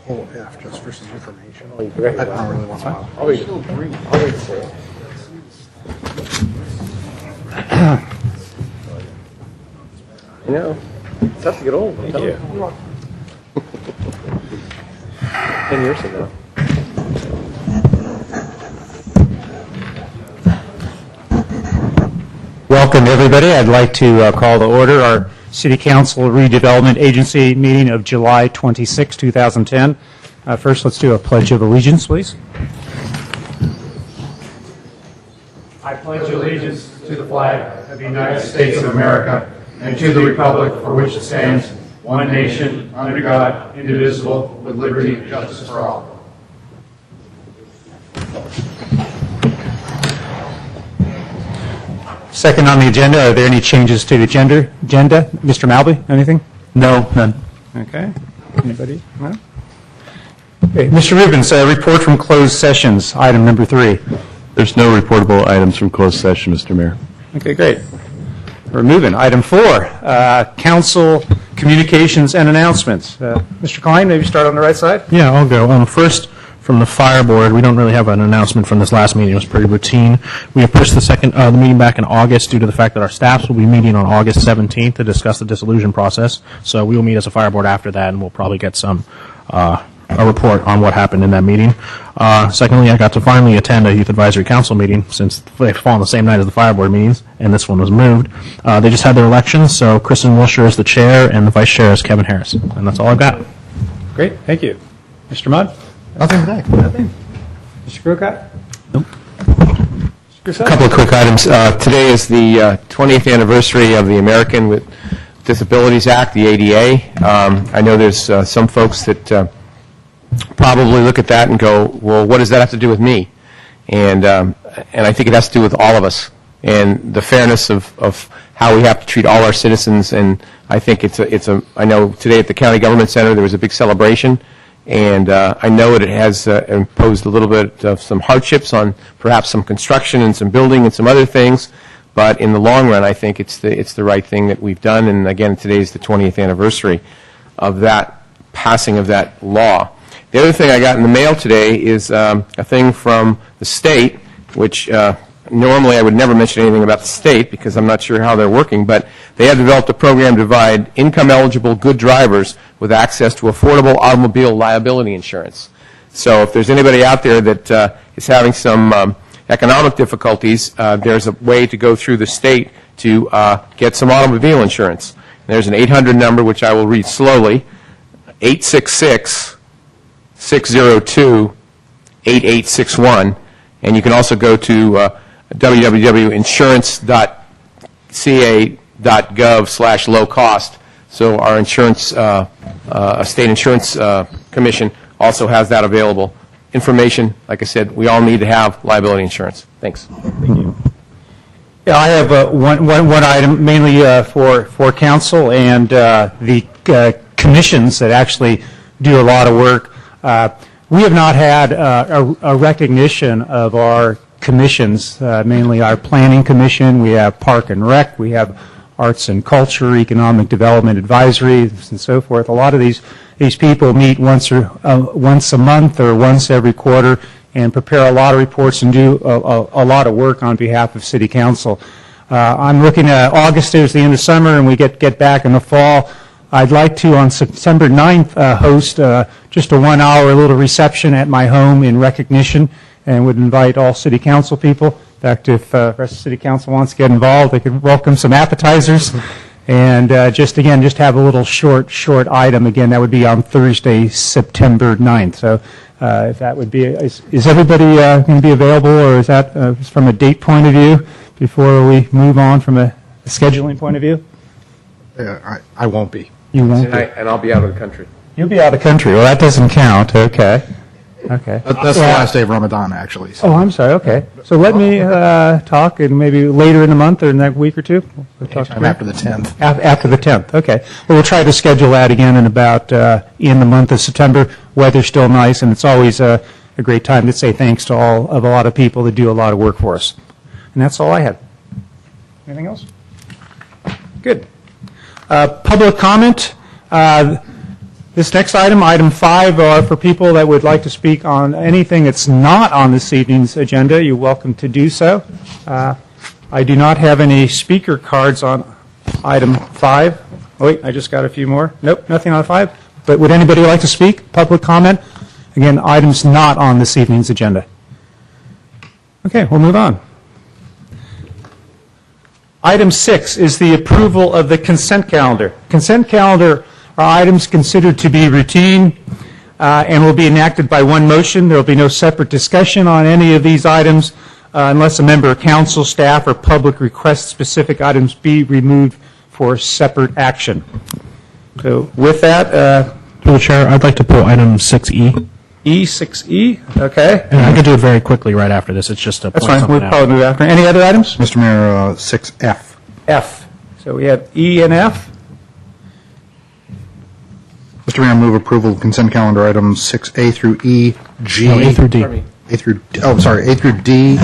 Whole F just for some information. Oh, great. I don't really want to. I'll wait for it. You know, it's tough to get old. Thank you. 10 years ago. Welcome, everybody. I'd like to call to order our City Council Redevelopment Agency meeting of July 26, 2010. First, let's do a Pledge of Allegiance, please. I pledge allegiance to the flag of the United States of America and to the republic for which it stands, one nation, under God, indivisible, with liberty and justice for all. Second on the agenda, are there any changes to the agenda? Mr. Malby, anything? No, none. Okay. Anybody? No? Okay. Mr. Rubens, report from closed sessions, item number 3. There's no reportable items from closed session, Mr. Mayor. Okay, great. We're moving. Item 4, council communications and announcements. Mr. Klein, maybe start on the right side? Yeah, I'll go. First, from the fire board, we don't really have an announcement from this last meeting. It was pretty routine. We have pushed the meeting back in August due to the fact that our staffs will be meeting on August 17th to discuss the dissolution process. So we will meet as a fire board after that, and we'll probably get some a report on what happened in that meeting. Secondly, I got to finally attend a youth advisory council meeting since they fall on the same night as the fire board meetings, and this one was moved. They just had their elections, so Kristen Wilshire is the chair, and the vice chair is Kevin Harris. And that's all I've got. Great, thank you. Mr. Mudd? Nothing today. Nothing. Mr. Grocott? Nope. A couple of quick items. Today is the 20th anniversary of the American with Disabilities Act, the ADA. I know there's some folks that probably look at that and go, well, what does that have to do with me? And I think it has to do with all of us and the fairness of how we have to treat all our citizens. And I think I know today at the County Government Center there was a big celebration. And I know it has imposed a little bit of some hardships on perhaps some construction and some building and some other things. But in the long run, I think it's the right thing that we've done. And again, today is the 20th anniversary of that passing of that law. The other thing I got in the mail today is a thing from the state, which normally I would never mention anything about the state because I'm not sure how they're working, but they have developed a program to provide income-eligible good drivers with access to affordable automobile liability insurance. So if there's anybody out there that is having some economic difficulties, there's a way to go through the state to get some automobile insurance. There's an 800 number, which I will read slowly, 866-602-8861. And you can also go to www.insurance.ca.gov/low cost. So our insurance, state insurance commission also has that available. Information, like I said, we all need to have liability insurance. Thanks. Thank you. Yeah, I have one item mainly for council and the commissions that actually do a lot of work. We have not had a recognition of our commissions, mainly our planning commission. We have park and rec. We have arts and culture, economic development advisory, and so forth. A lot of these people meet once a month or once every quarter and prepare a lot of reports and do a lot of work on behalf of City Council. I'm looking at August is the end of summer, and we get back in the fall. I'd like to, on September 9th, host just a 1-hour little reception at my home in recognition, and would invite all City Council people. In fact, if the rest of City Council wants to get involved, they could welcome some appetizers. And just have a little short item. Again, that would be on Thursday, September 9th. So if that would be, is everybody going to be available, or is that from a date point of view before we move on from a scheduling point of view? I won't be. You won't be. And I'll be out of the country. You'll be out of the country. Well, that doesn't count. Okay. That's the last day of Ramadan, actually. So. Oh, I'm sorry. Okay. So let me talk, and maybe later in the month or in that week or two. We'll talk After the 10th. After the 10th. Okay. Well, we'll try to schedule that again in about in the month of September. Weather's still nice, and it's always a great time to say thanks to a lot of people that do a lot of work for us. And that's all I had. Anything else? Good. Public comment. This next item, item 5, are for people that would like to speak on anything that's not on this evening's agenda. You're welcome to do so. I do not have any speaker cards on item 5. Oh, wait, I just got a few more. Nope, nothing on 5. But would anybody like to speak? Public comment? Again, items not on this evening's agenda. Okay, we'll move on. Item 6 is the approval of the consent calendar. Consent calendar are items considered to be routine and will be enacted by one motion. There will be no separate discussion on any of these items unless a member of council, staff, or public requests specific items be removed for separate action. So with that, Through the chair, I'd like to pull item 6E. E6E, okay? And I could do it very quickly right after this. It's just to That's point fine, we'll something out. probably move after. Any other items? Mr. Mayor, 6F. F. So we have E and F. Mr. Mayor, move approval of consent calendar items 6A through E, G. No, A through D. A through, oh, sorry, A through D,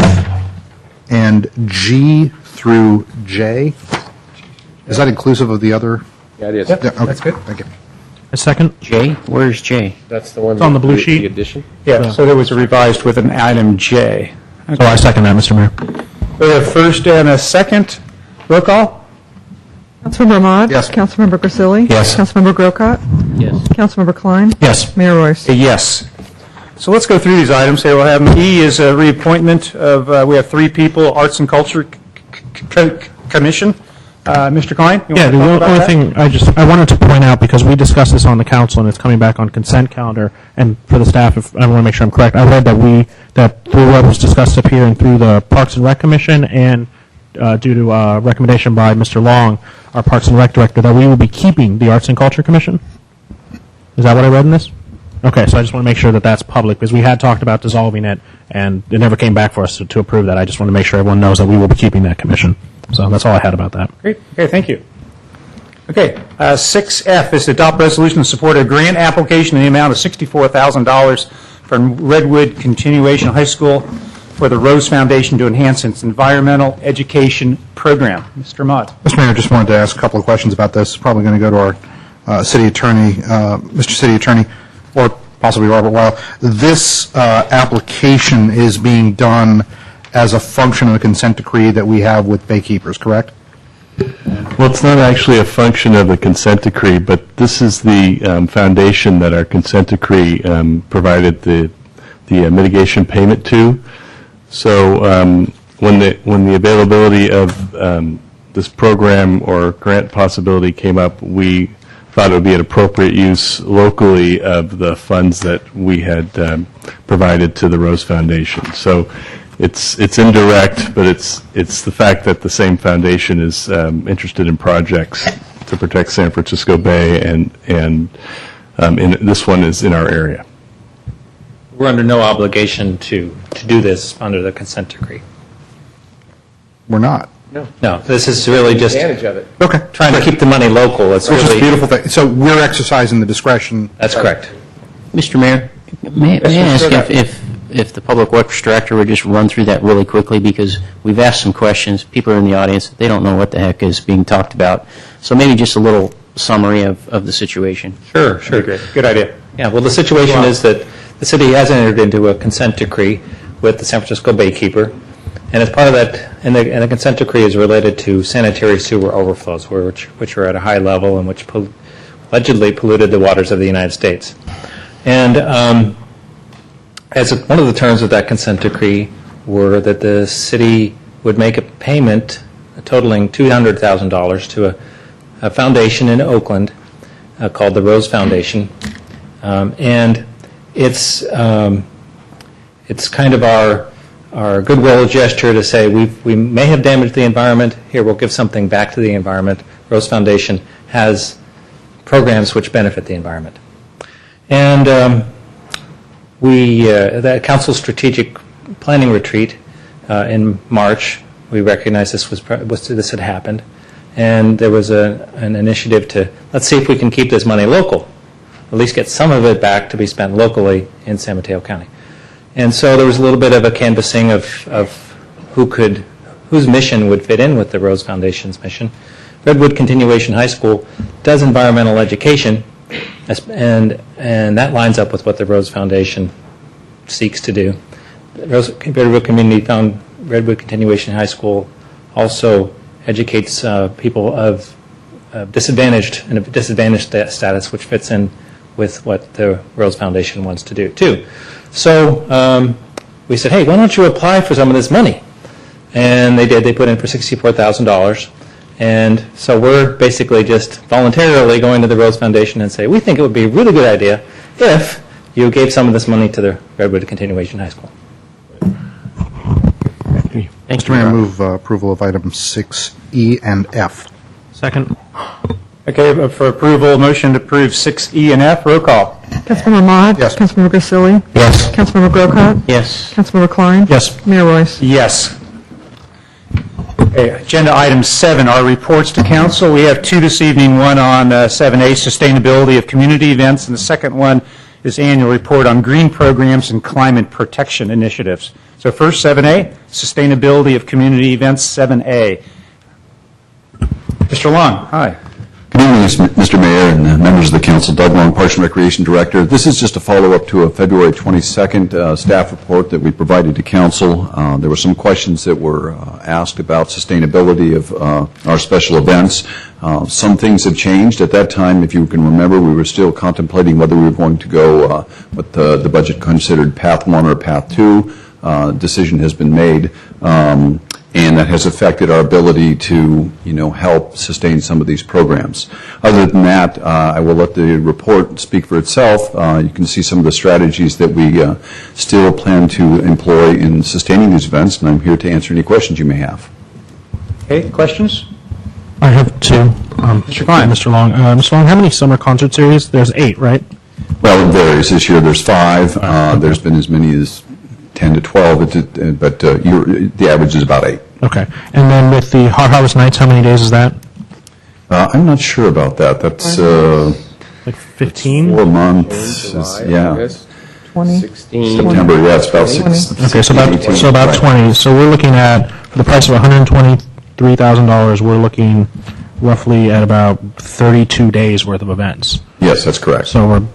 and G through J. Is that inclusive of the other? Yeah, it is. Yeah, okay, That's good. Thank you. A second? J? Where's J? That's the one. It's on the blue the sheet. addition. Yeah, so there was a revised with an item J. So I second that, Mr. Mayor. We have first and a second. Roll call? Councilmember Ahmad? Yes. Councilmember Grisilli? Yes. Councilmember Grocott? Yes. Councilmember Klein? Yes. Mayor Royce? Yes. So let's go through these items here. We'll have them. E is a reappointment of, we have 3 people, Arts and Culture Commission. Mr. Klein? you Yeah, wanna the talk about only that? thing I wanted to point out, because we discussed this on the council and it's coming back on consent calendar, and for the staff, if I want to make sure I'm correct, I read that through what was discussed up here and through the Parks and Rec Commission and due to recommendation by Mr. Long, our Parks and Rec Director, that we will be keeping the Arts and Culture Commission? Is that what I read in this? Okay, so I just want to make sure that that's public, because we had talked about dissolving it, and it never came back for us to approve that. I just want to make sure everyone knows that we will be keeping that commission. So that's all I had about that. Great. Okay, thank you. Okay, 6F is to adopt resolution to support a grant application in the amount of $64,000 from Redwood Continuation High School for the Rose Foundation to enhance its environmental education program. Mr. Mott. Mr. Mayor, just wanted to ask a couple of questions about this. Probably going to go to our city attorney, Mr. City Attorney, or possibly Robert Weil. This application is being done as a function of the consent decree that we have with Baykeepers, correct? Well, it's not actually a function of the consent decree, but this is the foundation that our consent decree provided the mitigation payment to. So when the availability of this program or grant possibility came up, we thought it would be an appropriate use locally of the funds that we had provided to the Rose Foundation. So it's indirect, but it's the fact that the same foundation is interested in projects to protect San Francisco Bay, and this one is in our area. We're under no obligation to do this under the consent decree. We're not. No, this is really just Advantage of it. Okay. trying to keep the money local. It's Which is a really, beautiful thing. So we're exercising the discretion. that's correct. Mr. Mayor, may I ask if the Public Works Director would just run through that really quickly, because we've asked some questions. People are in the audience. They don't know what the heck is being talked about. So maybe just a little summary of the situation. Sure. Good idea. Yeah, well, the situation is that the city has entered into a consent decree with the San Francisco Baykeeper, and as part of that, and the consent decree is related to sanitary sewer overflows, which are at a high level and which allegedly polluted the waters of the United States. And as one of the terms of that consent decree were that the city would make a payment totaling $200,000 to a foundation in Oakland called the Rose Foundation, and it's kind of our goodwill gesture to say we may have damaged the environment. Here, we'll give something back to the environment. Rose Foundation has programs which benefit the environment. And the council strategic planning retreat in March, we recognized this had happened, and there was an initiative to let's see if we can keep this money local, at least get some of it back to be spent locally in San Mateo County. And so there was a little bit of a canvassing of whose mission would fit in with the Rose Foundation's mission. Redwood Continuation High School does environmental education, and that lines up with what the Rose Foundation seeks to do. Redwood Continuation High School also educates people of disadvantaged status, which fits in with what the Rose Foundation wants to do too. So we said, hey, why don't you apply for some of this money? And they did. They put in for $64,000. And so we're basically just voluntarily going to the Rose Foundation and say, we think it would be a really good idea if you gave some of this money to the Redwood Continuation High School. Mr. Mayor, I move approval of items 6E and F. Second. Okay, for approval, motion to approve 6E and F, roll call. Councilmember Ahmad? Yes. Councilmember Grisilli? Yes. Councilmember Grocott? Yes. Councilmember Klein? Yes. Mayor Royce? Yes. Okay, agenda item 7 are reports to council. We have 2 this evening, one on 7A, sustainability of community events, and the second one is annual report on green programs and climate protection initiatives. So first, 7A, sustainability of community events, 7A. Mr. Long, hi. Good evening, Mr. Mayor and members of the council. Doug Long, Parks and Recreation Director. This is just a follow-up to a February 22nd staff report that we provided to council. There were some questions that were asked about sustainability of our special events. Some things have changed. At that time, if you can remember, we were still contemplating whether we were going to go what the budget considered Path 1 or Path 2. Decision has been made. And that has affected our ability to, help sustain some of these programs. Other than that, I will let the report speak for itself. You can see some of the strategies that we still plan to employ in sustaining these events, and I'm here to answer any questions you may have. Okay, questions? I have 2. Mr. Klein. Mr. Long. Mr. Long, how many summer concert series? There's 8, right? Well, it varies. This year there's 5. There's been as many as 10 to 12, but the average is about 8. Okay. And then with the Hot Harvest Nights, how many days is that? I'm not sure about that. That's Like 15? 4 months. Yeah. 20? 16. September, yeah, it's about 6. Okay, so about 20. So we're looking at, for the price of $123,000, we're looking roughly at about 32 days worth of events. Yes, that's correct. So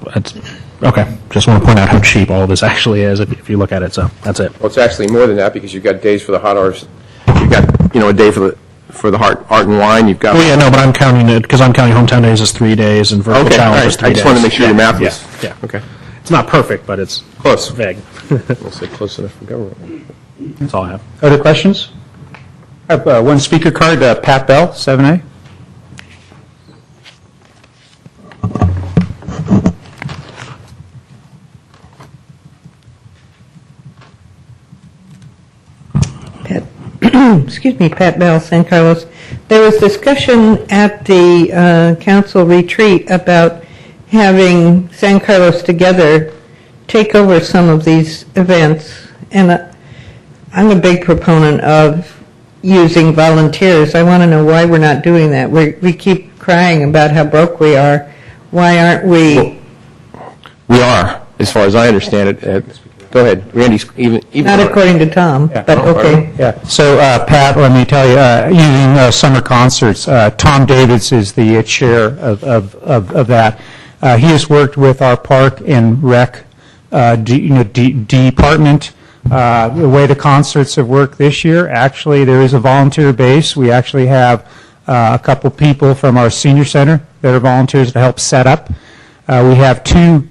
okay. Just want to point out how cheap all this actually is if you look at it. So that's it. Well, it's actually more than that because you've got days for the hot hours. You've got, a day for the art and wine. You've got. Well, yeah, no, but I'm counting it because I'm counting Hometown Days as 3 days and Vertical Okay, all Challenge right. as 3 days. I just wanted to make sure your math was. Yeah. Okay. It's not perfect, but it's Close. vague. We'll say close enough for government. That's all I have. Other questions? I have one speaker card, Pat Bell, 7A. Excuse me, Pat Bell, San Carlos. There was discussion at the council retreat about having San Carlos Together take over some of these events, and I'm a big proponent of using volunteers. I want to know why we're not doing that. We keep crying about how broke we are. Why aren't we? We are, as far as I understand it. Go ahead, Randy's even. Not according to Tom, but okay. Yeah. So, Pat, let me tell you, using summer concerts, Tom Davids is the chair of that. He has worked with our Park and Rec department. The way the concerts have worked this year, actually, there is a volunteer base. We actually have a couple people from our senior center that are volunteers to help set up. We have 2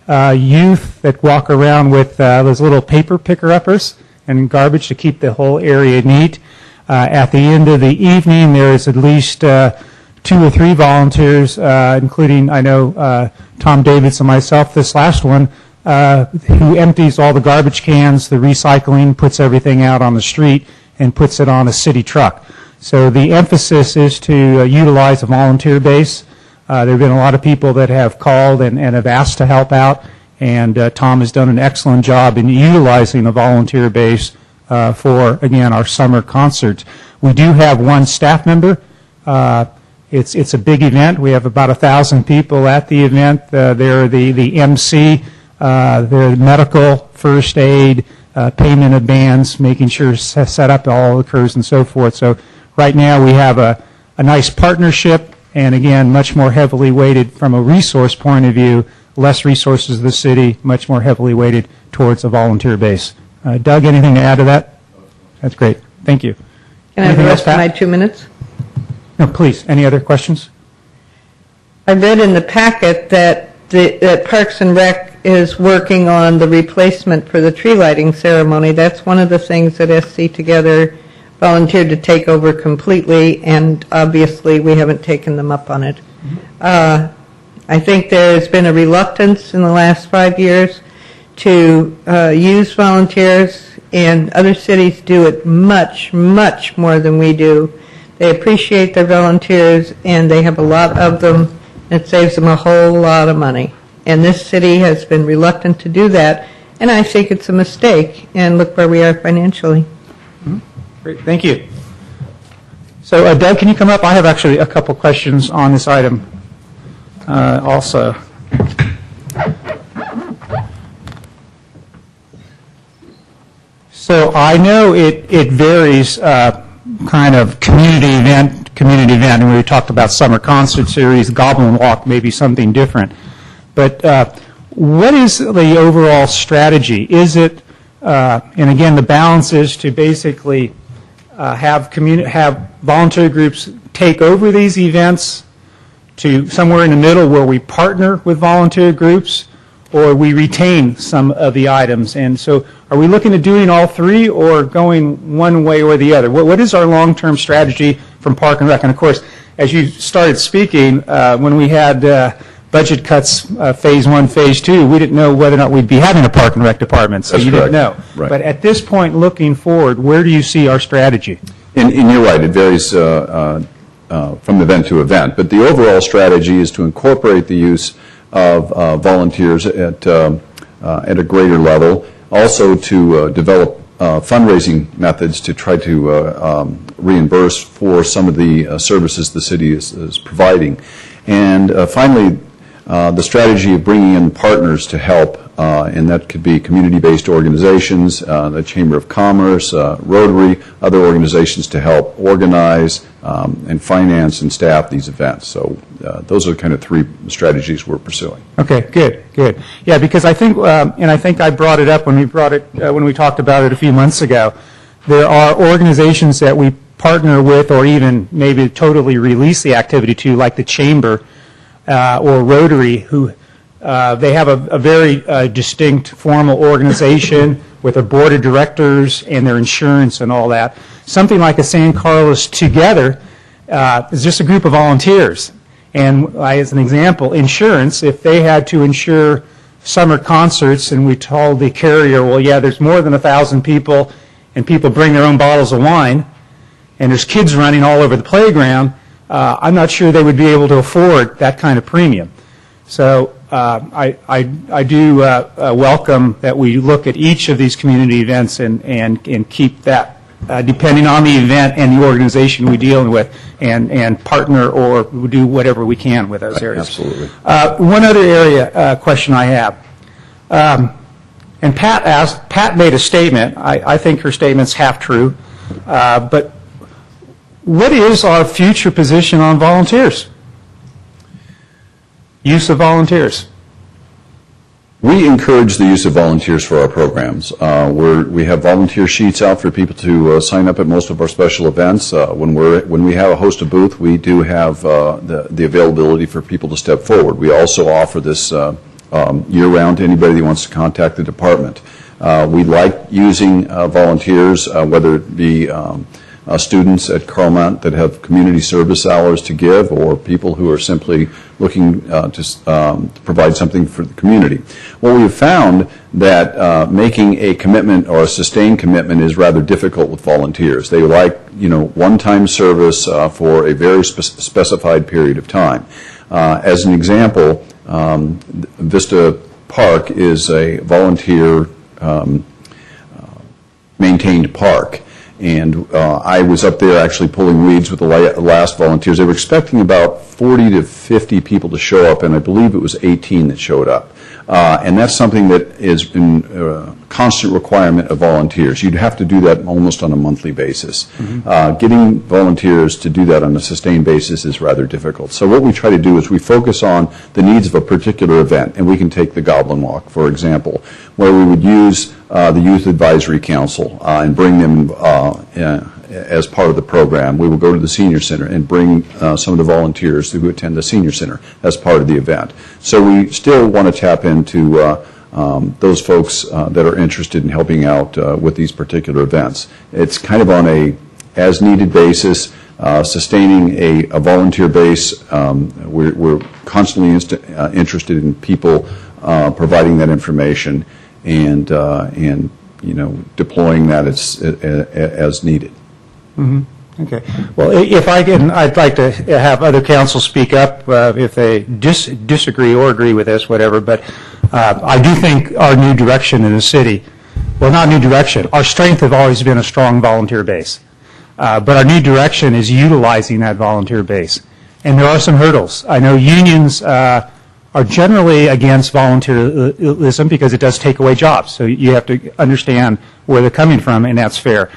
youth that walk around with those little paper picker-uppers and garbage to keep the whole area neat. At the end of the evening, there is at least 2 or 3 volunteers, including, I know, Tom Davids and myself, this last one, who empties all the garbage cans, the recycling, puts everything out on the street, and puts it on a city truck. So the emphasis is to utilize a volunteer base. There have been a lot of people that have called and have asked to help out, and Tom has done an excellent job in utilizing a volunteer base for, again, our summer concerts. We do have 1 staff member. It's a big event. We have about 1,000 people at the event. They're the MC, they're medical, first aid, payment of bands, making sure setup all occurs and so forth. So right now we have a a nice partnership, and again, much more heavily weighted from a resource point of view, less resources of the city, much more heavily weighted towards a volunteer base. Doug, anything to add to that? That's great. Thank you. Can I have the Anything else, rest of my Pat? 2 minutes? No, please. Any other questions? I read in the packet that that Parks and Rec is working on the replacement for the tree lighting ceremony. That's one of the things that SC Together volunteered to take over completely, and obviously we haven't taken them up on it. I think there has been a reluctance in the last 5 years to use volunteers, and other cities do it much, much more than we do. They appreciate their volunteers, and they have a lot of them. It saves them a whole lot of money. And this city has been reluctant to do that, and I think it's a mistake, and look where we are financially. Great, thank you. So, Doug, can you come up? I have actually a couple questions on this item also. So I know it varies kind of community event, and we talked about summer concert series, Goblin Walk, maybe something different. But what is the overall strategy? Is it, and again, the balance is to basically have volunteer groups take over these events to somewhere in the middle where we partner with volunteer groups, or we retain some of the items. And so are we looking at doing all three or going one way or the other? What is our long-term strategy from Park and Rec? And of course, as you started speaking, when we had budget cuts, phase 1, phase 2, we didn't know whether or not we'd be having a Park and Rec department, so That's you correct. didn't know. Right. But at this point, looking forward, where do you see our strategy? And you're right, it varies from event to event, but the overall strategy is to incorporate the use of volunteers at a greater level, also to develop fundraising methods to try to reimburse for some of the services the city is providing. And finally, the strategy of bringing in partners to help, and that could be community-based organizations, the Chamber of Commerce, Rotary, other organizations to help organize and finance and staff these events. So those are kind of three strategies we're pursuing. Okay, good. Yeah, because I think, and I think I brought it up when we talked about it a few months ago. There are organizations that we partner with, or even maybe totally release the activity to, like the Chamber or Rotary, who they have a very distinct formal organization with a board of directors and their insurance and all that. Something like a San Carlos Together is just a group of volunteers. And as an example, insurance, if they had to insure summer concerts and we told the carrier, well, yeah, there's more than 1,000 people and people bring their own bottles of wine and there's kids running all over the playground, I'm not sure they would be able to afford that kind of premium. So I do welcome that we look at each of these community events and keep that, depending on the event and the organization we're dealing with, and partner or do whatever we can with those areas. Absolutely. One other area question I have, and Pat made a statement. I think her statement's half true, but what is our future position on volunteers? Use of volunteers. We encourage the use of volunteers for our programs. We have volunteer sheets out for people to sign up at most of our special events. When we have a host a booth, we do have the availability for people to step forward. We also offer this year-round to anybody that wants to contact the department. We like using volunteers, whether it be students at Carlmont that have community service hours to give, or people who are simply looking to provide something for the community. Well, we've found that making a commitment or a sustained commitment is rather difficult with volunteers. They like, one-time service for a very specified period of time. As an example, Vista Park is a volunteer maintained park. And I was up there actually pulling weeds with the last volunteers. They were expecting about 40 to 50 people to show up, and I believe it was 18 that showed up. And that's something that is in constant requirement of volunteers. You'd have to do that almost on a monthly basis. Getting volunteers to do that on a sustained basis is rather difficult. So what we try to do is we focus on the needs of a particular event, and we can take the Goblin Walk, for example, where we would use the Youth Advisory Council and bring them as part of the program. We will go to the Senior Center and bring some of the volunteers who attend the Senior Center as part of the event. So we still want to tap into those folks that are interested in helping out with these particular events. It's kind of on a as-needed basis, sustaining a volunteer base. We're constantly interested in people providing that information and deploying that as needed. Okay. Well, if I can, I'd like to have other council speak up if they disagree or agree with this, whatever. But I do think our new direction in the city, well, not new direction, our strength has always been a strong volunteer base. But our new direction is utilizing that volunteer base. And there are some hurdles. I know unions are generally against volunteerism because it does take away jobs. So you have to understand where they're coming from, and that's fair.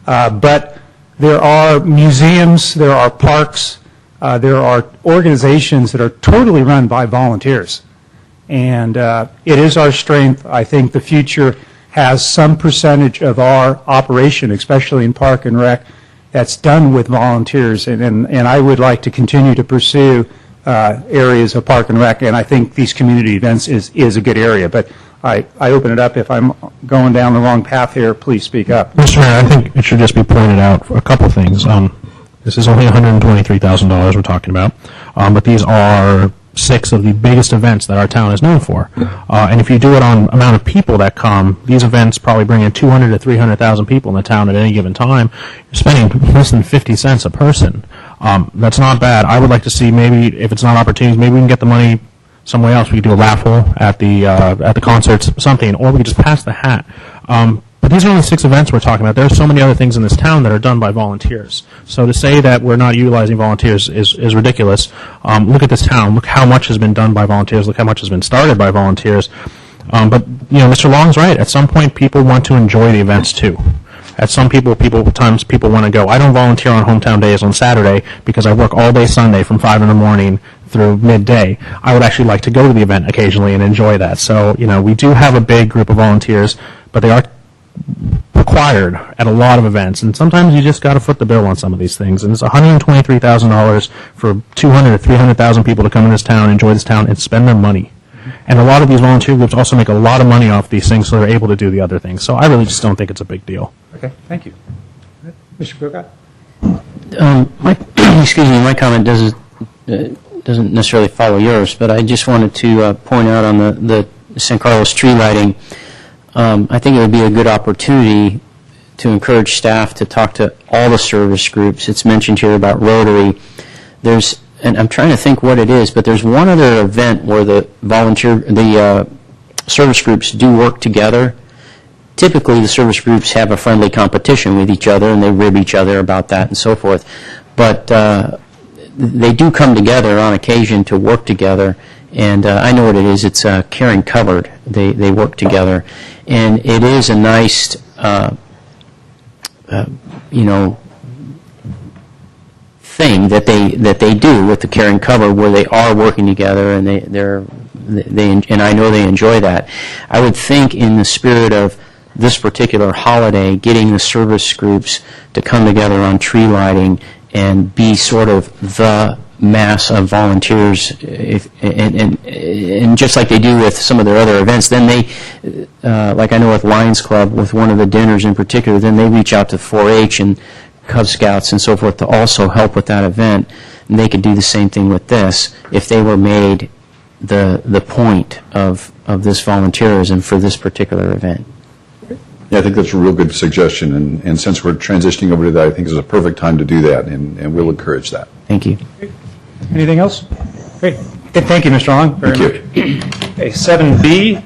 But there are museums, there are parks, there are organizations that are totally run by volunteers. And it is our strength. I think the future has some percentage of our operation, especially in Park and Rec, that's done with volunteers. And I would like to continue to pursue areas of Park and Rec, and I think these community events is a good area. But I open it up. If I'm going down the wrong path here, please speak up. Mr. Mayor, I think it should just be pointed out for a couple of things. This is only $123,000 we're talking about, but these are 6 of the biggest events that our town is known for. And if you do it on amount of people that come, these events probably bring in 200 to 300,000 people in the town at any given time. You're spending less than 50 cents a person. That's not bad. I would like to see maybe, if it's not opportunities, maybe we can get the money somewhere else. We could do a raffle at the concerts, something, or we could just pass the hat. But these are only 6 events we're talking about. There are so many other things in this town that are done by volunteers. So to say that we're not utilizing volunteers is ridiculous. Look at this town. Look how much has been done by volunteers. Look how much has been started by volunteers. But Mr. Long's right. At some point, people want to enjoy the events too. At some times people want to go. I don't volunteer on hometown days on Saturday because I work all day Sunday from 5 in the morning through midday. I would actually like to go to the event occasionally and enjoy that. So, we do have a big group of volunteers, but they are required at a lot of events, and sometimes you just got to foot the bill on some of these things. And it's $123,000 for 200 to 300,000 people to come in this town, enjoy this town, and spend their money. And a lot of these volunteer groups also make a lot of money off these things, so they're able to do the other things. So I really just don't think it's a big deal. Okay, thank you. Mr. Burkott? My comment doesn't necessarily follow yours, but I just wanted to point out on the San Carlos tree lighting. I think it would be a good opportunity to encourage staff to talk to all the service groups. It's mentioned here about Rotary. And I'm trying to think what it is, but there's one other event where the service groups do work together. Typically, the service groups have a friendly competition with each other, and they rib each other about that and so forth. But they do come together on occasion to work together. And I know what it is. It's Caring Covered. They work together, and it is a nice, thing that they do with the Caring Covered, where they are working together, and and I know they enjoy that. I would think, in the spirit of this particular holiday, getting the service groups to come together on tree lighting and be sort of the mass of volunteers, and just like they do with some of their other events, then they, like I know with Lions Club, with one of the dinners in particular, then they reach out to 4-H and Cub Scouts and so forth to also help with that event. And they could do the same thing with this if they were made the point of this volunteerism for this particular event. Yeah, I think that's a real good suggestion, and since we're transitioning over to that, I think it's a perfect time to do that, and we'll encourage that. Thank you. Anything else? Great. Thank you, Mr. Long, very much. Okay, 7B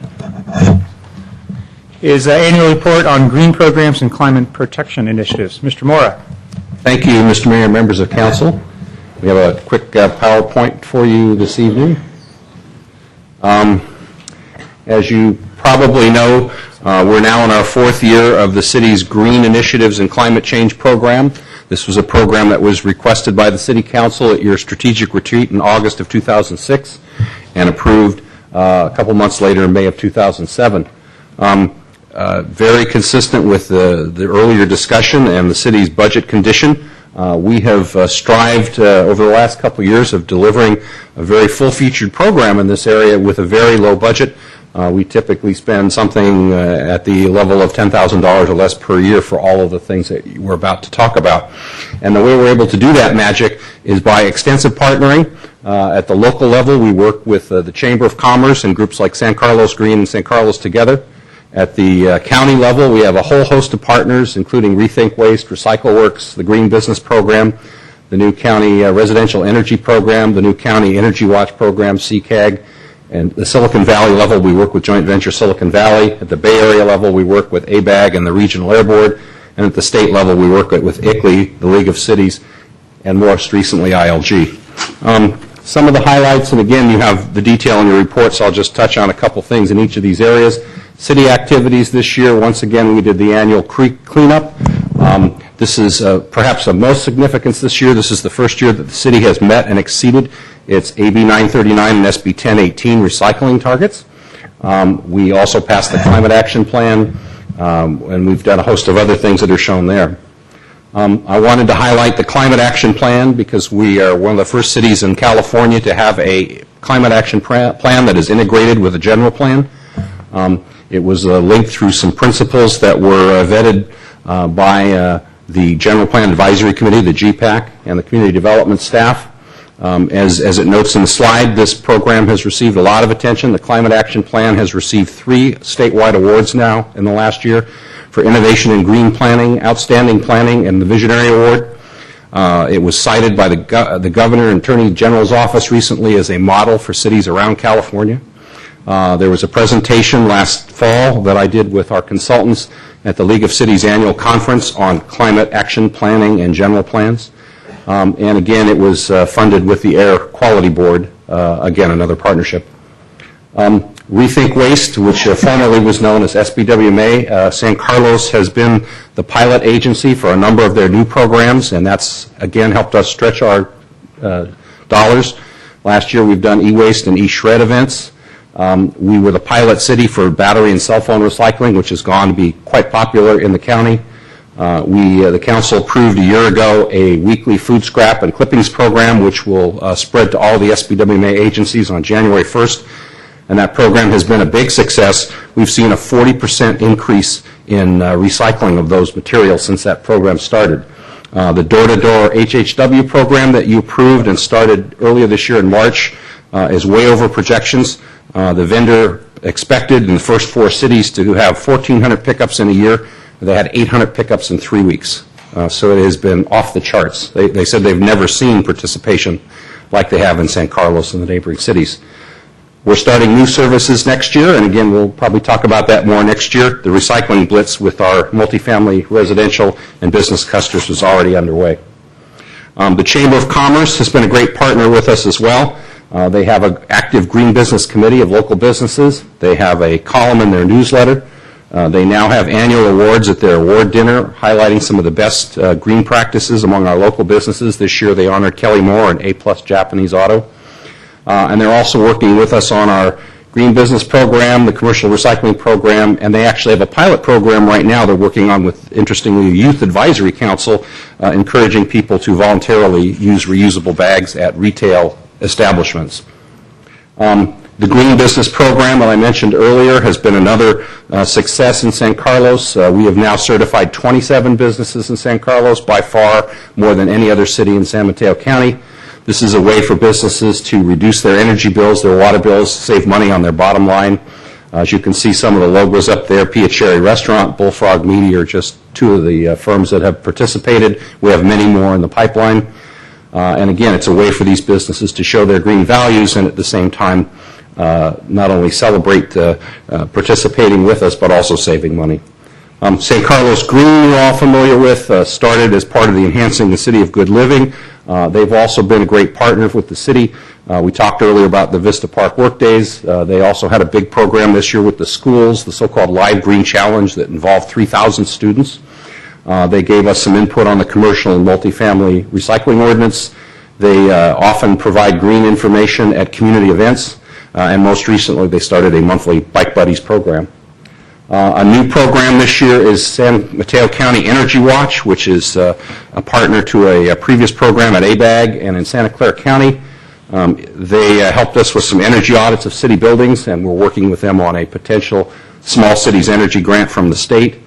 is annual report on green programs and climate protection initiatives. Mr. Mora. Thank you, Mr. Mayor, members of council. We have a quick PowerPoint for you this evening. As you probably know, we're now in our 4th year of the city's Green Initiatives and Climate Change Program. This was a program that was requested by the City Council at your strategic retreat in August of 2006 and approved a couple months later in May of 2007. Very consistent with the earlier discussion and the city's budget condition, we have strived over the last couple of years of delivering a very full-featured program in this area with a very low budget. We typically spend something at the level of $10,000 or less per year for all of the things that we're about to talk about. And the way we're able to do that magic is by extensive partnering. At the local level, we work with the Chamber of Commerce and groups like San Carlos Green and San Carlos Together. At the county level, we have a whole host of partners, including Rethink Waste, Recycle Works, the Green Business Program, the new County Residential Energy Program, the new County Energy Watch Program, CCAG. And the Silicon Valley level, we work with Joint Venture Silicon Valley. At the Bay Area level, we work with ABAG and the Regional Air Board. And at the state level, we work with ICLEI, the League of Cities, and most recently ILG. Some of the highlights, and again, you have the detail in your report, so I'll just touch on a couple things in each of these areas. City activities this year, once again, we did the annual creek cleanup. This is perhaps of most significance this year. This is the first year that the city has met and exceeded its AB 939 and SB 1018 recycling targets. We also passed the Climate Action Plan, and we've done a host of other things that are shown there. I wanted to highlight the Climate Action Plan because we are one of the first cities in California to have a Climate Action Plan that is integrated with a general plan. It was linked through some principles that were vetted by the General Plan Advisory Committee, the GPAC, and the Community Development staff. As it notes in the slide, this program has received a lot of attention. The Climate Action Plan has received 3 statewide awards now in the last year for innovation in green planning, outstanding planning, and the Visionary Award. It was cited by the Governor and Attorney General's office recently as a model for cities around California. There was a presentation last fall that I did with our consultants at the League of Cities annual conference on climate action planning and general plans. And again, it was funded with the Air Quality Board, again, another partnership. Rethink Waste, which formerly was known as SBWMA, San Carlos has been the pilot agency for a number of their new programs, and that's, again, helped us stretch our dollars. Last year, we've done e-waste and e-shred events. We were the pilot city for battery and cell phone recycling, which has gone to be quite popular in the county. The council approved a year ago a weekly food scrap and clippings program, which will spread to all the SBWMA agencies on January 1st. And that program has been a big success. We've seen a 40% increase in recycling of those materials since that program started. The door-to-door HHW program that you approved and started earlier this year in March is way over projections. The vendor expected in the first 4 cities to have 1,400 pickups in a year. They had 800 pickups in 3 weeks. So it has been off the charts. They said they've never seen participation like they have in San Carlos and the neighboring cities. We're starting new services next year, and again, we'll probably talk about that more next year. The recycling blitz with our multifamily residential and business customers is already underway. The Chamber of Commerce has been a great partner with us as well. They have an active Green Business Committee of local businesses. They have a column in their newsletter. They now have annual awards at their award dinner, highlighting some of the best green practices among our local businesses. This year they honored Kelly Moore and A+ Japanese Auto. And they're also working with us on our Green Business Program, the Commercial Recycling Program, and they actually have a pilot program right now they're working on with, interestingly, the Youth Advisory Council, encouraging people to voluntarily use reusable bags at retail establishments. The Green Business Program that I mentioned earlier has been another success in San Carlos. We have now certified 27 businesses in San Carlos, by far more than any other city in San Mateo County. This is a way for businesses to reduce their energy bills, their water bills, save money on their bottom line. As you can see, some of the logos up there, Pia Cherry Restaurant, Bullfrog Media are just 2 of the firms that have participated. We have many more in the pipeline. And again, it's a way for these businesses to show their green values and at the same time not only celebrate participating with us, but also saving money. San Carlos Green, you're all familiar with, started as part of the Enhancing the City of Good Living. They've also been a great partner with the city. We talked earlier about the Vista Park Workdays. They also had a big program this year with the schools, the so-called Live Green Challenge that involved 3,000 students. They gave us some input on the commercial and multifamily recycling ordinance. They often provide green information at community events, and most recently they started a monthly Bike Buddies program. A new program this year is San Mateo County Energy Watch, which is a partner to a previous program at ABAG and in Santa Clara County. They helped us with some energy audits of city buildings, and we're working with them on a potential small cities energy grant from the state.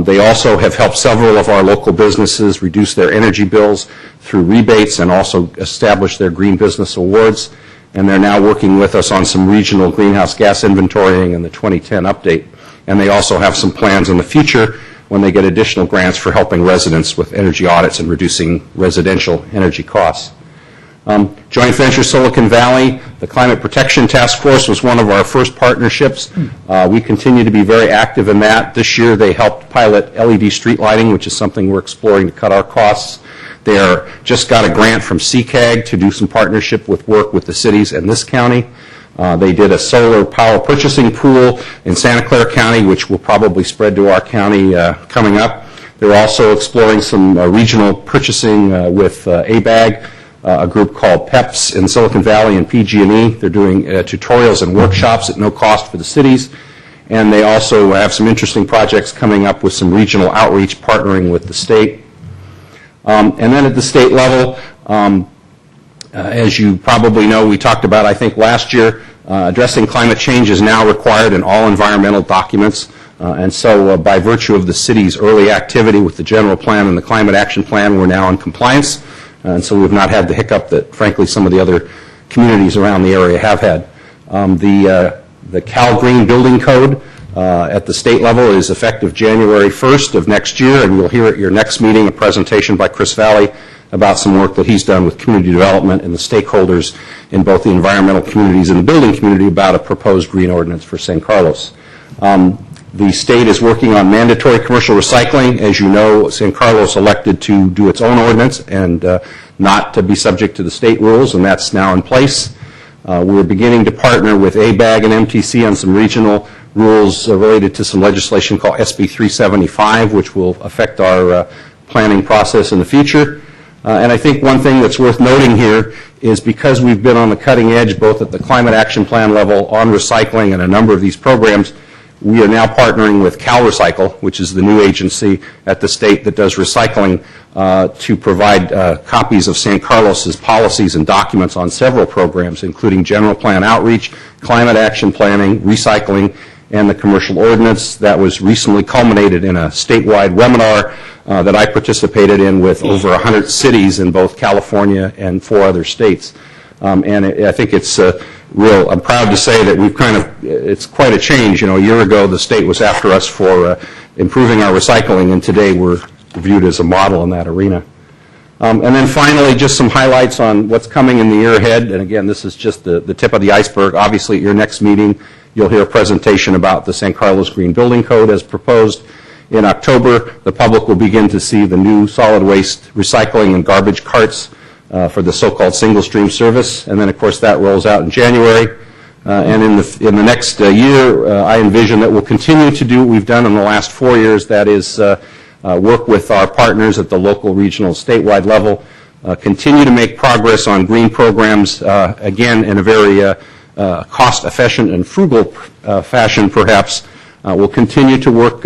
They also have helped several of our local businesses reduce their energy bills through rebates and also establish their Green Business Awards. And they're now working with us on some regional greenhouse gas inventorying in the 2010 update. And they also have some plans in the future when they get additional grants for helping residents with energy audits and reducing residential energy costs. Joint venture Silicon Valley, the Climate Protection Task Force was one of our first partnerships. We continue to be very active in that. This year they helped pilot LED street lighting, which is something we're exploring to cut our costs. They just got a grant from CCAG to do some partnership with work with the cities in this county. They did a solar power purchasing pool in Santa Clara County, which will probably spread to our county coming up. They're also exploring some regional purchasing with ABAG, a group called PEPS in Silicon Valley and PG&E. They're doing tutorials and workshops at no cost for the cities. And they also have some interesting projects coming up with some regional outreach partnering with the state. And then at the state level, as you probably know, we talked about, I think, last year, addressing climate change is now required in all environmental documents. And so by virtue of the city's early activity with the general plan and the climate action plan, we're now in compliance. And so we've not had the hiccup that, frankly, some of the other communities around the area have had. The Cal Green Building Code at the state level is effective January 1st of next year, and you'll hear at your next meeting a presentation by Chris Valley about some work that he's done with community development and the stakeholders in both the environmental communities and the building community about a proposed green ordinance for San Carlos. The state is working on mandatory commercial recycling. As you know, San Carlos elected to do its own ordinance and not to be subject to the state rules, and that's now in place. We're beginning to partner with ABAG and MTC on some regional rules related to some legislation called SB 375, which will affect our planning process in the future. And I think one thing that's worth noting here is because we've been on the cutting edge both at the Climate Action Plan level on recycling and a number of these programs, we are now partnering with CalRecycle, which is the new agency at the state that does recycling, to provide copies of San Carlos's policies and documents on several programs, including general plan outreach, climate action planning, recycling, and the commercial ordinance. That was recently culminated in a statewide webinar that I participated in with over 100 cities in both California and 4 other states. And I think it's I'm proud to say that it's quite a change. You know, a year ago the state was after us for improving our recycling, and today we're viewed as a model in that arena. And then finally, just some highlights on what's coming in the year ahead. And again, this is just the tip of the iceberg. Obviously, at your next meeting, you'll hear a presentation about the San Carlos Green Building Code as proposed. In October, the public will begin to see the new solid waste recycling and garbage carts for the so-called single stream service. And then, of course, that rolls out in January. And in the next year, I envision that we'll continue to do what we've done in the last 4 years, that is work with our partners at the local, regional, statewide level, continue to make progress on green programs, again, in a very cost-efficient and frugal fashion, perhaps. We'll continue to work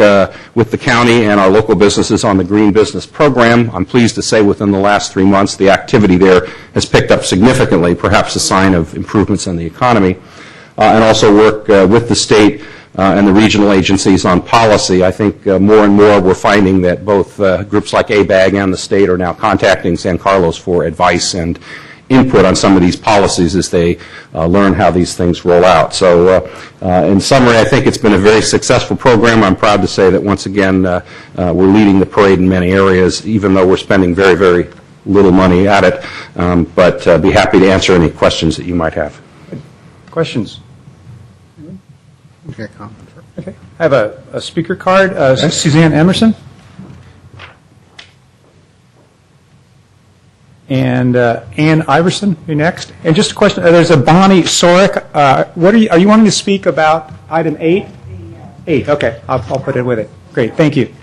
with the county and our local businesses on the Green Business Program. I'm pleased to say within the last 3 months, the activity there has picked up significantly, perhaps a sign of improvements in the economy, and also work with the state and the regional agencies on policy. I think more and more we're finding that both groups like ABAG and the state are now contacting San Carlos for advice and input on some of these policies as they learn how these things roll out. So in summary, I think it's been a very successful program. I'm proud to say that once again we're leading the parade in many areas, even though we're spending very, very little money at it. But be happy to answer any questions that you might have. Questions? Okay, comment first. Okay. I have a speaker card. Suzanne Emerson. And Ann Iverson, you're next. And just a question, there's a Bonnie Sorek. Are you wanting to speak about item 8? 8, okay. I'll put it with it. Great, thank you.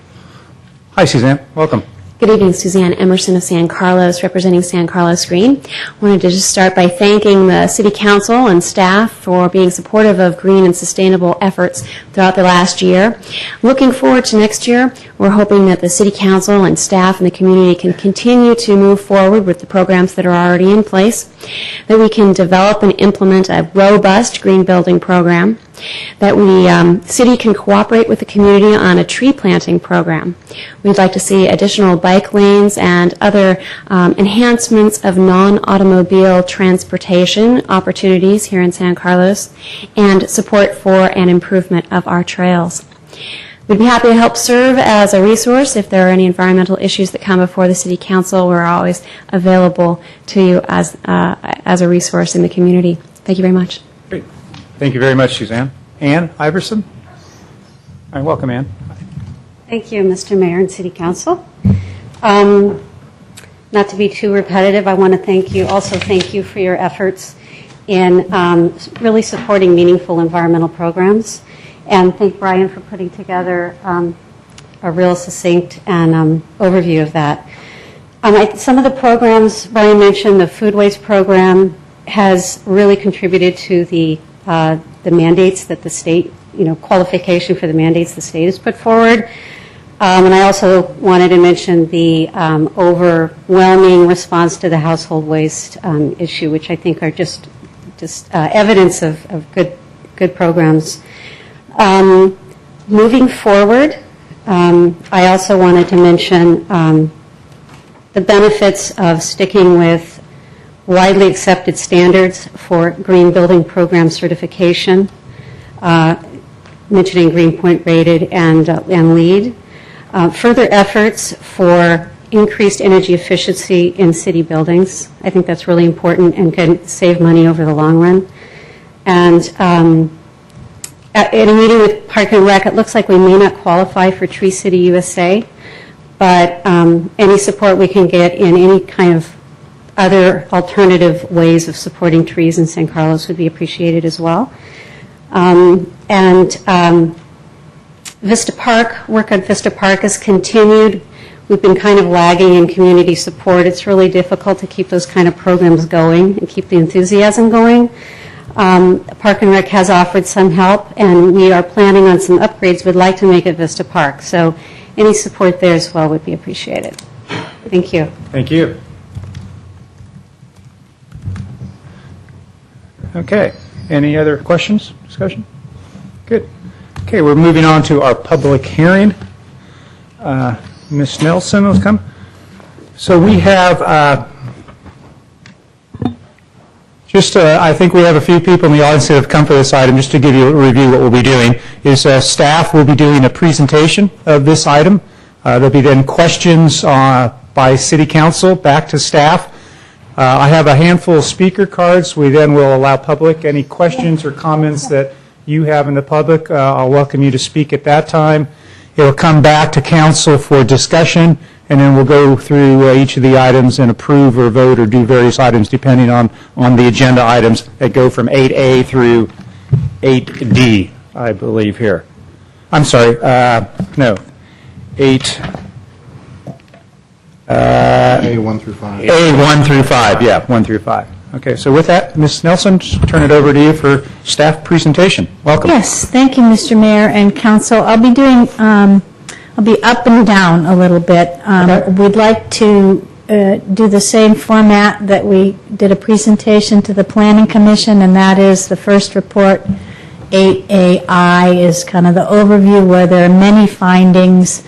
Hi, Suzanne. Welcome. Good evening, Suzanne Emerson of San Carlos, representing San Carlos Green. I wanted to just start by thanking the City Council and staff for being supportive of green and sustainable efforts throughout the last year. Looking forward to next year, we're hoping that the City Council and staff and the community can continue to move forward with the programs that are already in place, that we can develop and implement a robust green building program, that city can cooperate with the community on a tree planting program. We'd like to see additional bike lanes and other enhancements of non-automobile transportation opportunities here in San Carlos, and support for an improvement of our trails. We'd be happy to help serve as a resource if there are any environmental issues that come before the City Council. We're always available to you as a resource in the community. Thank you very much. Great. Thank you very much, Suzanne. Ann Iverson. All right, welcome, Ann. Thank you, Mr. Mayor and City Council. Not to be too repetitive, I want to thank you for your efforts in really supporting meaningful environmental programs, and thank Brian for putting together a real succinct and overview of that. Some of the programs Brian mentioned, the food waste program has really contributed to the mandates that the state, qualification for the mandates the state has put forward. And I also wanted to mention the overwhelming response to the household waste issue, which I think are just evidence of good programs. Moving forward, I also wanted to mention the benefits of sticking with widely accepted standards for green building program certification, mentioning Greenpoint rated and LEED. Further efforts for increased energy efficiency in city buildings. I think that's really important and can save money over the long run. And in a meeting with Park and Rec, it looks like we may not qualify for Tree City USA, but any support we can get in any kind of other alternative ways of supporting trees in San Carlos would be appreciated as well. Vista Park, work on Vista Park has continued. We've been kind of lagging in community support. It's really difficult to keep those kind of programs going and keep the enthusiasm going. Park and Rec has offered some help, and we are planning on some upgrades we'd like to make at Vista Park. So any support there as well would be appreciated. Thank you. Thank you. Okay. Any other questions, discussion? Good. Okay, we're moving on to our public hearing. Ms. Nelson will come. So we have I think we have a few people in the audience that have come for this item. Just to give you a review, what we'll be doing is staff will be doing a presentation of this item. There'll be then questions by City Council back to staff. I have a handful of speaker cards. We then will allow public any questions or comments that you have in the public. I'll welcome you to speak at that time. It will come back to council for discussion, and then we'll go through each of the items and approve or vote or do various items depending on the agenda items that go from 8A through 8D, I believe here. I'm sorry, no, 8. A1 through 5. A1 through 5, yeah, 1 through 5. Okay, so with that, Ms. Nelson, just turn it over to you for staff presentation. Welcome. Yes, thank you, Mr. Mayor and Council. I'll be doing, I'll be up and down a little bit. Okay. We'd like to do the same format that we did a presentation to the Planning Commission, and that is the first report, 8AI, is kind of the overview where there are many findings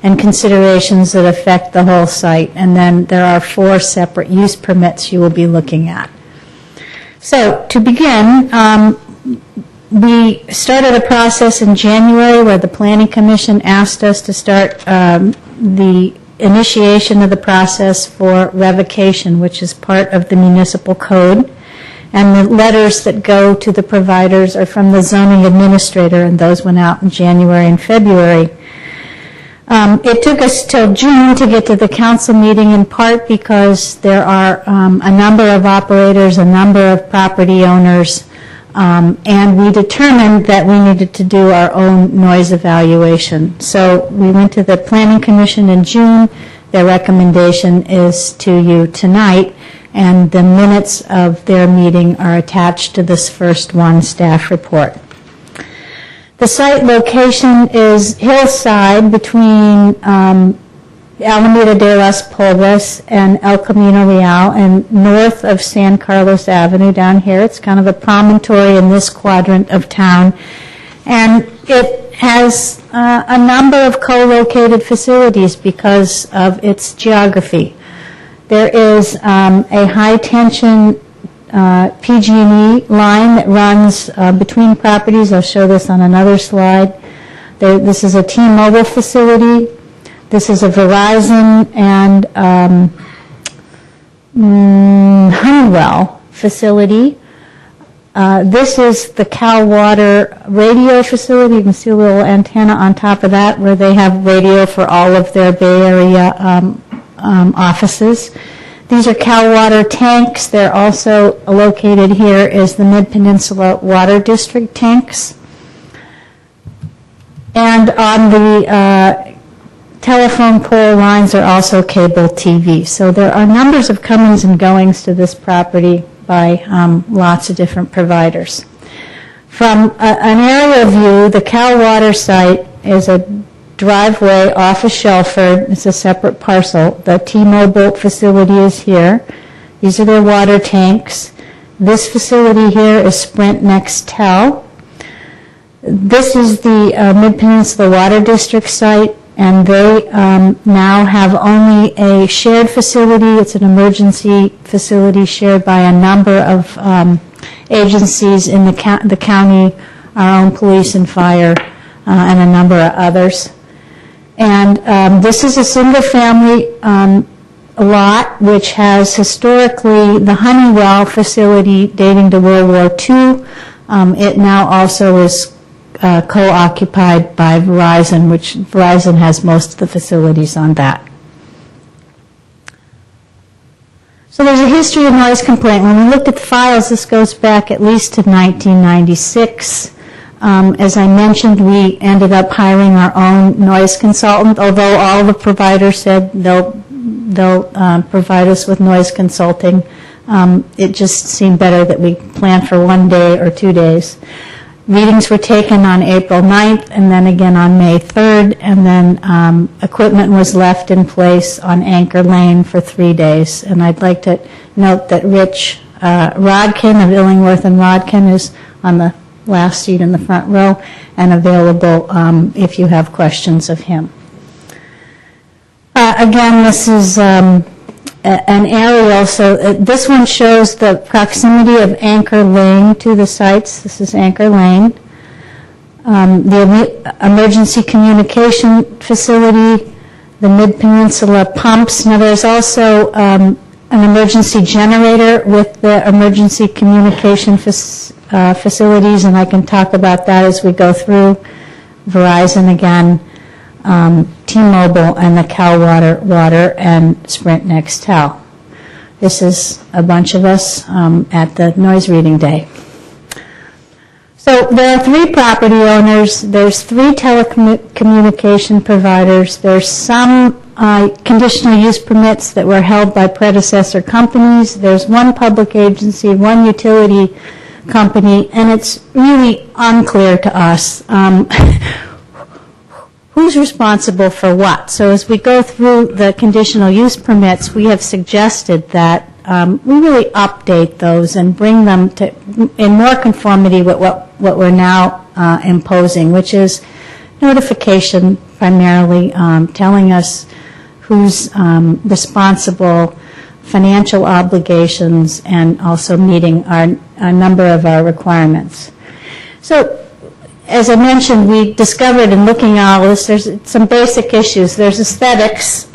and considerations that affect the whole site. And then there are 4 separate use permits you will be looking at. So to begin, we started a process in January where the Planning Commission asked us to start the initiation of the process for revocation, which is part of the municipal code. And the letters that go to the providers are from the zoning administrator, and those went out in January and February. It took us till June to get to the council meeting, in part because there are a number of operators, a number of property owners, and we determined that we needed to do our own noise evaluation. So we went to the Planning Commission in June. Their recommendation is to you tonight, and the minutes of their meeting are attached to this first one staff report. The site location is hillside between Alameda de las Pulgas and El Camino Real, and north of San Carlos Avenue down here. It's kind of a promontory in this quadrant of town. And it has a number of co-located facilities because of its geography. There is a high-tension PG&E line that runs between properties. I'll show this on another slide. This is a T-Mobile facility. This is a Verizon and Honeywell facility. This is the Cal Water radio facility. You can see a little antenna on top of that where they have radio for all of their Bay Area offices. These are Cal Water tanks. They're also located here is the Mid-Peninsula Water District tanks. And on the telephone pole lines are also cable TV. So there are numbers of comings and goings to this property by lots of different providers. From an aerial view, the Cal Water site is a driveway off of Shelford. It's a separate parcel. The T-Mobile facility is here. These are their water tanks. This facility here is Sprint Nextel. This is the Mid-Peninsula Water District site, and they now have only a shared facility. It's an emergency facility shared by a number of agencies in the county, our own police and fire, and a number of others. And this is a single-family lot which has historically the Honeywell facility dating to World War II. It now also is co-occupied by Verizon, which Verizon has most of the facilities on that. So there's a history of noise complaint. When we looked at the files, this goes back at least to 1996. As I mentioned, we ended up hiring our own noise consultant, although all the providers said they'll provide us with noise consulting. It just seemed better that we plan for 1 day or 2 days. Readings were taken on April 9th and then again on May 3rd, and then equipment was left in place on Anchor Lane for 3 days. And I'd like to note that Rich Rodkin of Illingworth and Rodkin is on the last seat in the front row and available if you have questions of him. Again, this is an aerial, so this one shows the proximity of Anchor Lane to the sites. This is Anchor Lane. The emergency communication facility, the Mid-Peninsula pumps. Now there's also an emergency generator with the emergency communication facilities, and I can talk about that as we go through. Verizon again, T-Mobile, and the Cal Water and Sprint Nextel. This is a bunch of us at the noise reading day. So there are 3 property owners. There's 3 telecommunication providers. There's some conditional use permits that were held by predecessor companies. There's 1 public agency, 1 utility company, and it's really unclear to us who's responsible for what. So as we go through the conditional use permits, we have suggested that we really update those and bring them to in more conformity with what we're now imposing, which is notification primarily, telling us who's responsible, financial obligations, and also meeting a number of our requirements. So as I mentioned, we discovered in looking at all this, there's some basic issues. There's aesthetics.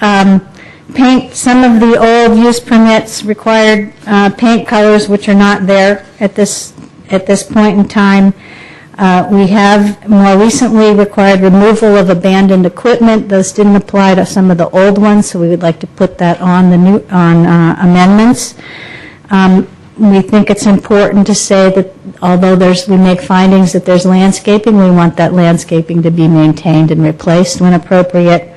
Paint, some of the old use permits required paint colors which are not there at this point in time. We have more recently required removal of abandoned equipment. Those didn't apply to some of the old ones, so we would like to put that on the new amendments. We think it's important to say that although we make findings that there's landscaping, we want that landscaping to be maintained and replaced when appropriate.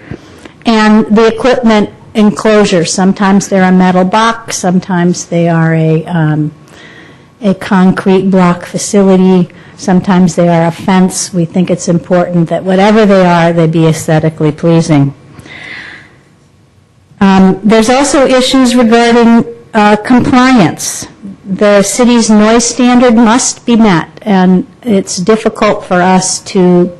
And the equipment enclosures, sometimes they're a metal box, sometimes they are a concrete block facility, sometimes they are a fence. We think it's important that whatever they are, they be aesthetically pleasing. There's also issues regarding compliance. The city's noise standard must be met, and it's difficult for us to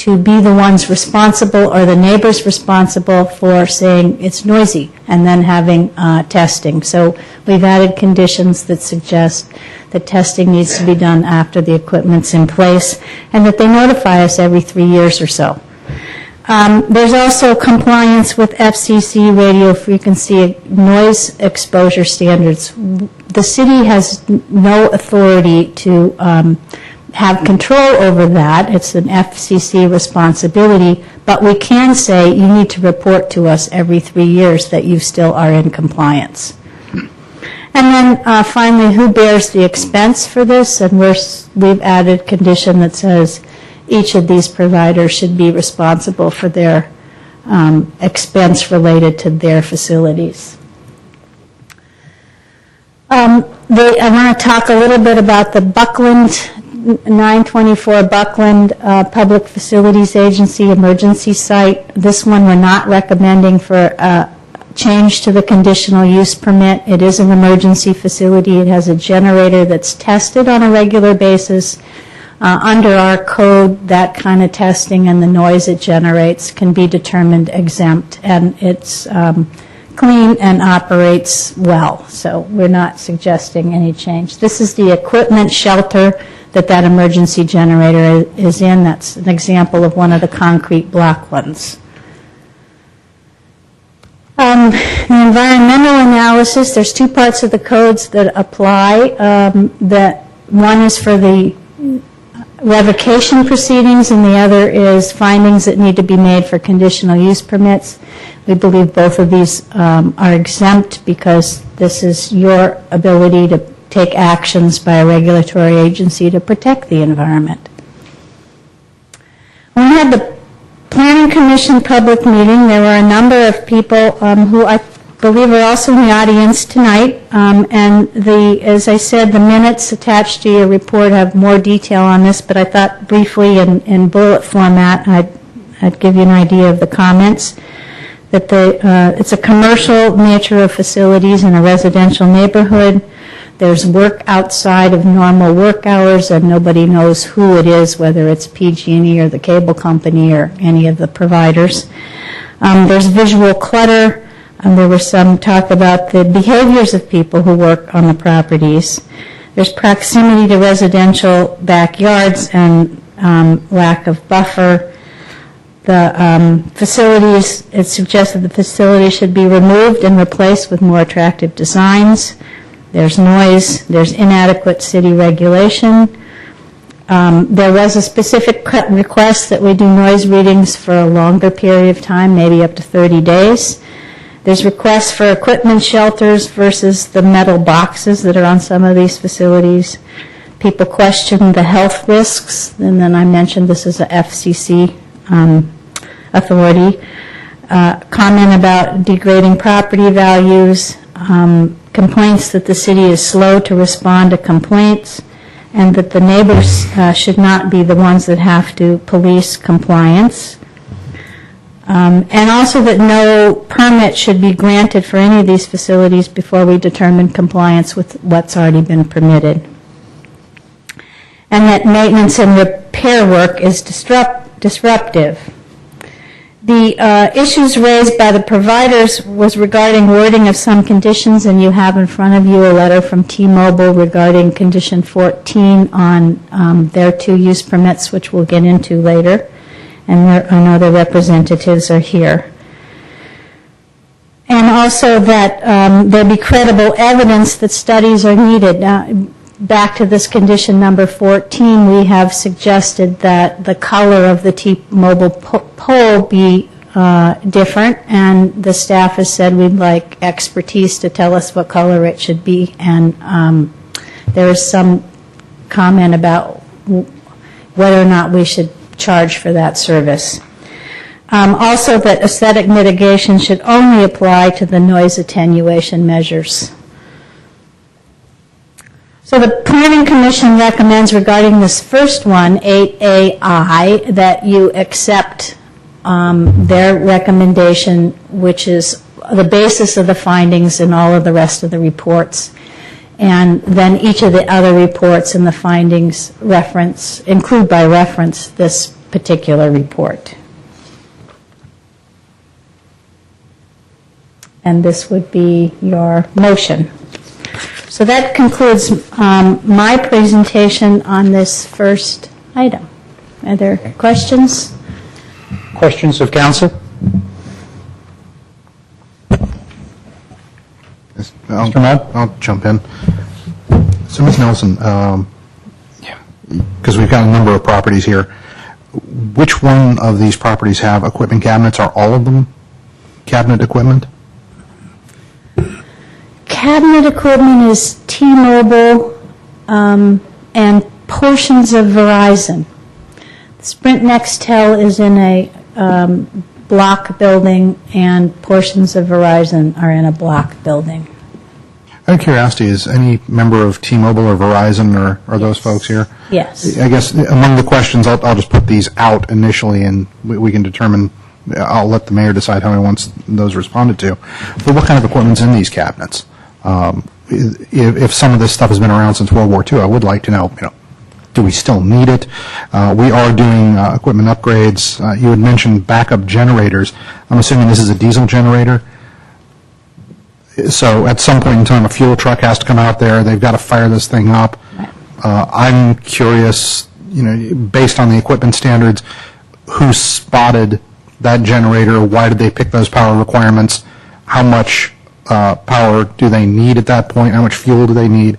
be the ones responsible or the neighbors responsible for saying it's noisy and then having testing. So we've added conditions that suggest that testing needs to be done after the equipment's in place and that they notify us every 3 years or so. There's also compliance with FCC radio frequency noise exposure standards. The city has no authority to have control over that. It's an FCC responsibility, but we can say you need to report to us every 3 years that you still are in compliance. And then finally, who bears the expense for this? And we've added a condition that says each of these providers should be responsible for their expense related to their facilities. I want to talk a little bit about the Buckland 924 Buckland Public Facilities Agency emergency site. This one we're not recommending for change to the conditional use permit. It is an emergency facility. It has a generator that's tested on a regular basis. Under our code, that kind of testing and the noise it generates can be determined exempt, and it's clean and operates well. So we're not suggesting any change. This is the equipment shelter that emergency generator is in. That's an example of one of the concrete block ones. The environmental analysis, there's two parts of the codes that apply. That one is for the revocation proceedings, and the other is findings that need to be made for conditional use permits. We believe both of these are exempt because this is your ability to take actions by a regulatory agency to protect the environment. When we had the Planning Commission public meeting, there were a number of people who I believe are also in the audience tonight, and as I said, the minutes attached to your report have more detail on this, but I thought briefly in bullet format I'd give you an idea of the comments. That it's a commercial nature of facilities in a residential neighborhood. There's work outside of normal work hours, and nobody knows who it is, whether it's PG&E or the cable company or any of the providers. There's visual clutter. There was some talk about the behaviors of people who work on the properties. There's proximity to residential backyards and lack of buffer. The facilities, it suggests that the facility should be removed and replaced with more attractive designs. There's noise. There's inadequate city regulation. There was a specific request that we do noise readings for a longer period of time, maybe up to 30 days. There's requests for equipment shelters versus the metal boxes that are on some of these facilities. People question the health risks, and then I mentioned this is a FCC authority. Comment about degrading property values, complaints that the city is slow to respond to complaints, and that the neighbors should not be the ones that have to police compliance. And also that no permit should be granted for any of these facilities before we determine compliance with what's already been permitted. And that maintenance and repair work is disruptive. The issues raised by the providers was regarding wording of some conditions, and you have in front of you a letter from T-Mobile regarding condition 14 on their 2 use permits, which we'll get into later. And I know the representatives are here. And also that there be credible evidence that studies are needed. Back to this condition number 14, we have suggested that the color of the T-Mobile pole be different, and the staff has said we'd like expertise to tell us what color it should be, and there is some comment about whether or not we should charge for that service. Also that aesthetic mitigation should only apply to the noise attenuation measures. So the Planning Commission recommends regarding this first one, 8AI, that you accept their recommendation, which is the basis of the findings in all of the rest of the reports. And then each of the other reports and the findings include by reference this particular report. And this would be your motion. So that concludes my presentation on this first item. Are there questions? Questions of council? I'll jump in. So, Ms. Nelson, because we've got a number of properties here, which one of these properties have equipment cabinets? Are all of them cabinet equipment? Cabinet equipment is T-Mobile and portions of Verizon. Sprint Nextel is in a block building, and portions of Verizon are in a block building. Out of curiosity, is any member of T-Mobile or Verizon or are those folks here? Yes. I guess among the questions, I'll just put these out initially, and we can determine. I'll let the mayor decide how he wants those responded to. But what kind of equipment's in these cabinets? If some of this stuff has been around since World War II, I would like to know, do we still need it? We are doing equipment upgrades. You had mentioned backup generators. I'm assuming this is a diesel generator. So at some point in time, a fuel truck has to come out there. They've got to fire this thing up. I'm curious, based on the equipment standards, who spotted that generator? Why did they pick those power requirements? How much power do they need at that point? How much fuel do they need?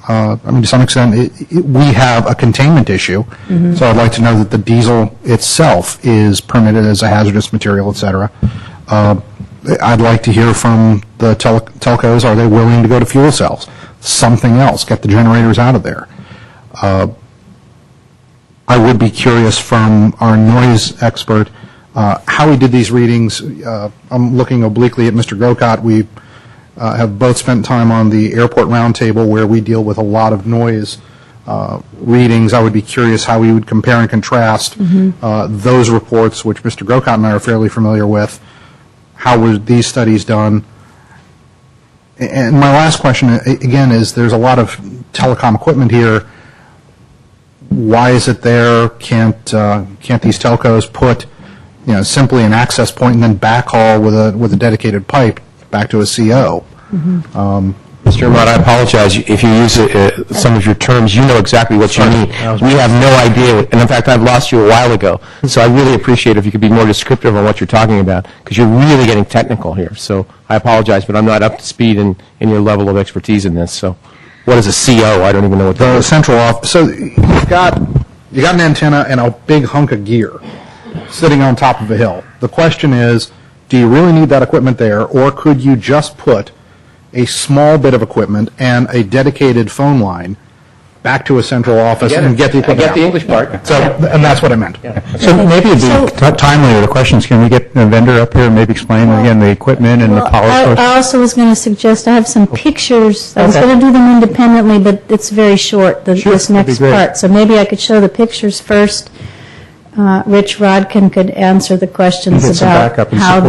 To some extent, we have a containment issue. Mm-hmm. So I'd like to know that the diesel itself is permitted as a hazardous material, et cetera. I'd like to hear from the telcos. Are they willing to go to fuel cells? Something else. Get the generators out of there. I would be curious from our noise expert how he did these readings. I'm looking obliquely at Mr. Grocott. We have both spent time on the airport roundtable where we deal with a lot of noise readings. I would be curious how we would compare and contrast those reports, which Mr. Grocott and I are fairly familiar with. How were these studies done? And my last question, again, is there's a lot of telecom equipment here. Why is it there? Can't these telcos put simply an access point and then backhaul with a dedicated pipe back to a CO? Mr. Ahmad, I apologize. If you use some of your terms, you know exactly what you mean. We have no idea. And in fact, I've lost you a while ago. So I really appreciate if you could be more descriptive on what you're talking about, because you're really getting technical here. So I apologize, but I'm not up to speed in your level of expertise in this. So what is a CO? I don't even know what that is. Central office. So you've got an antenna and a big hunk of gear sitting on top of a hill. The question is, do you really need that equipment there, or could you just put a small bit of equipment and a dedicated phone line back to a central office and get the equipment out? I get the English part. So, and that's what I meant. So maybe it'd be timely with the questions. Can we get the vendor up here and maybe explain again the equipment and the power source? I also was going to suggest, I have some pictures. I was going to do them independently, but it's very short, this next part. So maybe I could show the pictures first. Rich Rodkin could answer the questions about how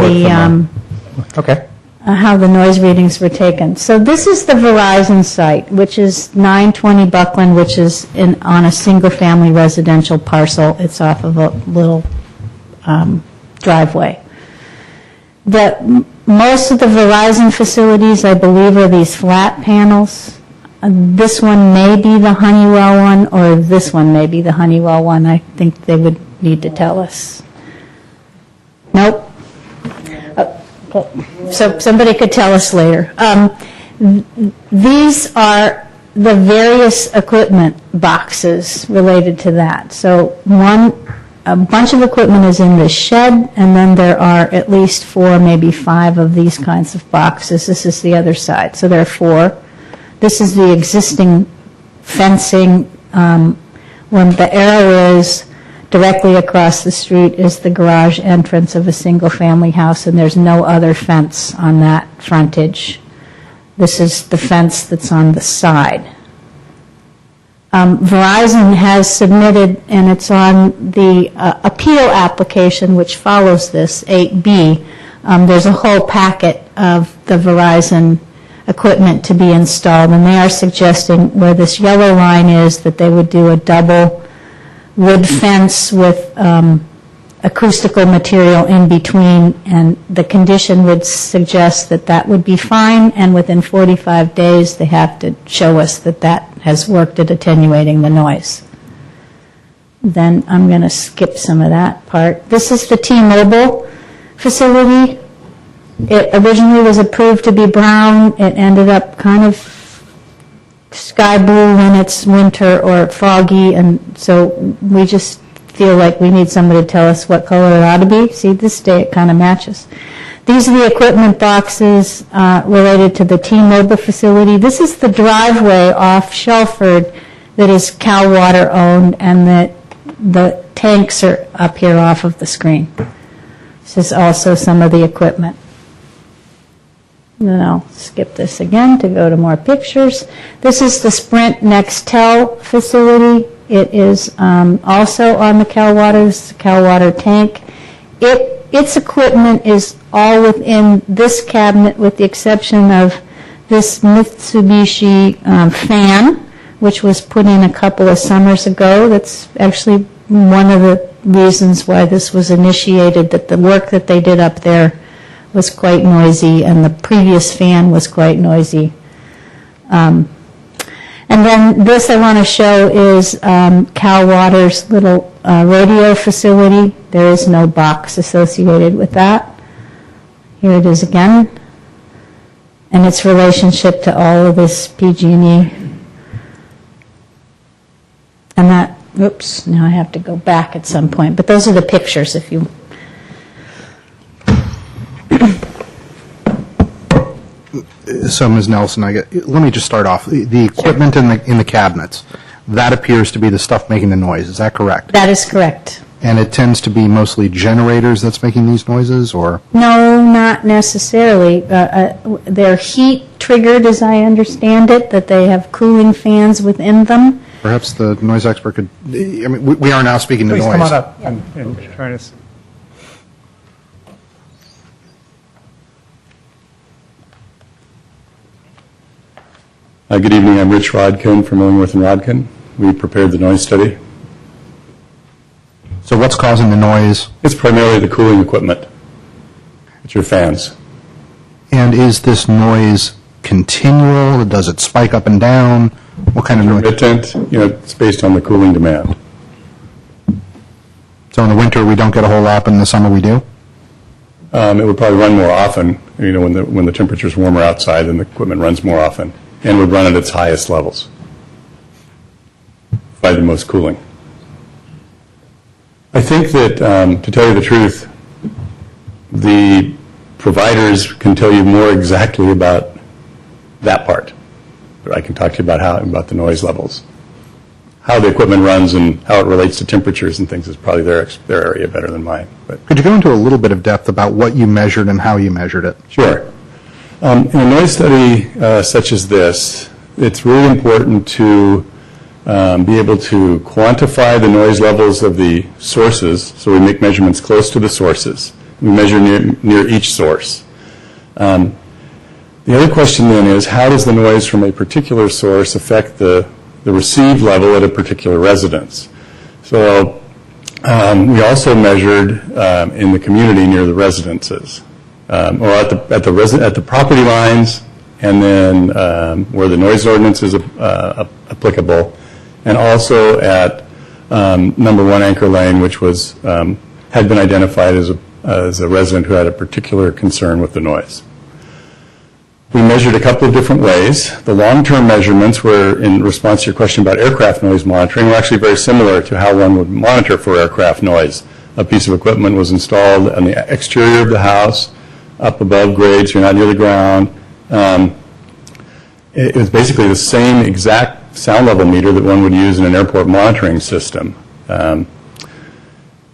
how the noise readings were taken. So this is the Verizon site, which is 920 Buckland, which is on a single-family residential parcel. It's off of a little driveway. Most of the Verizon facilities, I believe, are these flat panels. This one may be the Honeywell one, or this one may be the Honeywell one. I think they would need to tell us. Nope. So somebody could tell us later. These are the various equipment boxes related to that. So a bunch of equipment is in this shed, and then there are at least 4, maybe 5 of these kinds of boxes. This is the other side. So there are 4. This is the existing fencing. When the arrow is directly across the street is the garage entrance of a single-family house, and there's no other fence on that frontage. This is the fence that's on the side. Verizon has submitted, and it's on the appeal application, which follows this, 8B. There's a whole packet of the Verizon equipment to be installed, and they are suggesting where this yellow line is that they would do a double wood fence with acoustical material in between, and the condition would suggest that that would be fine, and within 45 days they have to show us that that has worked at attenuating the noise. Then I'm going to skip some of that part. This is the T-Mobile facility. It originally was approved to be brown. It ended up kind of sky blue when it's winter or foggy, and so we just feel like we need somebody to tell us what color it ought to be. See, this day it kind of matches. These are the equipment boxes related to the T-Mobile facility. This is the driveway off Shelford that is Cal Water owned, and the tanks are up here off of the screen. This is also some of the equipment. Then I'll skip this again to go to more pictures. This is the Sprint Nextel facility. It is also on the Cal Water tank. Its equipment is all within this cabinet, with the exception of this Mitsubishi fan, which was put in a couple of summers ago. That's actually one of the reasons why this was initiated, that the work that they did up there was quite noisy, and the previous fan was quite noisy. And then this I want to show is Cal Water's little radio facility. There is no box associated with that. Here it is again. And its relationship to all of this PG&E. And that, oops, now I have to go back at some point. But those are the pictures if you... So, Ms. Nelson, let me just start off. The equipment in the cabinets, that appears to be the stuff making the noise. Is that correct? That is correct. And it tends to be mostly generators that's making these noises, or? No, not necessarily. They're heat triggered, as I understand it, that they have cooling fans within them. Perhaps the noise expert could, I mean, we are now speaking to noise. Please come on up and try to... Good evening. I'm Rich Rodkin from Illingworth and Rodkin. We prepared the noise study. So what's causing the noise? It's primarily the cooling equipment. It's your fans. And is this noise continual? Does it spike up and down? What kind of noise? Intermittent. It's based on the cooling demand. So in the winter we don't get a whole lot, but in the summer we do? It would probably run more often. When the temperature's warmer outside, then the equipment runs more often, and would run at its highest levels. By the most cooling. I think that, to tell you the truth, the providers can tell you more exactly about that part. But I can talk to you about the noise levels. How the equipment runs and how it relates to temperatures and things is probably their area better than mine. But could you go into a little bit of depth about what you measured and how you measured it? Sure. In a noise study such as this, it's really important to be able to quantify the noise levels of the sources, so we make measurements close to the sources. We measure near each source. The other question then is, how does the noise from a particular source affect the received level at a particular residence? So we also measured in the community near the residences, or at the property lines, and then where the noise ordinance is applicable, and also at number 1 Anchor Lane, which was had been identified as as a resident who had a particular concern with the noise. We measured a couple of different ways. The long-term measurements were, in response to your question about aircraft noise monitoring, were actually very similar to how one would monitor for aircraft noise. A piece of equipment was installed on the exterior of the house, up above grade, so you're not near the ground. It was basically the same exact sound level meter that one would use in an airport monitoring system. And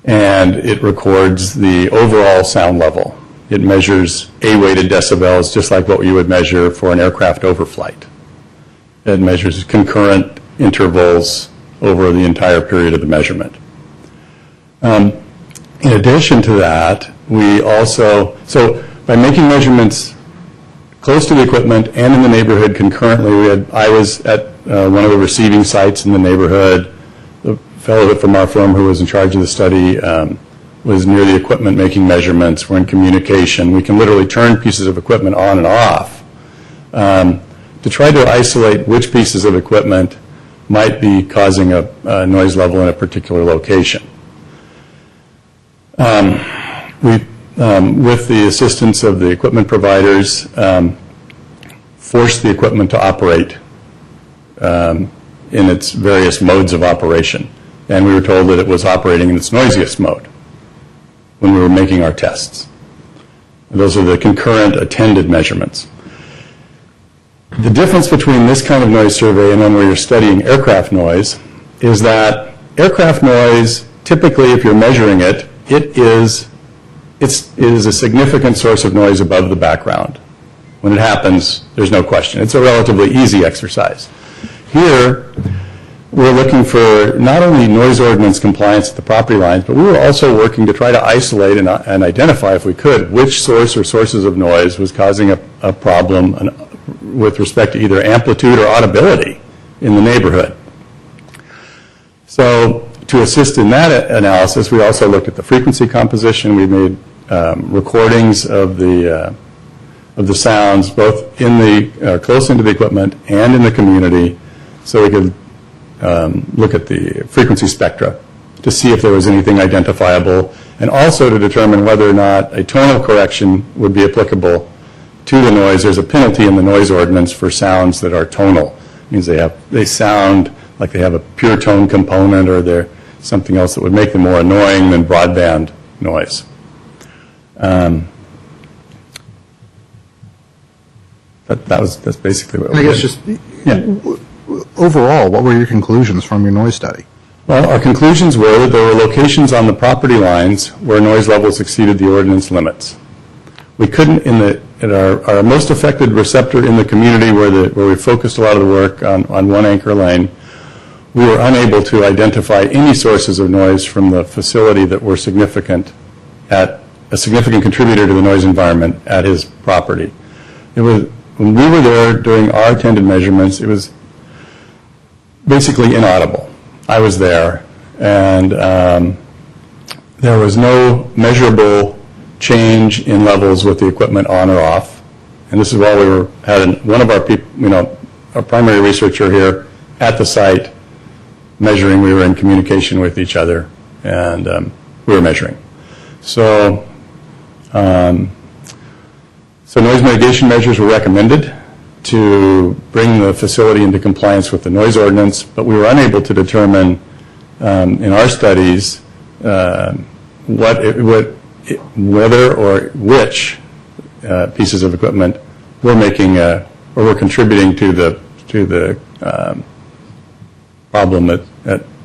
it records the overall sound level. It measures A-weighted decibels, just like what you would measure for an aircraft overflight. It measures concurrent intervals over the entire period of the measurement. In addition to that, we also, so by making measurements close to the equipment and in the neighborhood concurrently, I was at one of the receiving sites in the neighborhood. The fellow from our firm who was in charge of the study was near the equipment making measurements. We're in communication. We can literally turn pieces of equipment on and off to try to isolate which pieces of equipment might be causing a noise level in a particular location. We, with the assistance of the equipment providers, forced the equipment to operate in its various modes of operation. And we were told that it was operating in its noisiest mode when we were making our tests. And those are the concurrent attended measurements. The difference between this kind of noise survey and then where you're studying aircraft noise is that aircraft noise, typically if you're measuring it, it is a significant source of noise above the background. When it happens, there's no question. It's a relatively easy exercise. Here, we're looking for not only noise ordinance compliance at the property lines, but we were also working to try to isolate and identify, if we could, which source or sources of noise was causing a problem with respect to either amplitude or audibility in the neighborhood. So to assist in that analysis, we also looked at the frequency composition. We made recordings of the sounds, both in the close into the equipment and in the community, so we could look at the frequency spectra to see if there was anything identifiable, and also to determine whether or not a tonal correction would be applicable to the noise. There's a penalty in the noise ordinance for sounds that are tonal. It means they sound like they have a pure tone component, or they're something else that would make them more annoying than broadband noise. That's basically what I guess just overall, what were your conclusions from your noise study? Well, our conclusions were that there were locations on the property lines where noise levels exceeded the ordinance limits. We couldn't, in our most affected receptor in the community where we focused a lot of the work on one Anchor Lane, we were unable to identify any sources of noise from the facility that were significant contributor to the noise environment at his property. It was, when we were there doing our attended measurements, it was basically inaudible. I was there, and there was no measurable change in levels with the equipment on or off. And this is while we had one of our people, our primary researcher here at the site measuring. We were in communication with each other, and we were measuring. So noise mitigation measures were recommended to bring the facility into compliance with the noise ordinance, but we were unable to determine in our studies whether or which pieces of equipment were making or were contributing to the problem at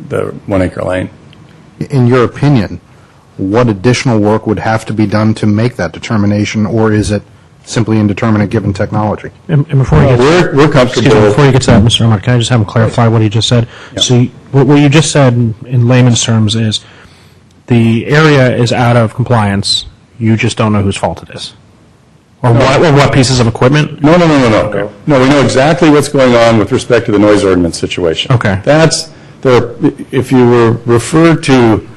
the 1 Acre Lane. In your opinion, what additional work would have to be done to make that determination, or is it simply indeterminate given technology? And before you get we're comfortable. Before you get to that, Mr. Ahmad, can I just have him clarify what he just said? Yeah. So what you just said in layman's terms is the area is out of compliance. You just don't know whose fault it is, or what pieces of equipment. No. No, we know exactly what's going on with respect to the noise ordinance situation. Okay. If you were referred to,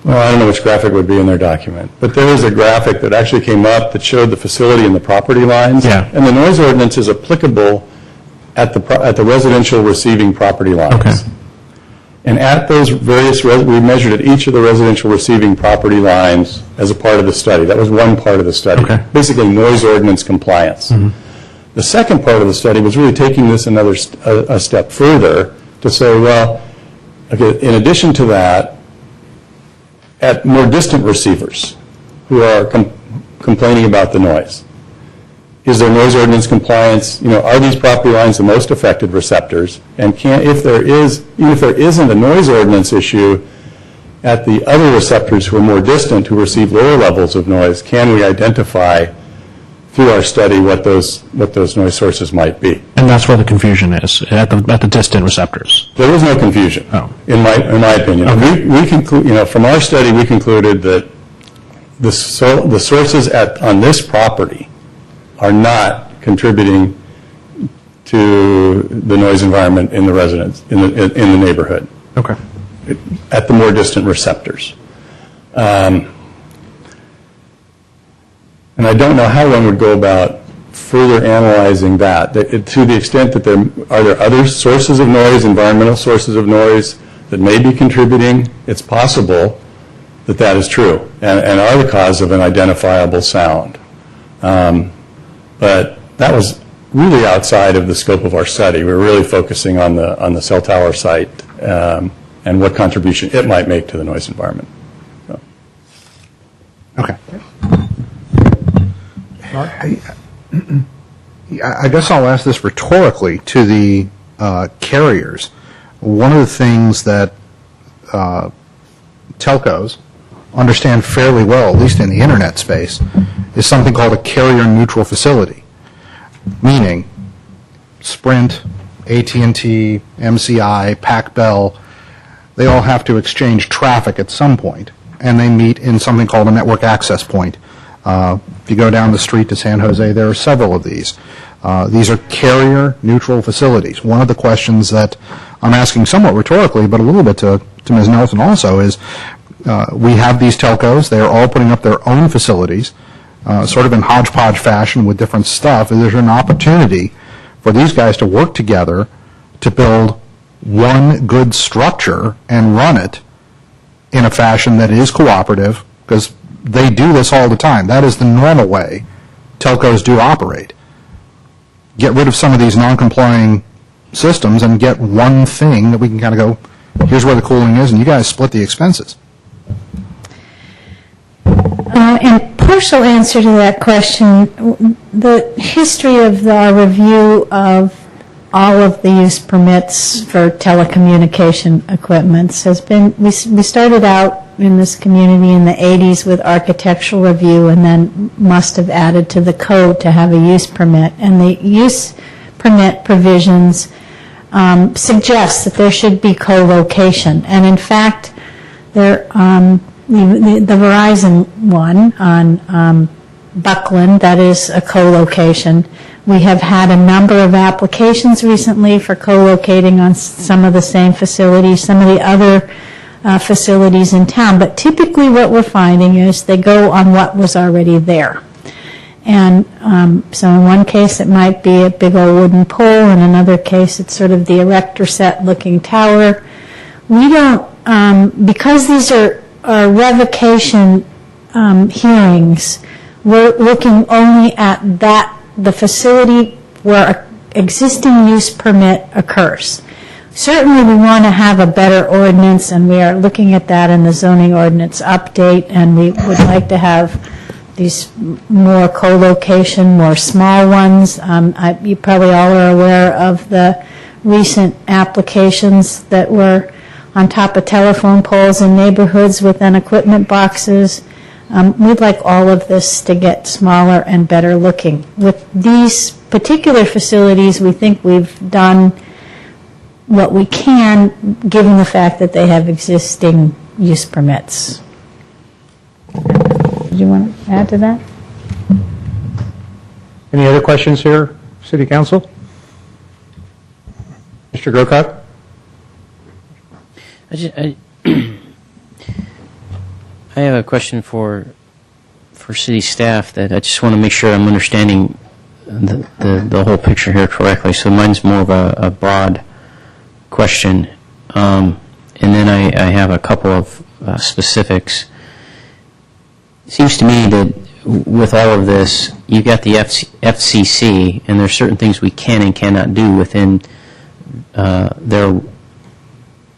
well, I don't know which graphic would be in their document, but there was a graphic that actually came up that showed the facility and the property lines. Yeah. And the noise ordinance is applicable at the residential receiving property lines. Okay. And at those various, we measured at each of the residential receiving property lines as a part of the study. That was one part of the study. Okay. Basically, noise ordinance compliance. The second part of the study was really taking this a step further to say, well, okay, in addition to that, at more distant receivers who are complaining about the noise, is there noise ordinance compliance? Are these property lines the most affected receptors? And if there isn't a noise ordinance issue at the other receptors who are more distant, who receive lower levels of noise, can we identify through our study what those noise sources might be? And that's where the confusion is, at the distant receptors. There was no confusion, in my opinion. Okay. From our study, we concluded that the sources on this property are not contributing to the noise environment in the residence, in the neighborhood. Okay. At the more distant receptors. And I don't know how one would go about further analyzing that to the extent that are there other sources of noise, environmental sources of noise that may be contributing. It's possible that is true and are the cause of an identifiable sound. But that was really outside of the scope of our study. We were really focusing on the cell tower site and what contribution it might make to the noise environment. So. Okay. I guess I'll ask this rhetorically to the carriers. One of the things that telcos understand fairly well, at least in the internet space, is something called a carrier-neutral facility, meaning Sprint, AT&T, MCI, Pac-Bell, they all have to exchange traffic at some point, and they meet in something called a network access point. If you go down the street to San Jose, there are several of these. These are carrier-neutral facilities. One of the questions that I'm asking somewhat rhetorically, but a little bit to Ms. Nelson also, is we have these telcos. They are all putting up their own facilities, sort of in hodgepodge fashion with different stuff. There's an opportunity for these guys to work together to build one good structure and run it in a fashion that is cooperative, because they do this all the time. That is the normal way telcos do operate. Get rid of some of these non-complying systems and get one thing that we can kind of go, here's where the cooling is, and you guys split the expenses. In partial answer to that question, the history of our review of all of the use permits for telecommunication equipments has been, we started out in this community in the 80s with architectural review and then must have added to the code to have a use permit. And the use permit provisions suggest that there should be co-location. And in fact, there, the Verizon one on Buckland, that is a co-location. We have had a number of applications recently for co-locating on some of the same facilities, some of the other facilities in town. But typically what we're finding is they go on what was already there. And so in one case it might be a big old wooden pole, in another case it's sort of the erector set looking tower. We don't, because these are revocation hearings, we're looking only at the facility where an existing use permit occurs. Certainly we want to have a better ordinance, and we are looking at that in the zoning ordinance update, and we would like to have these more co-location, more small ones. You probably all are aware of the recent applications that were on top of telephone poles in neighborhoods within equipment boxes. We'd like all of this to get smaller and better looking. With these particular facilities, we think we've done what we can, given the fact that they have existing use permits. Did you want to add to that? Any other questions here, City Council? Mr. Grocott? I have a question for city staff that I just want to make sure I'm understanding the whole picture here correctly. So mine's more of a broad question. and then I have a couple of specifics. It seems to me that with all of this, you've got the FCC, and there's certain things we can and cannot do within their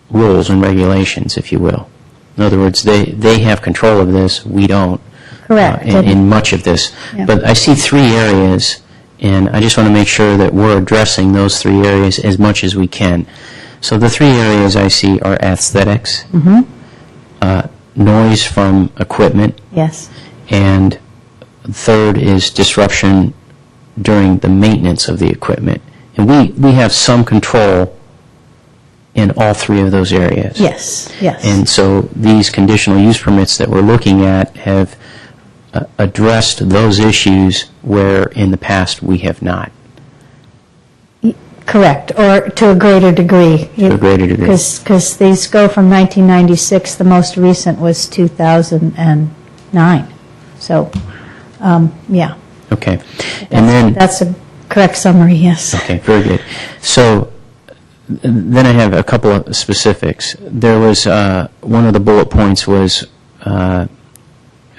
rules and regulations, if you will. In other words, they have control of this, we don't. Correct. In much of this. Yeah. But I see three areas, and I just want to make sure that we're addressing those three areas as much as we can. So the three areas I see are aesthetics, noise from equipment, Yes. and third is disruption during the maintenance of the equipment. And we have some control in all three of those areas. Yes, yes. And so these conditional use permits that we're looking at have addressed those issues where in the past we have not. Correct, or to a greater degree. To a greater degree. Because these go from 1996, the most recent was 2009. So, yeah. Okay. And then That's a correct summary, yes. Okay, very good. So then I have a couple of specifics. There was one of the bullet points was a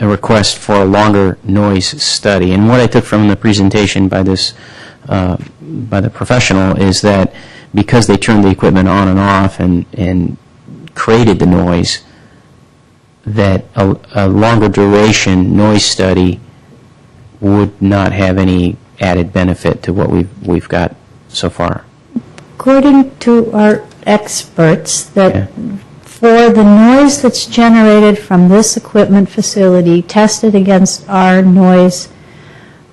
request for a longer noise study. And what I took from the presentation by this by the professional is that because they turned the equipment on and off and created the noise, that a longer duration noise study would not have any added benefit to what we've got so far. According to our experts, that for the noise that's generated from this equipment facility tested against our noise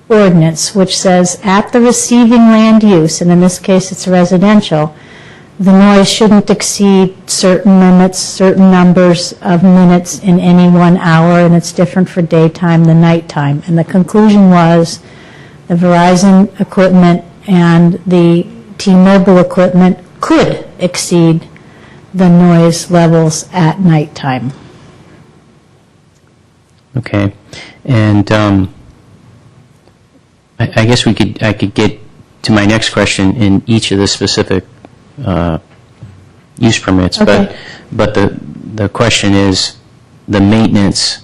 ordinance, which says at the receiving land use, and in this case it's residential, the noise shouldn't exceed certain limits, certain numbers of minutes in any 1 hour, and it's different for daytime than nighttime. And the conclusion was the Verizon equipment and the T-Mobile equipment could exceed the noise levels at nighttime. Okay. And I guess I could get to my next question in each of the specific use permits, Okay. but the question is the maintenance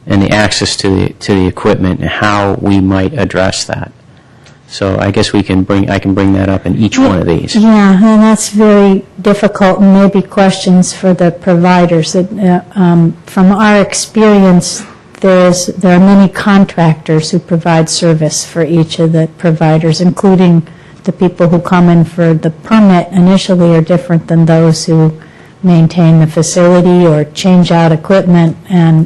and the access to the equipment and how we might address that. So I guess I can bring that up in each one of these. Yeah, and that's very difficult, and maybe questions for the providers. From our experience, there are many contractors who provide service for each of the providers, including the people who come in for the permit initially are different than those who maintain the facility or change out equipment. And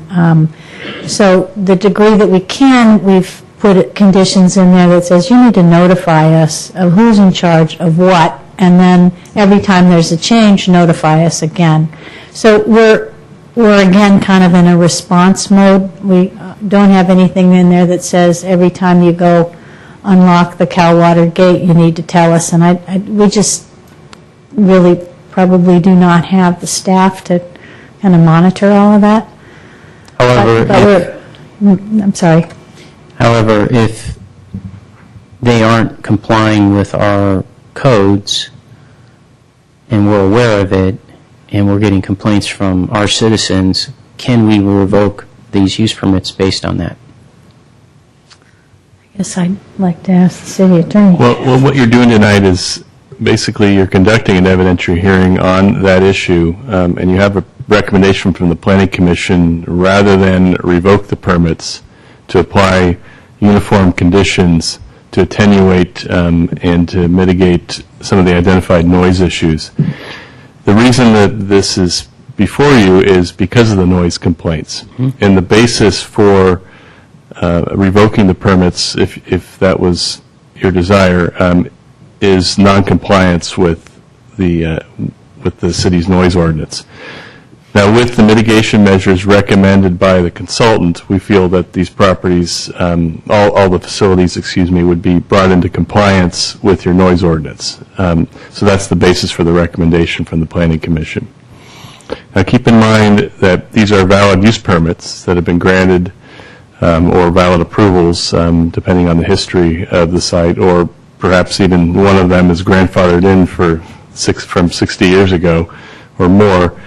so the degree that we can, we've put conditions in there that says you need to notify us of who's in charge of what, and then every time there's a change, notify us again. So we're again kind of in a response mode. We don't have anything in there that says every time you go unlock the Cal Water gate, you need to tell us. And we just really probably do not have the staff to kind of monitor all of that. However, I'm sorry. However, if they aren't complying with our codes and we're aware of it and we're getting complaints from our citizens, can we revoke these use permits based on that? I guess I'd like to ask the city attorney. Well, what you're doing tonight is basically you're conducting an evidentiary hearing on that issue, and you have a recommendation from the Planning Commission rather than revoke the permits to apply uniform conditions to attenuate and to mitigate some of the identified noise issues. The reason that this is before you is because of the noise complaints. And the basis for revoking the permits, if that was your desire, is noncompliance with the city's noise ordinance. Now, with the mitigation measures recommended by the consultant, we feel that these properties, all the facilities, would be brought into compliance with your noise ordinance. So that's the basis for the recommendation from the Planning Commission. Now, keep in mind that these are valid use permits that have been granted or valid approvals, depending on the history of the site, or perhaps even one of them is grandfathered in from 60 years ago, or more.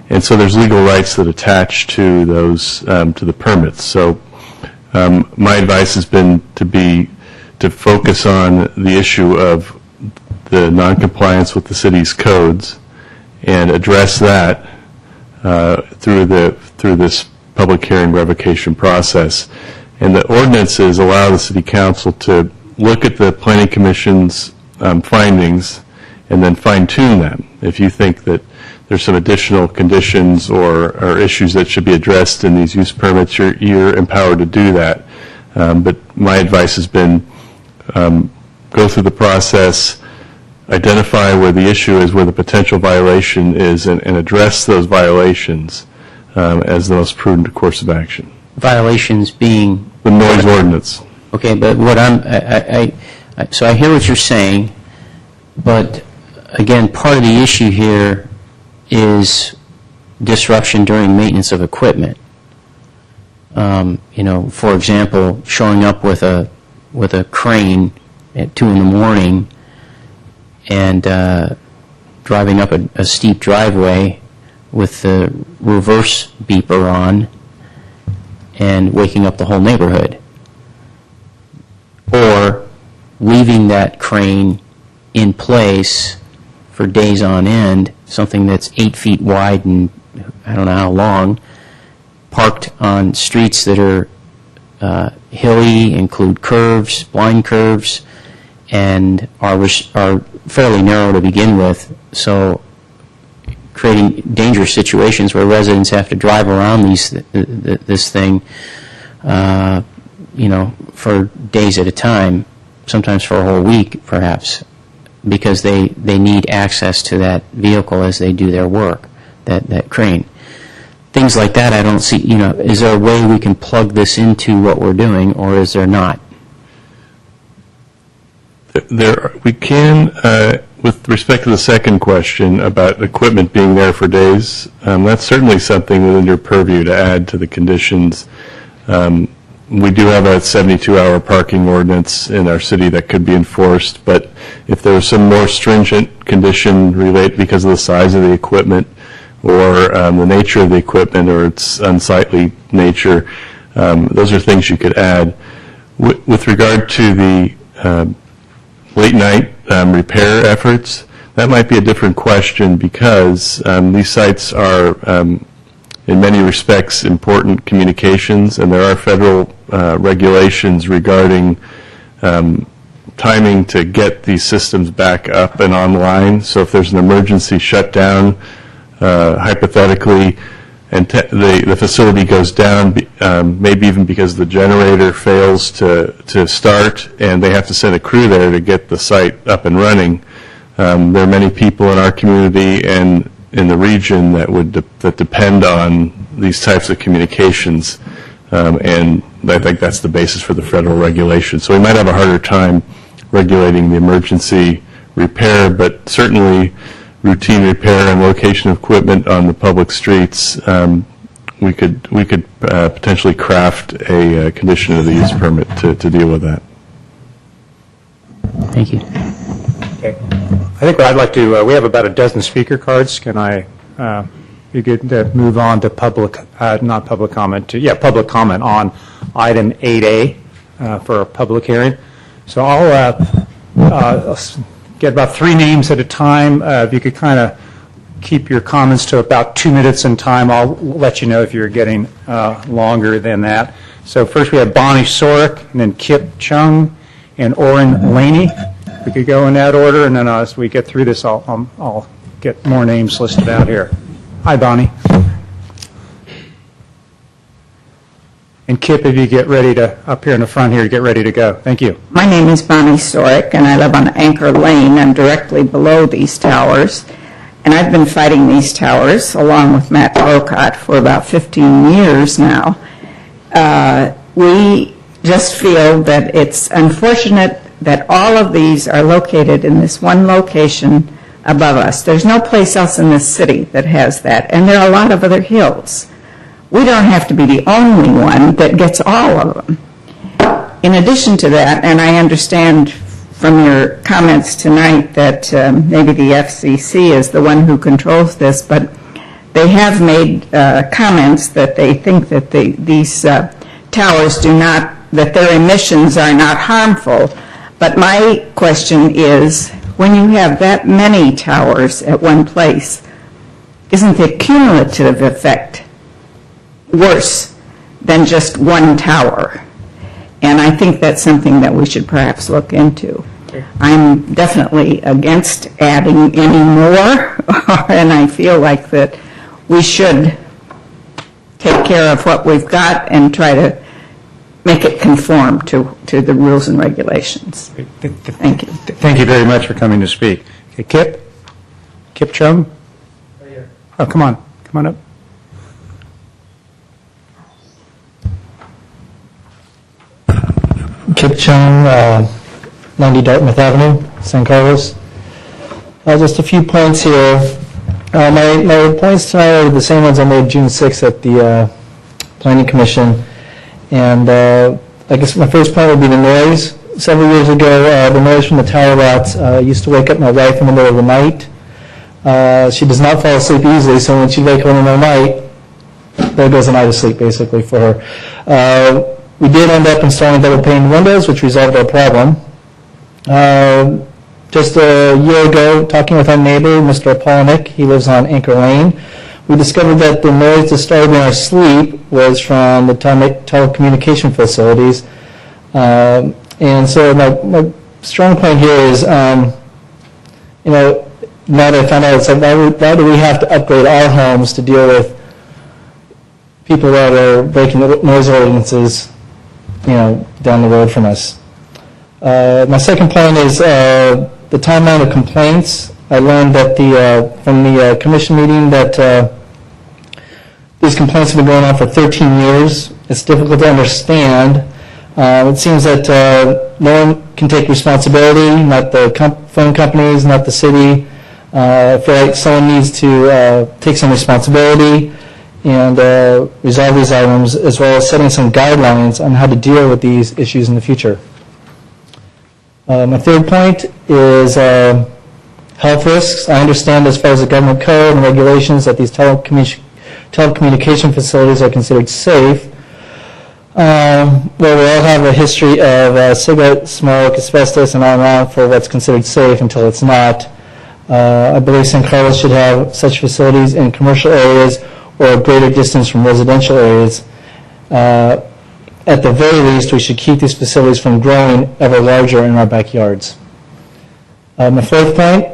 And so there's legal rights that attach to those, to the permits. So my advice has been to focus on the issue of the noncompliance with the city's codes and address that through this public hearing revocation process. And the ordinances allow the city council to look at the planning commission's findings and then fine-tune them. If you think that there's some additional conditions or issues that should be addressed in these use permits, you're empowered to do that. But my advice has been go through the process, identify where the issue is, where the potential violation is, and address those violations as the most prudent course of action. Violations being? The noise ordinance. Okay, but what so I hear what you're saying, but again, part of the issue here is disruption during maintenance of equipment. For example, showing up with a crane at 2 in the morning and driving up a steep driveway with the reverse beeper on and waking up the whole neighborhood. Or leaving that crane in place for days on end, something that's 8 feet wide and I don't know how long, parked on streets that are hilly, include curves, blind curves, and are fairly narrow to begin with, so creating dangerous situations where residents have to drive around this thing, for days at a time, sometimes for a whole week, perhaps, because they need access to that vehicle as they do their work, that crane. Things like that, I don't see, is there a way we can plug this into what we're doing, or is there not? We can, with respect to the second question about equipment being there for days, that's certainly something within your purview to add to the conditions. We do have a 72-hour parking ordinance in our city that could be enforced, but if there was some more stringent condition related because of the size of the equipment or the nature of the equipment or its unsightly nature, those are things you could add. With regard to the late night repair efforts, that might be a different question because these sites are in many respects important communications, and there are federal regulations regarding timing to get these systems back up and online. So if there's an emergency shutdown, hypothetically, and the facility goes down, maybe even because the generator fails to start, and they have to send a crew there to get the site up and running. There are many people in our community and in the region that depend on these types of communications, and I think that's the basis for the federal regulation. So we might have a harder time regulating the emergency repair, but certainly routine repair and location of equipment on the public streets, we could potentially craft a condition of the use permit to deal with that. Thank you. Okay. I think what I'd like to, we have about a dozen speaker cards. Can I be good to move on to public comment on item 8A for a public hearing? So I'll get about 3 names at a time. If you could kind of keep your comments to about 2 minutes in time, I'll let you know if you're getting longer than that. So first we have Bonnie Sorick, and then Kip Chung, and Oren Laney. We could go in that order, and then as we get through this, I'll get more names listed out here. Hi, Bonnie. And Kip, if you get ready to, up here in the front here, get ready to go. Thank you. My name is Bonnie Sorick, and I live on Anchor Lane. I'm directly below these towers. And I've been fighting these towers, along with Matt Olcott, for about 15 years now. We just feel that it's unfortunate that all of these are located in this one location above us. There's no place else in this city that has that, and there are a lot of other hills. We don't have to be the only one that gets all of them. In addition to that, and I understand from your comments tonight that maybe the FCC is the one who controls this, but they have made comments that they think that these towers do not, that their emissions are not harmful. But my question is, when you have that many towers at one place, isn't the cumulative effect worse than just one tower? And I think that's something that we should perhaps look into. I'm definitely against adding any more, and I feel like that we should take care of what we've got and try to make it conform to the rules and regulations. Thank you. Thank you very much for coming to speak. Okay, Kip Chung? Right here. Oh, come on up. Kip Chung, 90 Dartmouth Avenue, San Carlos. Just a few points here. My points tonight are the same ones I made June 6th at the Planning Commission. And I guess my first point would be the noise. Several years ago, the noise from the tower routes used to wake up my wife in the middle of the night. She does not fall asleep easily, so when she'd wake up in the middle of the night, there goes a night of sleep, basically, for her. We did end up installing double pane windows, which resolved our problem. Just a year ago, talking with our neighbor, Mr. Apollonik, he lives on Anchor Lane, we discovered that the noise disturbing our sleep was from the telecommunication facilities. And so my strong point here is, now that I found out, it's like, why do we have to upgrade our homes to deal with people that are breaking the noise ordinances, down the road from us? My second point is the timeline of complaints. I learned that from the commission meeting that these complaints have been going on for 13 years. It's difficult to understand. It seems that no one can take responsibility, not the phone companies, not the city. I feel like someone needs to take some responsibility and resolve these items, as well as setting some guidelines on how to deal with these issues in the future. My third point is health risks. I understand as far as the government code and regulations that these telecommunication facilities are considered safe. Well, we all have a history of cigarette smoke, asbestos, and on and on for what's considered safe until it's not. I believe San Carlos should have such facilities in commercial areas or a greater distance from residential areas. At the very least, we should keep these facilities from growing ever larger in our backyards. My fourth point,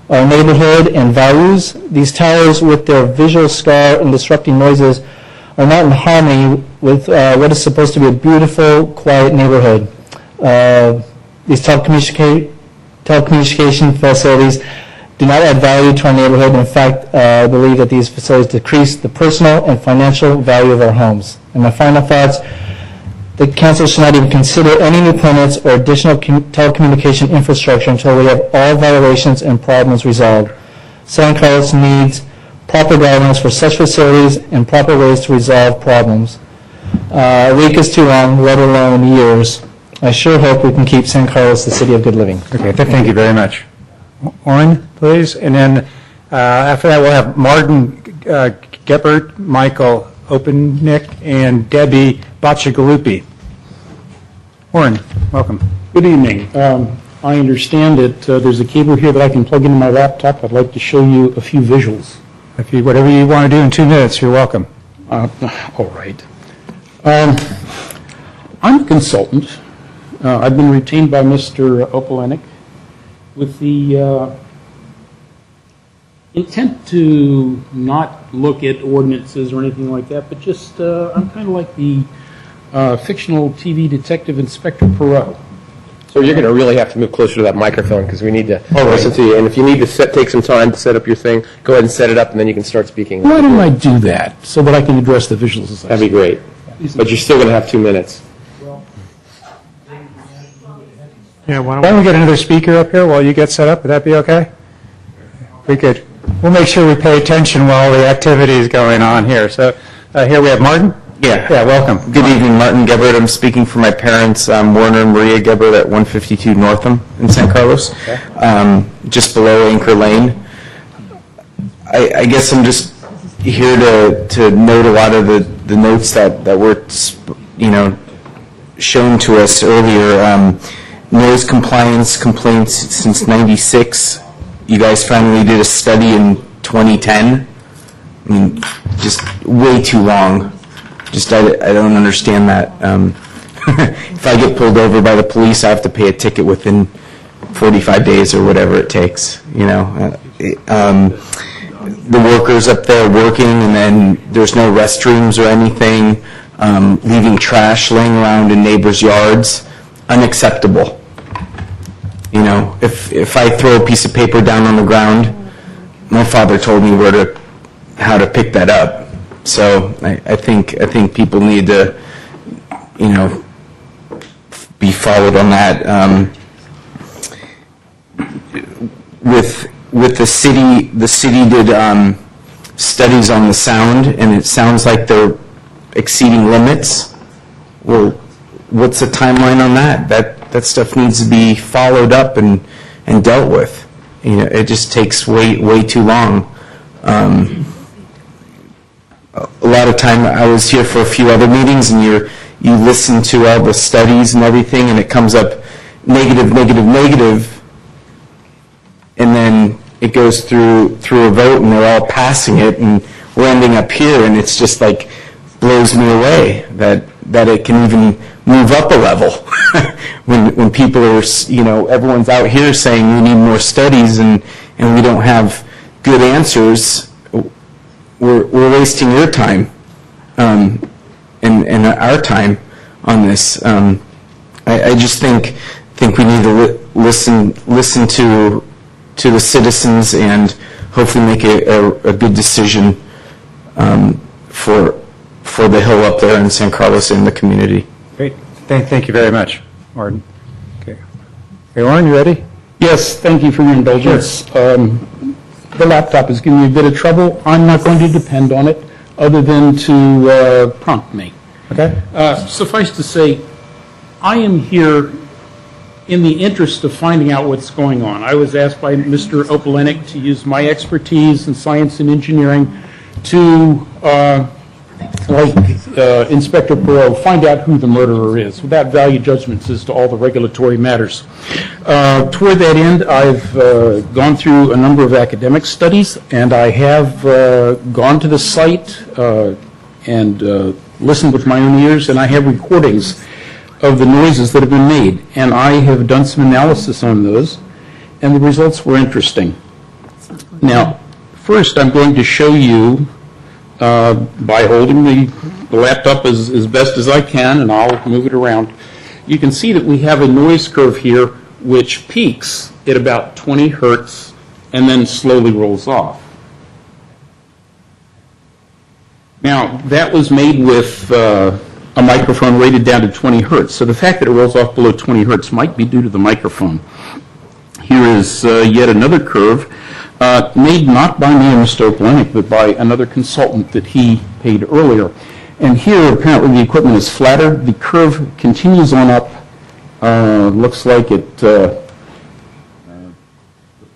our neighborhood and values. These towers, with their visual scar and disrupting noises, are not in harmony with what is supposed to be a beautiful, quiet neighborhood. These telecommunication facilities do not add value to our neighborhood. In fact, I believe that these facilities decrease the personal and financial value of our homes. And my final thoughts, the council should not even consider any new permits or additional telecommunication infrastructure until we have all violations and problems resolved. San Carlos needs proper guidelines for such facilities and proper ways to resolve problems. A week is too long, let alone years. I sure hope we can keep San Carlos the city of good living. Okay, thank you very much. Oren, please. And then after that, we'll have Martin Geppert, Michael Opennick, and Debbie Bacigalupi. Oren, welcome. Good evening. I understand that there's a cable here that I can plug into my laptop. I'd like to show you a few visuals. Whatever you want to do in 2 minutes, you're welcome. All right. I'm a consultant. I've been retained by Mr. Opalenik with the intent to not look at ordinances or anything like that, but just I'm kind of like the fictional TV detective Inspector Perot. So you're going to really have to move closer to that microphone because we need to listen to you. And if you need to take some time to set up your thing, go ahead and set it up, and then you can start speaking. Why don't I do that so that I can address the visuals as I That'd be great. But you're still going to have 2 minutes. Yeah, why don't we get another speaker up here while you get set up? Would that be okay? We could. We'll make sure we pay attention while the activity is going on here. So here we have Martin. Yeah. Yeah, welcome. Good evening, Martin Gebert. I'm speaking for my parents, Warner and Maria Gebert at 152 Northam in San Carlos, just below Anchor Lane. I guess I'm just here to note a lot of the notes that were, shown to us earlier. Noise compliance complaints since '96. You guys finally did a study in 2010. I mean, just way too long. I don't understand that. If I get pulled over by the police, I have to pay a ticket within 45 days or whatever it takes. The workers up there working, and then there's no restrooms or anything. Leaving trash laying around in neighbors' yards, unacceptable. If I throw a piece of paper down on the ground, my father told me how to pick that up. So I think people need to, be followed on that. With the city did studies on the sound, and it sounds like they're exceeding limits. Well, what's the timeline on that? That stuff needs to be followed up and dealt with. It just takes way too long. A lot of time, I was here for a few other meetings, and you listen to all the studies and everything, and it comes up negative, and then it goes through a vote, and they're all passing it, and we're ending up here, and it's just like blows me away that it can even move up a level when people are, everyone's out here saying we need more studies, and we don't have good answers. We're wasting your time and our time on this. I just think we need to listen to the citizens and hopefully make a good decision for the hill up there in San Carlos and the community. Great. Thank you very much, Martin. Okay, Warren, you ready? Yes, thank you for your indulgence. The laptop is giving me a bit of trouble. I'm not going to depend on it other than to prompt me. Okay. Suffice to say, I am here in the interest of finding out what's going on. I was asked by Mr. Opelenik to use my expertise in science and engineering to, like Inspector Perot, find out who the murderer is without value judgments as to all the regulatory matters. Toward that end, I've gone through a number of academic studies, and I have gone to the site and listened with my own ears, and I have recordings of the noises that have been made. And I have done some analysis on those, and the results were interesting. Now, first I'm going to show you, by holding the laptop as best as I can, and I'll move it around, you can see that we have a noise curve here which peaks at about 20 hertz and then slowly rolls off. Now, that was made with a microphone rated down to 20 hertz. So the fact that it rolls off below 20 hertz might be due to the microphone. Here is yet another curve, made not by me and Mr. Opelenik, but by another consultant that he paid earlier. And here, apparently, the equipment is flatter. The curve continues on up. Looks like the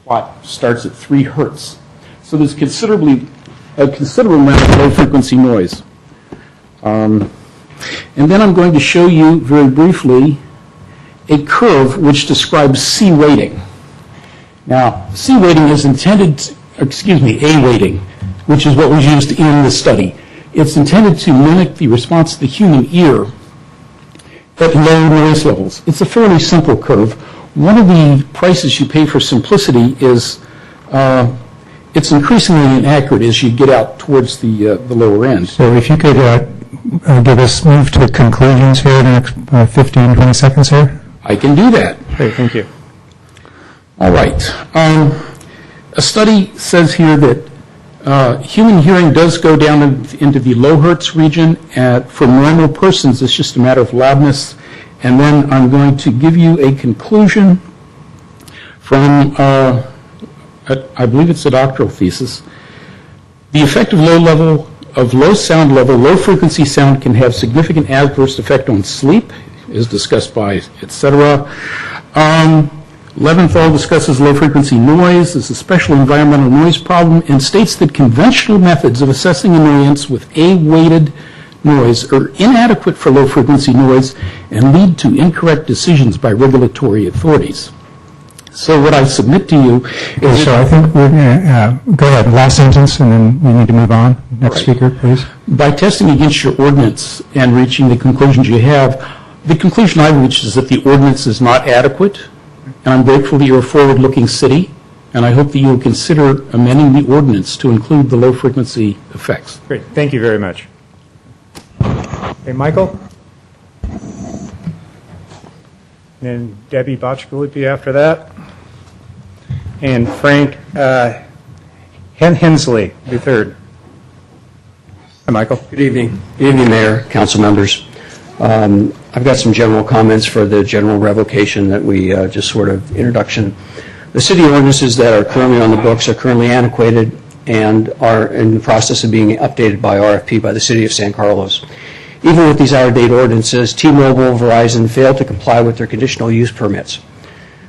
plot starts at 3 hertz. So there's a considerable amount of low-frequency noise. And then I'm going to show you very briefly a curve which describes C weighting. Now, C weighting is intended, A weighting, which is what was used in the study. It's intended to mimic the response of the human ear at low noise levels. It's a fairly simple curve. One of the prices you pay for simplicity is it's increasingly inaccurate as you get out towards the lower end. So if you could move to conclusions here in the next 15, 20 seconds here. I can do that. Great, thank you. All right. A study says here that human hearing does go down into the low hertz region. For normal persons, it's just a matter of loudness. And then I'm going to give you a conclusion from, I believe it's a doctoral thesis. The effect of low-level of low sound level, low-frequency sound can have significant adverse effect on sleep, as discussed by et cetera. Leventhal discusses low-frequency noise as a special environmental noise problem and states that conventional methods of assessing annoyance with A-weighted noise are inadequate for low-frequency noise and lead to incorrect decisions by regulatory authorities. So what I submit to you is... So I think we're going to, go ahead, last sentence, and then we need to move on. Next speaker, please. By testing against your ordinance and reaching the conclusions you have, the conclusion I reached is that the ordinance is not adequate, and I'm grateful that you're a forward-looking city, and I hope that you will consider amending the ordinance to include the low-frequency effects. Great, thank you very much. Hey, Michael? And Debbie Botchko would be after that. And Frank Hensley, the third. Hi, Michael. Good evening. Good evening, Mayor, council members. I've got some general comments for the general revocation that we just sort of introduction. The city ordinances that are currently on the books are currently antiquated and are in the process of being updated by RFP by the city of San Carlos. Even with these out-of-date ordinances, T-Mobile and Verizon failed to comply with their conditional use permits.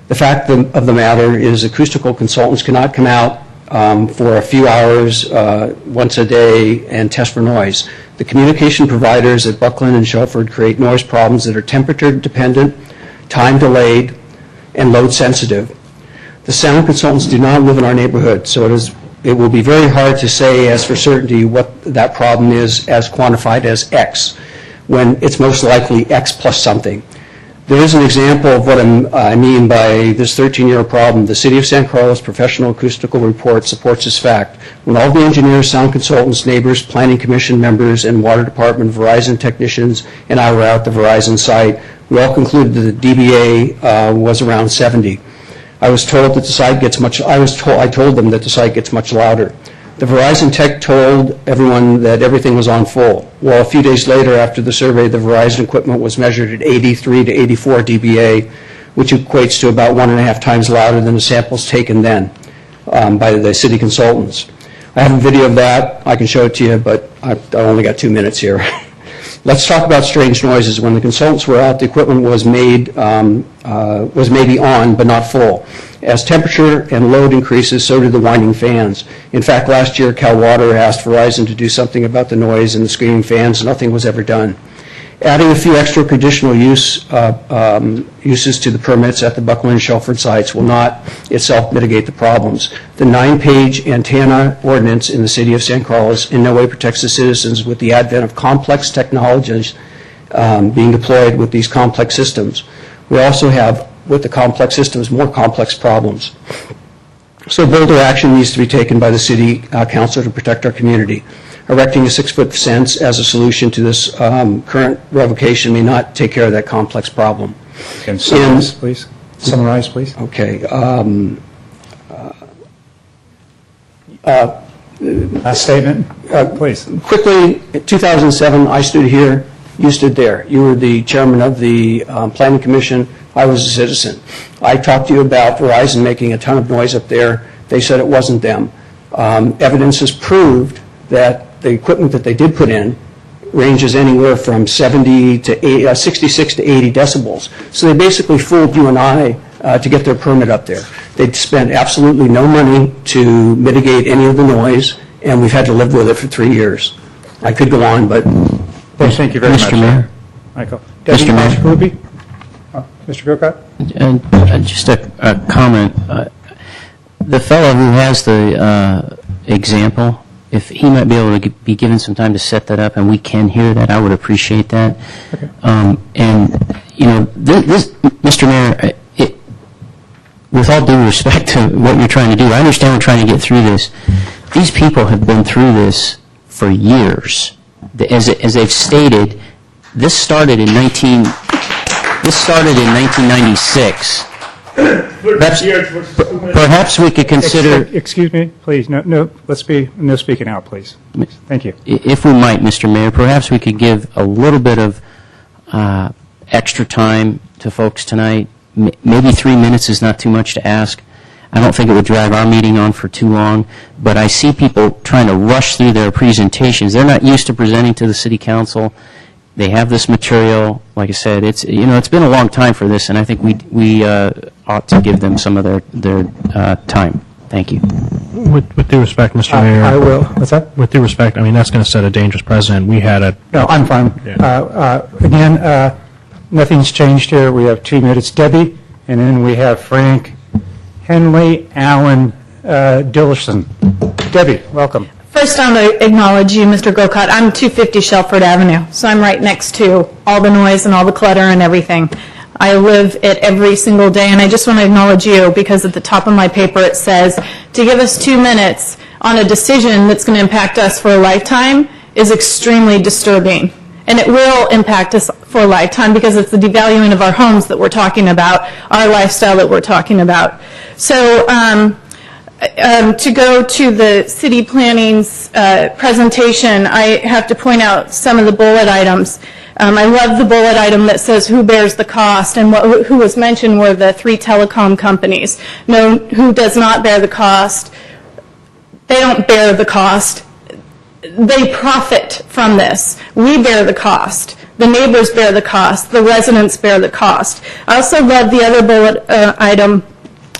The fact of the matter is acoustical consultants cannot come out for a few hours once a day and test for noise. The communication providers at Buckland and Shelford create noise problems that are temperature dependent, time delayed, and load sensitive. The sound consultants do not live in our neighborhood, so it will be very hard to say as for certainty what that problem is as quantified as X, when it's most likely X plus something. There is an example of what I mean by this 13-year problem. The City of San Carlos Professional Acoustical Report supports this fact. When all the engineers, sound consultants, neighbors, planning commission members, and water department, Verizon technicians, and I were at the Verizon site, we all concluded that the DBA was around 70. I was told that the site gets much. I told them that the site gets much louder. The Verizon tech told everyone that everything was on full. Well, a few days later, after the survey, the Verizon equipment was measured at 83 to 84 dBA, which equates to about 1.5 times louder than the samples taken then by the city consultants. I have a video of that. I can show it to you, but I only got 2 minutes here. Let's talk about strange noises. When the consultants were out, the equipment was maybe on, but not full. As temperature and load increases, so do the winding fans. In fact, last year, Cal Water asked Verizon to do something about the noise and the screaming fans. Nothing was ever done. Adding a few extra conditional uses to the permits at the Buckland and Shelford sites will not itself mitigate the problems. The 9-page antenna ordinance in the city of San Carlos in no way protects the citizens with the advent of complex technologies being deployed with these complex systems. We also have, with the complex systems, more complex problems. So bolder action needs to be taken by the city council to protect our community. Erecting a 6-foot fence as a solution to this current revocation may not take care of that complex problem. And summarize, please. Summarize, please. Okay. Last statement, please. Quickly, in 2007, I stood here, you stood there. You were the chairman of the Planning Commission. I was a citizen. I talked to you about Verizon making a ton of noise up there. They said it wasn't them. Evidence has proved that the equipment that they did put in ranges anywhere from 66 to 80 decibels. So they basically fooled you and I to get their permit up there. They'd spent absolutely no money to mitigate any of the noise, and we've had to live with it for 3 years. I could go on, but... Thank you very much. Mr. Mayor. Michael. Mr. Mayor. Mr. Gilcott? Just a comment. The fellow who has the example, if he might be able to be given some time to set that up and we can hear that, I would appreciate that. Okay. And, you know, this, Mr. Mayor, with all due respect to what you're trying to do, I understand we're trying to get through this. These people have been through this for years. As they've stated, this started in 1996. Perhaps we could consider... Excuse me, please. No speaking out, please. Thank you. If we might, Mr. Mayor, perhaps we could give a little bit of extra time to folks tonight. Maybe 3 minutes is not too much to ask. I don't think it would drag our meeting on for too long, but I see people trying to rush through their presentations. They're not used to presenting to the city council. They have this material. Like I said, it's been a long time for this, and I think we ought to give them some of their time. Thank you. With due respect, Mr. Mayor. I will. What's that? With due respect, I mean, that's going to set a dangerous precedent. We had a... No, I'm fine. Again, nothing's changed here. We have 2 minutes. Debbie, and then we have Frank, Henley, Allen, Dillerson. Debbie, welcome. First, I want to acknowledge you, Mr. Grocott. I'm 250 Shelford Avenue, so I'm right next to all the noise and all the clutter and everything. I live it every single day, and I just want to acknowledge you because at the top of my paper it says to give us 2 minutes on a decision that's going to impact us for a lifetime is extremely disturbing. And it will impact us for a lifetime because it's the devaluing of our homes that we're talking about, our lifestyle that we're talking about. So to go to the city planning's presentation, I have to point out some of the bullet items. I love the bullet item that says who bears the cost, and who was mentioned were the 3 telecom companies. No, who does not bear the cost? They don't bear the cost. They profit from this. We bear the cost. The neighbors bear the cost. The residents bear the cost. I also love the other bullet item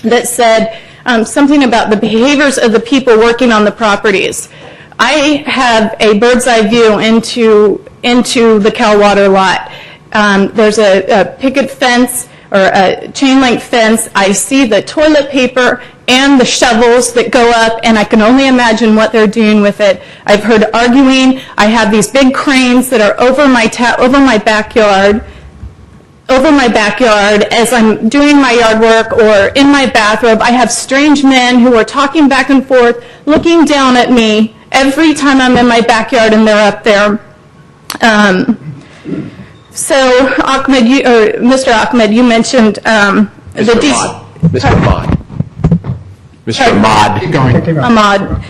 that said something about the behaviors of the people working on the properties. I have a bird's eye view into the Cal Water lot. There's a picket fence or a chain link fence. I see the toilet paper and the shovels that go up, and I can only imagine what they're doing with it. I've heard arguing. I have these big cranes that are over my backyard as I'm doing my yard work or in my bathrobe. I have strange men who are talking back and forth, looking down at me every time I'm in my backyard and they're up there. So, Mr. Ahmed, you mentioned Mr. Ahmad.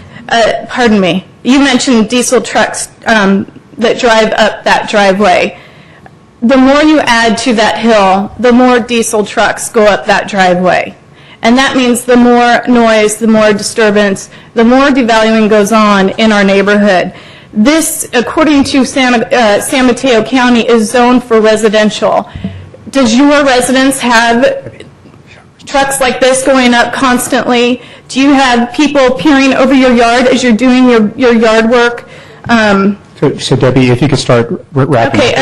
Pardon me. You mentioned diesel trucks that drive up that driveway. The more you add to that hill, the more diesel trucks go up that driveway. And that means the more noise, the more disturbance, the more devaluing goes on in our neighborhood. This, according to San Mateo County, is zoned for residential. Does your residents have trucks like this going up constantly? Do you have people peering over your yard as you're doing your yard work? So Debbie, if you could start wrapping okay, up.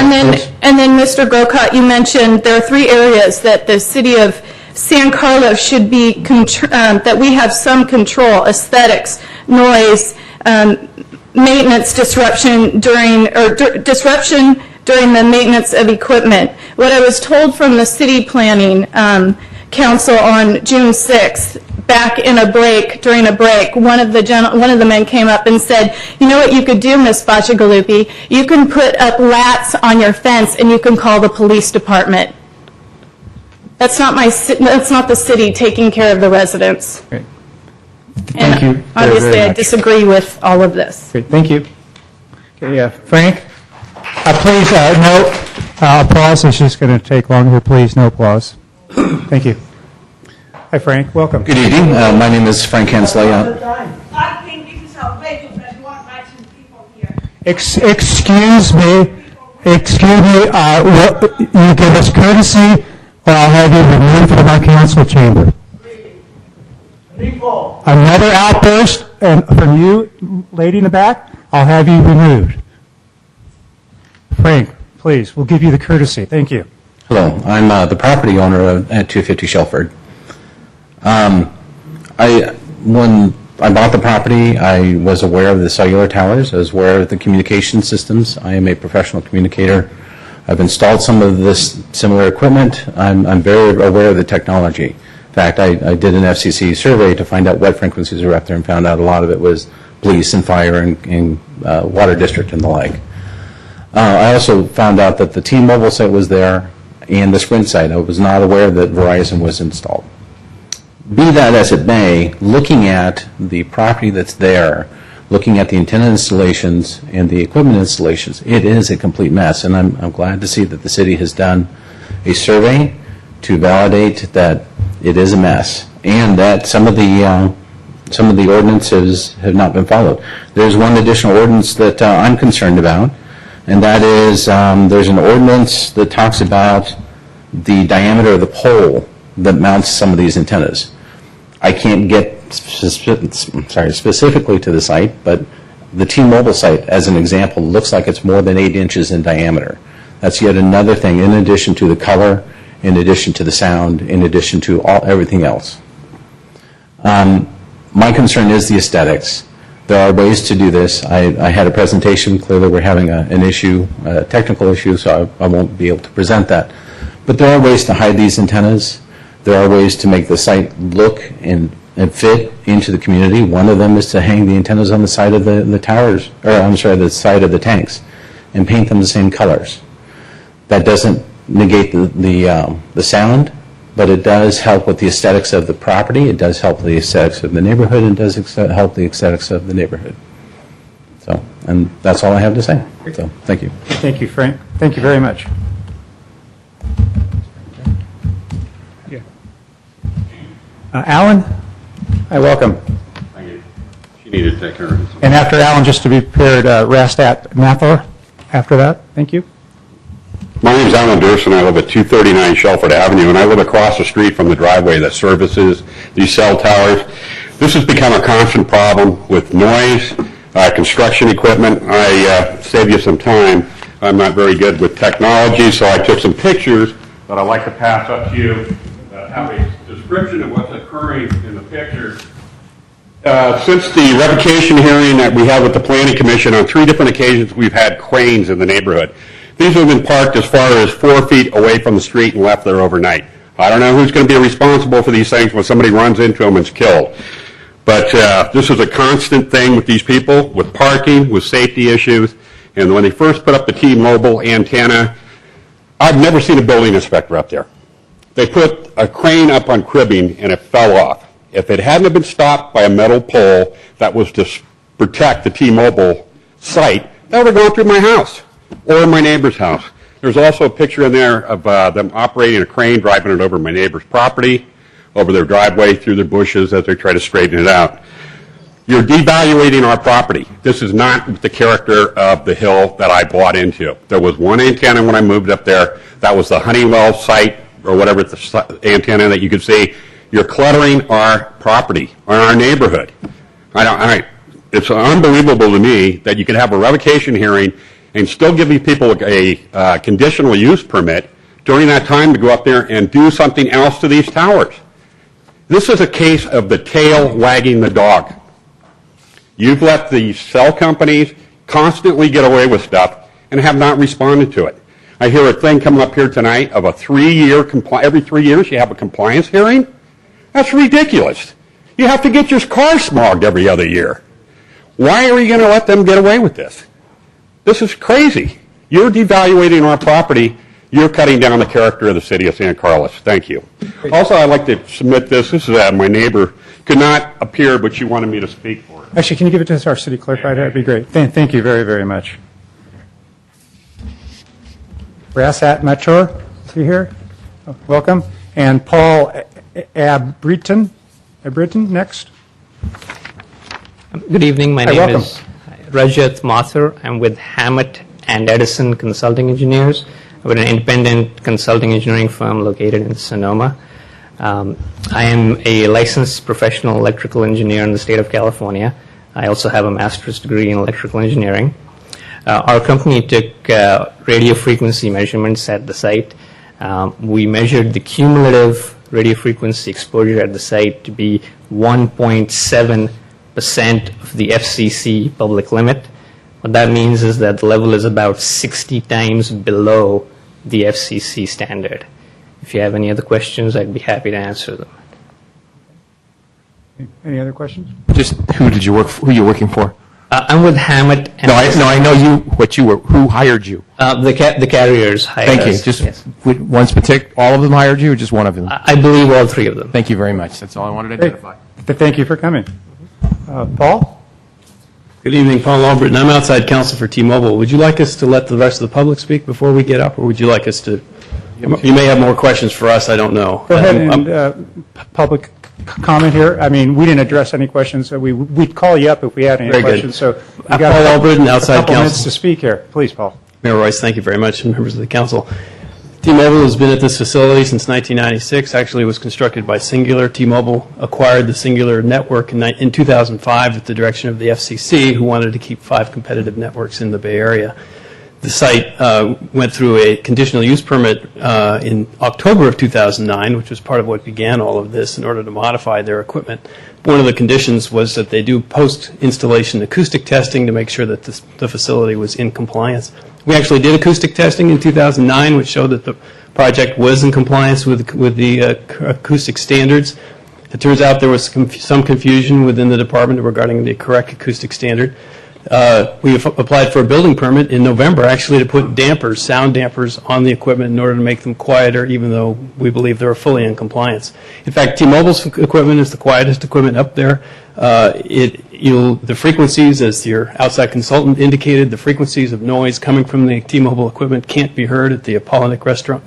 and then Mr. Grocott, you mentioned there are 3 areas that the city of San Carlos should be, that we have some control: aesthetics, noise, maintenance disruption during the maintenance of equipment. What I was told from the city planning council on June 6th, during a break, one of the men came up and said, "You know what you could do, Ms. Bacigalupi? You can put up lats on your fence and you can call the police department." That's not the city taking care of the residents. Great. Thank you. Obviously, very I much. disagree with all of this. Great. Thank you. Okay, Frank, please, no applause. It's just going to take longer. Please, no applause. Thank you. Hi, Frank. Welcome. Good evening. My name is Frank Hensley. I think this is outrageous that you want matching people here. Excuse me. You give us courtesy, or I'll have you removed from our council chamber. Another outburst from you, lady in the back, I'll have you removed. Frank, please, we'll give you the courtesy. Thank you. Hello. I'm the property owner at 250 Shelford. When I bought the property, I was aware of the cellular towers. I was aware of the communication systems. I am a professional communicator. I've installed some of this similar equipment. I'm very aware of the technology. In fact, I did an FCC survey to find out what frequencies are up there and found out a lot of it was police and fire and water district and the like. I also found out that the T-Mobile site was there and the Sprint site. I was not aware that Verizon was installed. Be that as it may, looking at the property that's there, looking at the antenna installations and the equipment installations, it is a complete mess. And I'm glad to see that the city has done a survey to validate that it is a mess. and that some of the ordinances have not been followed. There's one additional ordinance that I'm concerned about, and that is there's an ordinance that talks about the diameter of the pole that mounts some of these antennas. I can't get specifically to the site, but the T-Mobile site, as an example, looks like it's more than 8 inches in diameter. That's yet another thing, in addition to the color, in addition to the sound, in addition to everything else. My concern is the aesthetics. There are ways to do this. I had a presentation. Clearly, we're having an issue, a technical issue, so I won't be able to present that. But there are ways to hide these antennas. There are ways to make the site look and fit into the community. One of them is to hang the antennas on the side of the towers, or I'm sorry, the side of the tanks, and paint them the same colors. That doesn't negate the sound, but it does help with the aesthetics of the property. It does help the aesthetics of the neighborhood, and does help the aesthetics of the neighborhood. So, and that's all I have to say. So, thank you. Thank you, Frank. Thank you very much. Alan? Hi, welcome. Thank you. She needed to take care of it. And after Alan, just to be prepared, Rastat Mathor after that. Thank you. My name is Alan Durson. I live at 239 Shelford Avenue, and I live across the street from the driveway that services these cell towers. This has become a constant problem with noise, construction equipment. I save you some time. I'm not very good with technology, so I took some pictures that I'd like to pass up to you that have a description of what's occurring in the picture. Since the revocation hearing that we had with the Planning Commission, on 3 different occasions we've had cranes in the neighborhood. These have been parked as far as 4 feet away from the street and left there overnight. I don't know who's going to be responsible for these things when somebody runs into them and is killed. But this is a constant thing with these people, with parking, with safety issues. And when they first put up the T-Mobile antenna, I've never seen a building inspector up there. They put a crane up on cribbing and it fell off. If it hadn't been stopped by a metal pole that was to protect the T-Mobile site, that would have gone through my house or my neighbor's house. There's also a picture in there of them operating a crane, driving it over my neighbor's property, over their driveway, through their bushes as they try to straighten it out. You're devaluating our property. This is not the character of the hill that I bought into. There was one antenna when I moved up there. That was the Honeywell site, or whatever the antenna that you could see. You're cluttering our property, or our neighborhood. It's unbelievable to me that you can have a revocation hearing and still give these people a conditional use permit during that time to go up there and do something else to these towers. This is a case of the tail wagging the dog. You've let the cell companies constantly get away with stuff and have not responded to it. I hear a thing coming up here tonight of a 3-year every 3 years you have a compliance hearing. That's ridiculous. You have to get your car smogged every other year. Why are you going to let them get away with this? This is crazy. You're devaluating our property. You're cutting down the character of the city of San Carlos. Thank you. Also, I'd like to submit this. This is my neighbor. Could not appear, but she wanted me to speak for her. Actually, can you give it to our city clerk? That'd be great. Thank you very, very much. Rasat Mathur, is he here? Oh, welcome. And Paul Abreton next. Good evening. My Hi, name welcome. is Rajat Mathur. I'm with Hammett and Edison Consulting Engineers. We're an independent consulting engineering firm located in Sonoma. I am a licensed professional electrical engineer in the state of California. I also have a master's degree in electrical engineering. Our company took radio frequency measurements at the site. We measured the cumulative radio frequency exposure at the site to be 1.7% of the FCC public limit. What that means is that the level is about 60 times below the FCC standard. If you have any other questions, I'd be happy to answer them. Any other questions? Just who you're working for? I'm with Hammett. And I know you. Who hired you? The carriers hired Thank you. us. Just Yes. once particular. All of them hired you, or just one of them? I believe all 3 of them. Thank you very much. That's all I wanted to Great. identify. Thank you for coming. Paul? Good evening, Paul Albritton. I'm outside counsel for T-Mobile. Would you like us to let the rest of the public speak before we get up, or would you like us to? You may have more questions for us. I don't know. Go ahead and public comment here? I mean, we didn't address any questions, so we'd call you up if we had any Very good. questions. So you Paul got Albritton, outside a couple minutes counsel. to speak here. Please, Paul. Mayor Royce, thank you very much, and members of the council. T-Mobile has been at this facility since 1996. Actually, it was constructed by Singular. T-Mobile acquired the Singular network in 2005 at the direction of the FCC, who wanted to keep 5 competitive networks in the Bay Area. The site went through a conditional use permit in October of 2009, which was part of what began all of this in order to modify their equipment. One of the conditions was that they do post-installation acoustic testing to make sure that the facility was in compliance. We actually did acoustic testing in 2009, which showed that the project was in compliance with the acoustic standards. It turns out there was some confusion within the department regarding the correct acoustic standard. We applied for a building permit in November, actually, to put dampers, sound dampers, on the equipment in order to make them quieter, even though we believe they're fully in compliance. In fact, T-Mobile's equipment is the quietest equipment up there. The frequencies, as your outside consultant indicated, the frequencies of noise coming from the T-Mobile equipment can't be heard at the Apollonic restaurant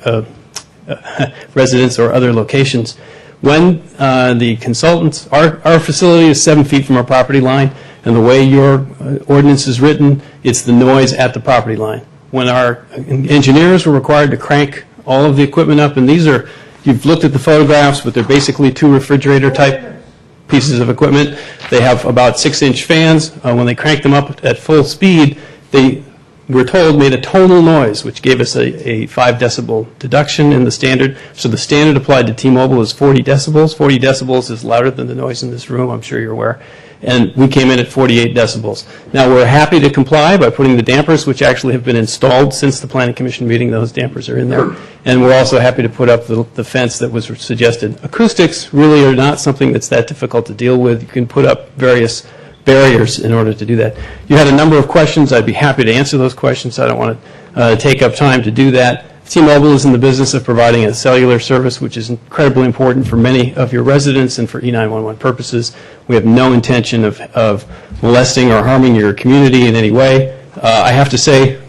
residence or other locations. When the consultants, our facility is 7 feet from our property line, and the way your ordinance is written, it's the noise at the property line. When our engineers were required to crank all of the equipment up, and these are, you've looked at the photographs, but they're basically 2 refrigerator-type pieces of equipment. They have about 6-inch fans. When they crank them up at full speed, they, we're told, made a tonal noise, which gave us a 5 decibel deduction in the standard. So the standard applied to T-Mobile is 40 decibels. 40 decibels is louder than the noise in this room, I'm sure you're aware. And we came in at 48 decibels. Now, we're happy to comply by putting the dampers, which actually have been installed since the Planning Commission meeting. Those dampers are in there. And we're also happy to put up the fence that was suggested. Acoustics really are not something that's that difficult to deal with. You can put up various barriers in order to do that. You had a number of questions. I'd be happy to answer those questions. I don't want to take up time to do that. T-Mobile is in the business of providing a cellular service, which is incredibly important for many of your residents and for E911 purposes. We have no intention of molesting or harming your community in any way. I have to say,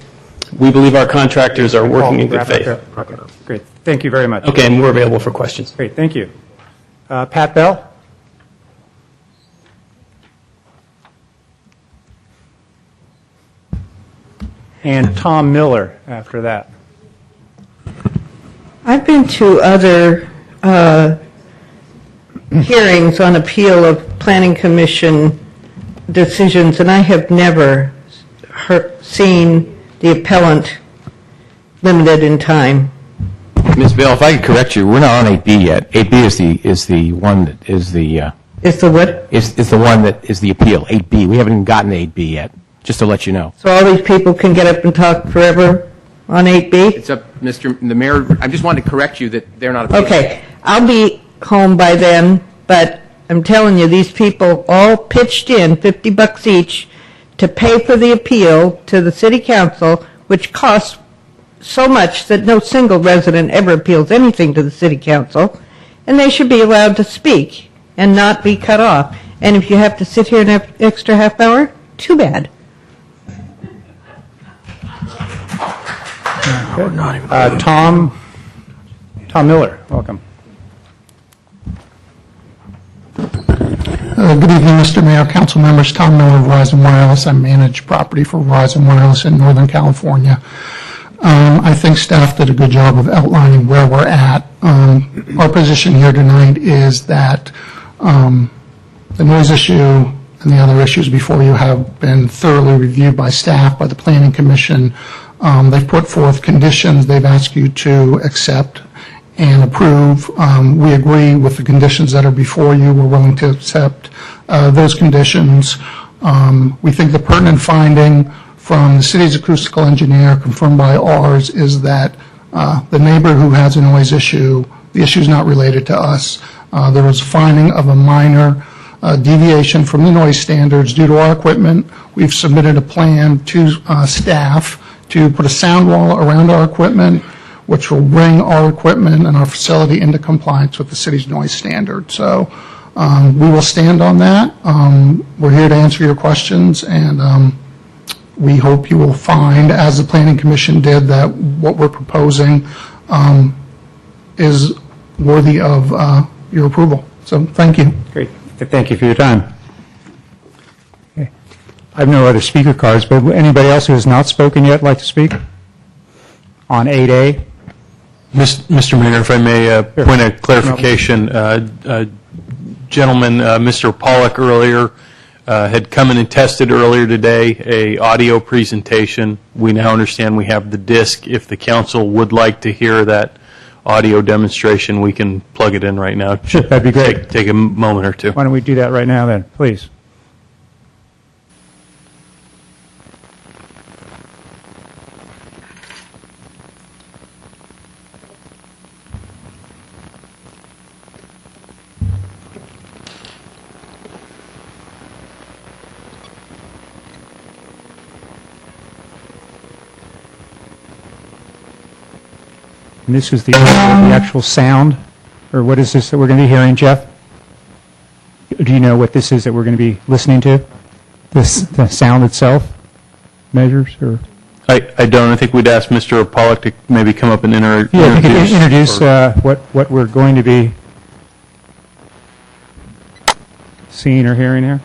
we believe our contractors are working in good faith. Okay. Great. Thank you very much. Okay, and we're available for questions. Great. Thank you. Pat Bell? And Tom Miller after that. I've been to other hearings on appeal of Planning Commission decisions, and I have never seen the appellant limited in time. Ms. Bell, if I could correct you, we're not on 8B yet. 8B is the one that is the... Is the what? Is the one that is the appeal, 8B. We haven't even gotten to 8B yet, just to let you know. So all these people can get up and talk forever on 8B? It's up, the mayor, I just wanted to correct you that they're not appealing. Okay, I'll be home by then, but I'm telling you, these people all pitched in $50 each to pay for the appeal to the city council, which costs so much that no single resident ever appeals anything to the city council, and they should be allowed to speak and not be cut off. And if you have to sit here an extra half hour, too bad. Tom Miller, welcome. Good evening, Mr. Mayor, council members. Tom Miller, Verizon Wireless. I manage property for Verizon Wireless in Northern California. I think staff did a good job of outlining where we're at. Our position here tonight is that the noise issue and the other issues before you have been thoroughly reviewed by staff, by the Planning Commission. They've put forth conditions they've asked you to accept and approve. We agree with the conditions that are before you. We're willing to accept those conditions. We think the pertinent finding from the city's acoustical engineer, confirmed by ours, is that the neighbor who has a noise issue, the issue is not related to us. There was a finding of a minor deviation from the noise standards due to our equipment. We've submitted a plan to staff to put a sound wall around our equipment, which will bring our equipment and our facility into compliance with the city's noise standard. So we will stand on that. We're here to answer your questions, and we hope you will find, as the Planning Commission did, that what we're proposing is worthy of your approval. So thank you. Great. Thank you for your time. Okay. I have no other speaker cards, but anybody else who has not spoken yet like to speak on 8A? Mr. Mayor, if I may, point of clarification, gentleman, Mr. Pollack earlier had come in and tested earlier today a audio presentation. We now understand we have the disc. If the council would like to hear that audio demonstration, we can plug it in right now. Sure, that'd be great. Take a moment or two. Why don't we do that right now then, please? And this is the actual sound, or what is this that we're going to be hearing, Jeff? Do you know what this is that we're going to be listening to? The sound itself measures, or? I don't. I think we'd ask Mr. Pollack to maybe come up and introduce. Yeah, if you could introduce what we're going to be seeing or hearing here.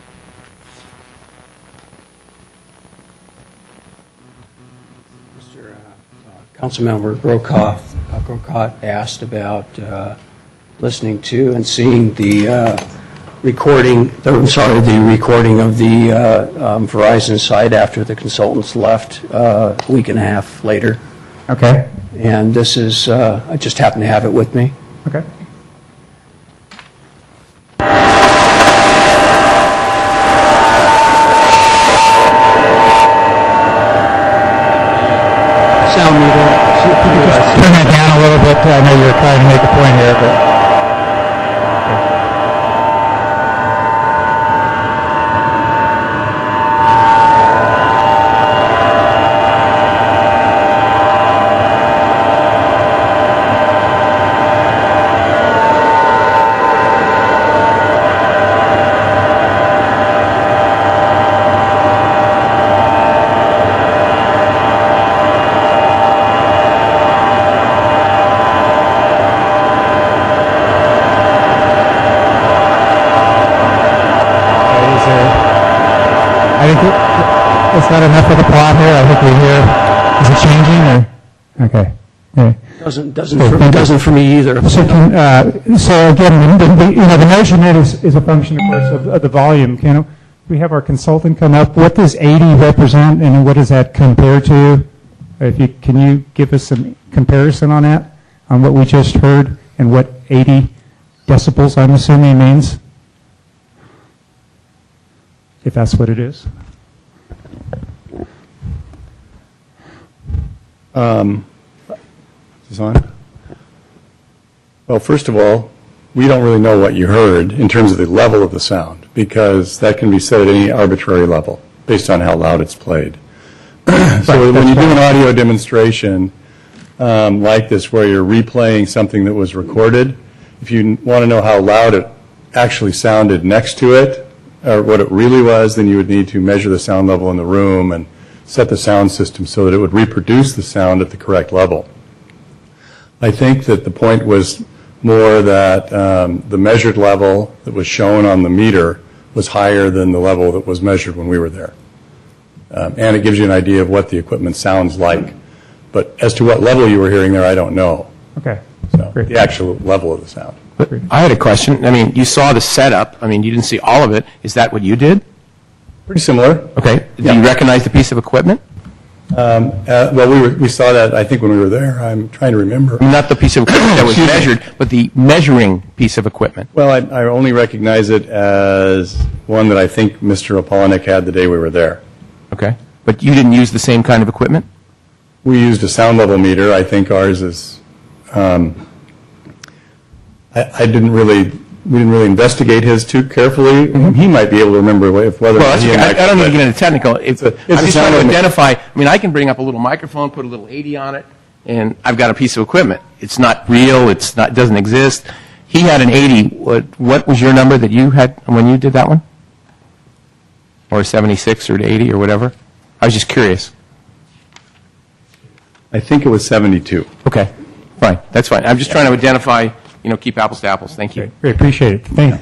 Councilmember Grocott asked about listening to and seeing the recording of the Verizon site after the consultants left a week and a half later. Okay. And this is, I just happen to have it with me. Okay. Sound meter. Turn that down a little bit. I know you're trying to make a point here, but. I think is that enough of the plot here? I think we hear. Is it changing or? Okay. Yeah. Doesn't for me either. So, so again, the measurement is a function, of course, of the volume. Can we have our consultant come up? What does 80 represent, and what does that compare to? Can you give us some comparison on that, on what we just heard, and what 80 decibels, I'm assuming, means? If that's what it is. Is this on? Well, first of all, we don't really know what you heard in terms of the level of the sound, because that can be set at any arbitrary level based on how loud it's played. So when you do an audio demonstration like this, where you're replaying something that was recorded, if you want to know how loud it actually sounded next to it, or what it really was, then you would need to measure the sound level in the room and set the sound system so that it would reproduce the sound at the correct level. I think that the point was more that the measured level that was shown on the meter was higher than the level that was measured when we were there. And it gives you an idea of what the equipment sounds like. But as to what level you were hearing there, I don't know. Okay. So the actual level of the sound. I had a question. I mean, you saw the setup. I mean, you didn't see all of it. Is that what you did? Pretty similar. Okay. Do you recognize the piece of equipment? Well, we saw that, I think, when we were there. I'm trying to remember. Not the piece of equipment that was measured, but the measuring piece of equipment. Well, I only recognize it as one that I think Mr. Apollonik had the day we were there. Okay. But you didn't use the same kind of equipment? We used a sound level meter. I think ours is... we didn't really investigate his too carefully. He might be able to remember whether... Well, I don't need to get into technical. I'm just trying to identify. I mean, I can bring up a little microphone, put a little 80 on it, and I've got a piece of equipment. It's not real. It doesn't exist. He had an 80. What was your number that you had when you did that one? Or 76 or 80 or whatever? I was just curious. I think it was 72. Okay. Fine. That's fine. I'm just trying to identify, keep apples to apples. Thank you. We appreciate it.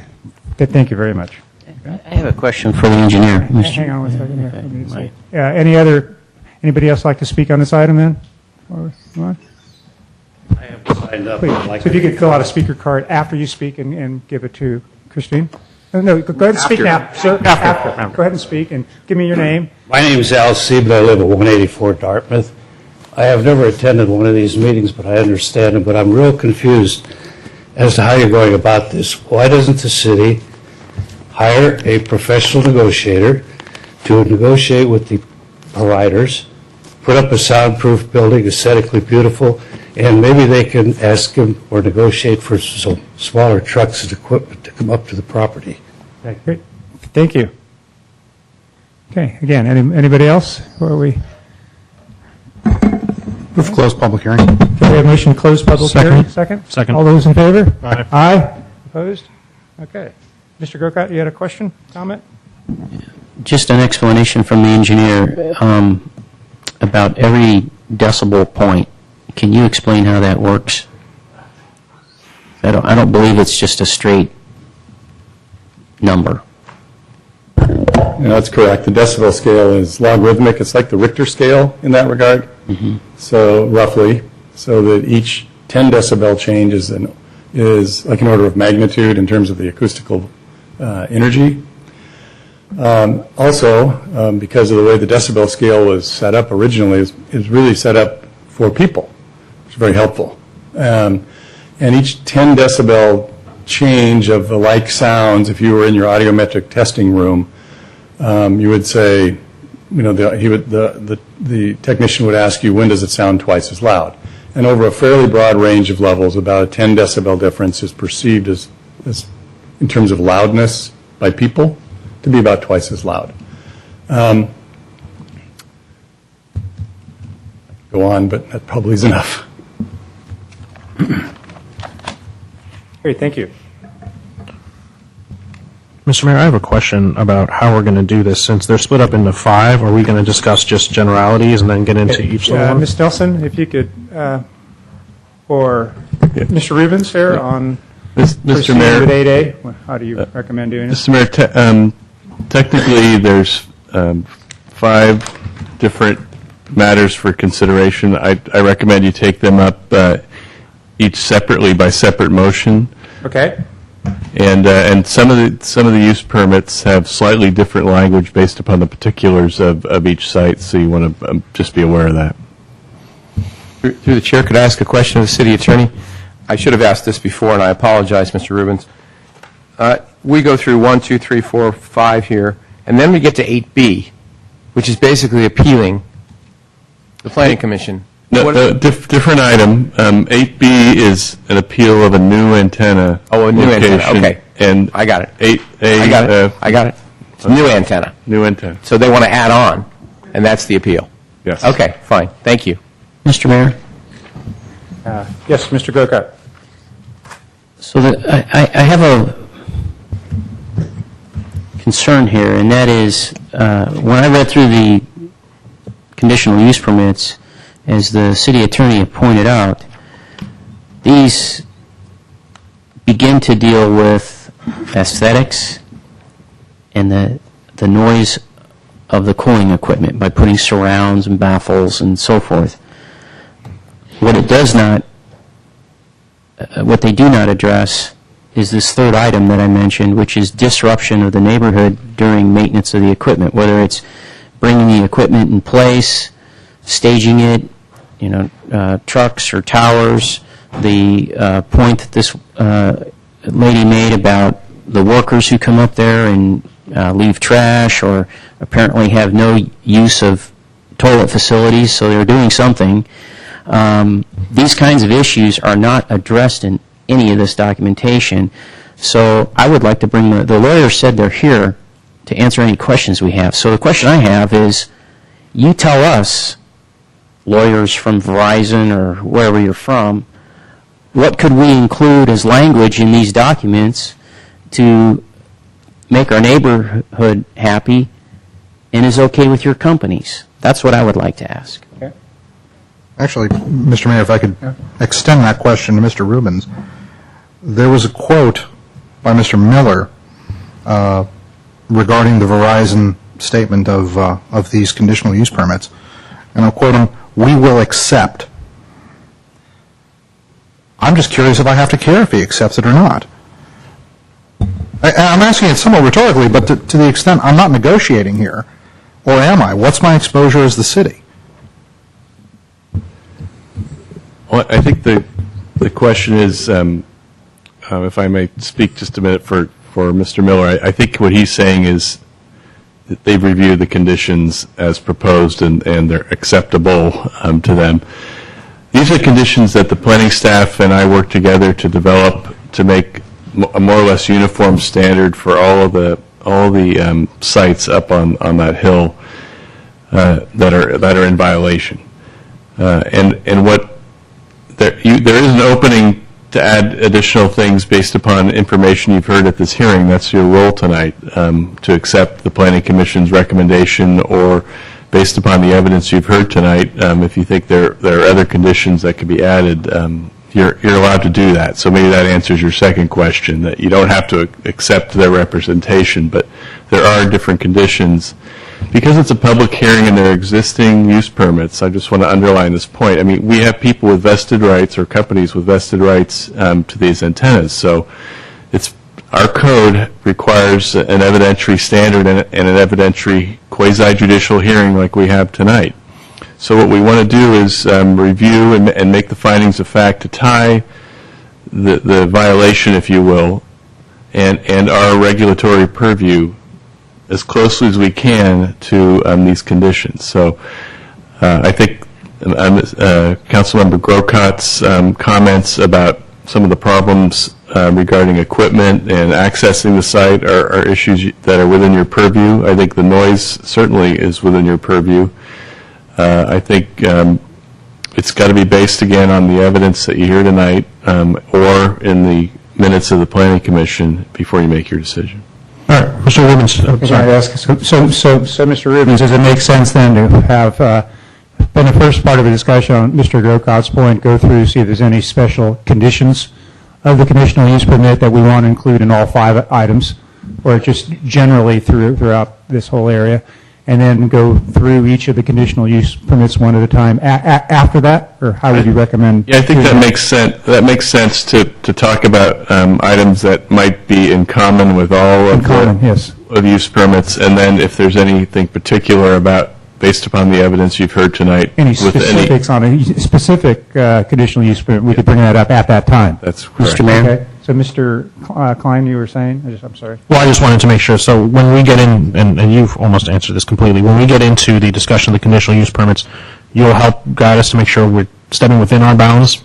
Thank you very much. I have a question for the engineer. Hang on one second here. Let me see. Anybody else like to speak on this item then? Or, what? I have signed up. Please. So if you could fill out a speaker card after you speak and give it to Christine. No, go ahead and speak now, sir. After. Go ahead and speak and give me your name. My name is Al Siebel. I live at 184 Dartmouth. I have never attended one of these meetings, but I understand it. But I'm real confused as to how you're going about this. Why doesn't the city hire a professional negotiator to negotiate with the providers, put up a soundproof building, aesthetically beautiful, and maybe they can ask them or negotiate for some smaller trucks and equipment to come up to the property? Okay, great. Thank you. Okay, again, anybody else? Or are we? Move to close public hearing. Okay, we have a motion to close public hearing. Second. All those in favor? Aye. Aye. Opposed? Okay. Mr. Grocott, you had a question, comment? Just an explanation from the engineer about every decibel point. Can you explain how that works? I don't believe it's just a straight number. That's correct. The decibel scale is logarithmic. It's like the Richter scale in that regard. So roughly, so that each 10 decibel change is like an order of magnitude in terms of the acoustical energy. Also, because of the way the decibel scale was set up originally, is really set up for people, which is very helpful. And each 10 decibel change of the like sounds, if you were in your audiometric testing room, you would say, the technician would ask you, when does it sound twice as loud? And over a fairly broad range of levels, about a 10 decibel difference is perceived as in terms of loudness by people, to be about twice as loud. Go on, but that probably is enough. Great, thank you. Mr. Mayor, I have a question about how we're going to do this. Since they're split up into 5, are we going to discuss just generalities and then get into each one? Ms. Nelson, if you could, or Mr. Rubens here on Mr. Mayor, with 8A, how do you recommend doing it? Mr. Mayor, technically there's 5 different matters for consideration. I recommend you take them up each separately by separate motion. Okay. And some of the use permits have slightly different language based upon the particulars of each site, so you want to just be aware of that. Through the chair, could I ask a question of the city attorney? I should have asked this before, and I apologize, Mr. Rubens. We go through 1, 2, 3, 4, 5 here, and then we get to 8B, which is basically appealing the Planning Commission. No, different item. 8B is an appeal of a new antenna. Oh, a new antenna. Okay. And I got it. 8A. I got it. It's a new antenna. New antenna. So they want to add on, and that's the appeal. Yes. Okay, fine. Thank you. Mr. Mayor? Yes, Mr. Grocott. So I have a concern here, and that is when I read through the conditional use permits, as the city attorney pointed out, these begin to deal with aesthetics and the noise of the cooling equipment by putting surrounds and baffles and so forth. What it does not, what they do not address is this third item that I mentioned, which is disruption of the neighborhood during maintenance of the equipment, whether it's bringing the equipment in place, staging it, trucks or towers. The point that this lady made about the workers who come up there and leave trash or apparently have no use of toilet facilities, so they're doing something. These kinds of issues are not addressed in any of this documentation. So I would like to bring the lawyers said they're here to answer any questions we have. So the question I have is, you tell us, lawyers from Verizon or wherever you're from, what could we include as language in these documents to make our neighborhood happy and is okay with your companies? That's what I would like to ask. Okay. Actually, Mr. Mayor, if I could extend that question to Mr. Rubens. there was a quote by Mr. Miller regarding the Verizon statement of these conditional use permits, and I'll quote him, "We will accept." I'm just curious if I have to care if he accepts it or not. I'm asking it somewhat rhetorically, but to the extent I'm not negotiating here, or am I? What's my exposure as the city? Well, I think the question is, if I may speak just a minute for Mr. Miller, I think what he's saying is that they've reviewed the conditions as proposed and they're acceptable to them. These are conditions that the planning staff and I work together to develop to make a more or less uniform standard for all the sites up on that hill that are in violation. And what there is an opening to add additional things based upon information you've heard at this hearing. That's your role tonight, to accept the Planning Commission's recommendation, or based upon the evidence you've heard tonight, if you think there are other conditions that could be added, you're allowed to do that. So maybe that answers your second question, that you don't have to accept their representation, but there are different conditions. Because it's a public hearing and there are existing use permits, I just want to underline this point. I mean, we have people with vested rights or companies with vested rights to these antennas. So our code requires an evidentiary standard and an evidentiary quasi-judicial hearing like we have tonight. So what we want to do is review and make the findings of fact to tie the violation, if you will, and our regulatory purview as closely as we can to these conditions. So I think Councilmember Grocot's comments about some of the problems regarding equipment and accessing the site are issues that are within your purview. I think the noise certainly is within your purview. I think it's got to be based again on the evidence that you hear tonight or in the minutes of the Planning Commission before you make your decision. All right, Mr. Rubens. Can I ask? So, Mr. Rubens, does it make sense then to have, in the first part of the discussion on Mr. Grocot's point, go through, see if there's any special conditions of the conditional use permit that we want to include in all 5 items, or just generally throughout this whole area, and then go through each of the conditional use permits one at a time after that, or how would you recommend? Yeah, I think that makes sense. That makes sense to talk about items that might be in common with all of the use permits, and then if there's anything particular about, based upon the evidence you've heard tonight, any specifics on a specific conditional use permit, we could bring that up at that time. That's correct. Mr. Mayor. Okay. So, Mr. Klein, you were saying? I'm sorry. Well, I just wanted to make sure. So when we get in, and you've almost answered this completely, when we get into the discussion of the conditional use permits, you'll help guide us to make sure we're stepping within our bounds.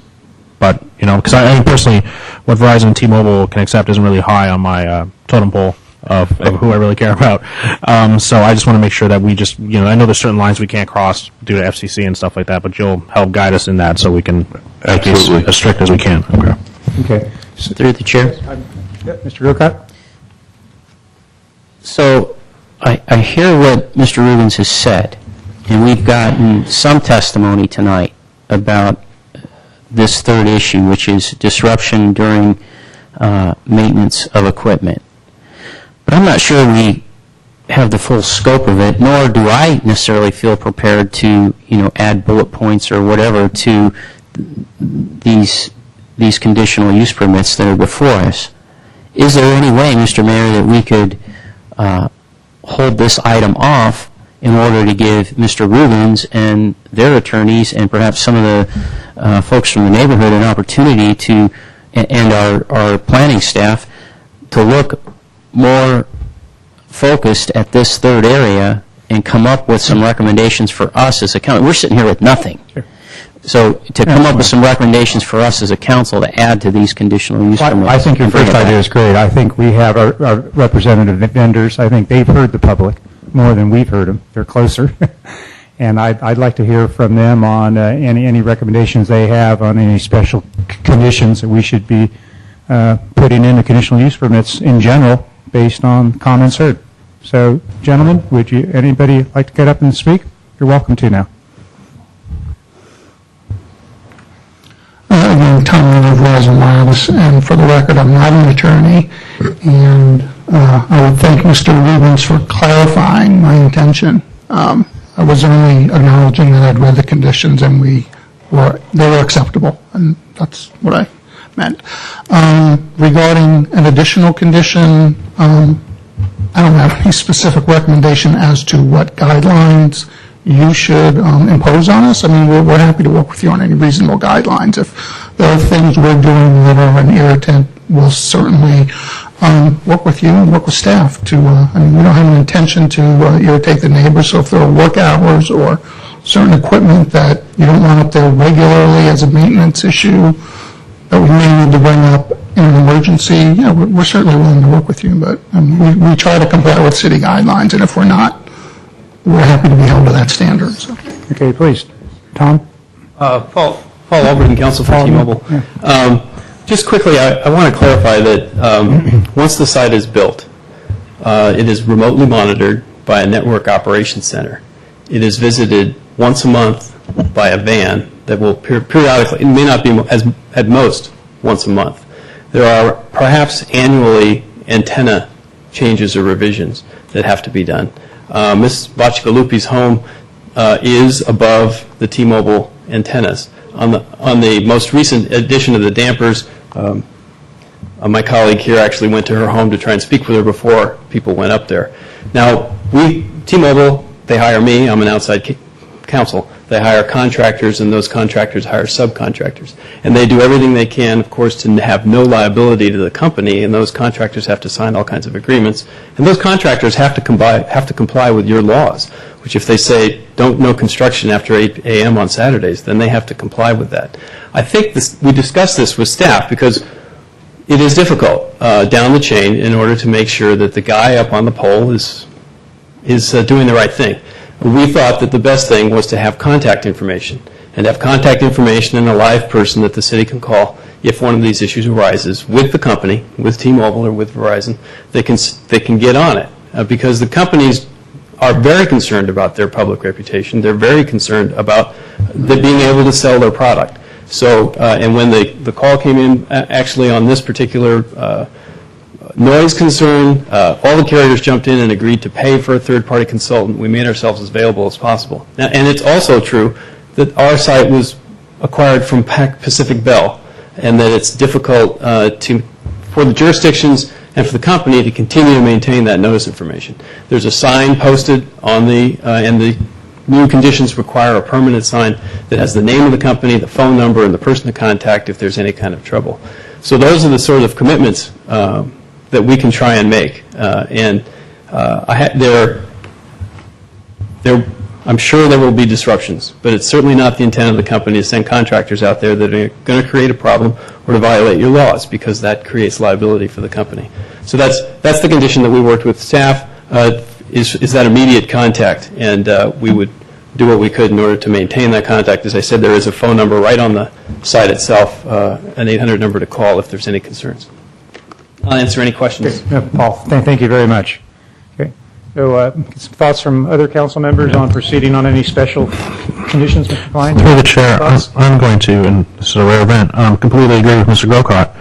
But, because I mean, personally, what Verizon and T-Mobile can accept isn't really high on my totem pole of who I really care about. So I just want to make sure that we just, I know there's certain lines we can't cross due to FCC and stuff like that, but you'll help guide us in that so we can make it as strict as we can. Okay. Through the chair. Mr. Grocott? So I hear what Mr. Rubens has said, and we've gotten some testimony tonight about this third issue, which is disruption during maintenance of equipment. But I'm not sure we have the full scope of it, nor do I necessarily feel prepared to, add bullet points or whatever to these conditional use permits that are before us. Is there any way, Mr. Mayor, that we could hold this item off in order to give Mr. Rubens and their attorneys and perhaps some of the folks from the neighborhood an opportunity to, and our planning staff, to look more focused at this third area and come up with some recommendations for us as a council? We're sitting here with nothing. Sure. So to come up with some recommendations for us as a council to add to these conditional use permits. I think your first idea is great. I think we have our representative vendors. I think they've heard the public more than we've heard them. They're closer. And I'd like to hear from them on any recommendations they have on any special conditions that we should be putting in the conditional use permits in general based on comments heard. So, gentlemen, would anybody like to get up and speak? You're welcome to now. Again, Tom Miller of Verizon this, and for the record, I'm not an attorney, and I would thank Mr. Rubens for clarifying my intention. I was only acknowledging that I'd read the conditions, and they were acceptable, and that's what I meant. Regarding an additional condition, I don't have any specific recommendation as to what guidelines you should impose on us. I mean, we're happy to work with you on any reasonable guidelines. If there are things we're doing that are an irritant, we'll certainly work with you and work with staff to, I mean, we don't have an intention to irritate the neighbors, so if there are work hours or certain equipment that you don't want up there regularly as a maintenance issue that we may need to bring up in an emergency, yeah, we're certainly willing to work with you, but we try to comply with city guidelines, and if we're not, we're happy to be held to that standard. So. Okay, please. Tom? Paul Alberton, Counsel for T-Mobile. Just quickly, I want to clarify that once the site is built, it is remotely monitored by a network operations center. It is visited once a month by a van that will periodically, it may not be at most once a month. There are perhaps annually antenna changes or revisions that have to be done. Ms. Bacigalupi's home is above the T-Mobile antennas. On the most recent edition of the dampers, my colleague here actually went to her home to try and speak with her before people went up there. Now, T-Mobile, they hire me. I'm an outside counsel. They hire contractors, and those contractors hire subcontractors. And they do everything they can, of course, to have no liability to the company, and those contractors have to sign all kinds of agreements. And those contractors have to comply with your laws, which if they say no construction after 8 a.m. on Saturdays, then they have to comply with that. I think we discussed this with staff because it is difficult down the chain in order to make sure that the guy up on the pole is doing the right thing. We thought that the best thing was to have contact information and have contact information and a live person that the city can call if one of these issues arises with the company, with T-Mobile or with Verizon. They can get on it because the companies are very concerned about their public reputation. They're very concerned about being able to sell their product. So, and when the call came in, actually on this particular noise concern, all the carriers jumped in and agreed to pay for a third-party consultant. We made ourselves as available as possible. Now, and it's also true that our site was acquired from Pacific Bell, and that it's difficult for the jurisdictions and for the company to continue to maintain that notice information. There's a sign posted on and the new conditions require a permanent sign that has the name of the company, the phone number, and the person to contact if there's any kind of trouble. So those are the sort of commitments that we can try and make. I'm sure there will be disruptions, but it's certainly not the intent of the company to send contractors out there that are going to create a problem or to violate your laws, because that creates liability for the company. So that's the condition that we worked with staff, is that immediate contact, and we would do what we could in order to maintain that contact. As I said, there is a phone number right on the site itself, an 800 number to call if there's any concerns. I'll answer any questions. Okay. Paul, thank you very much. Okay. So, some thoughts from other council members on proceeding on any special conditions, Mr. Klein? Through the chair, I'm going to, and this is a rare event, completely agree with Mr. Grocott.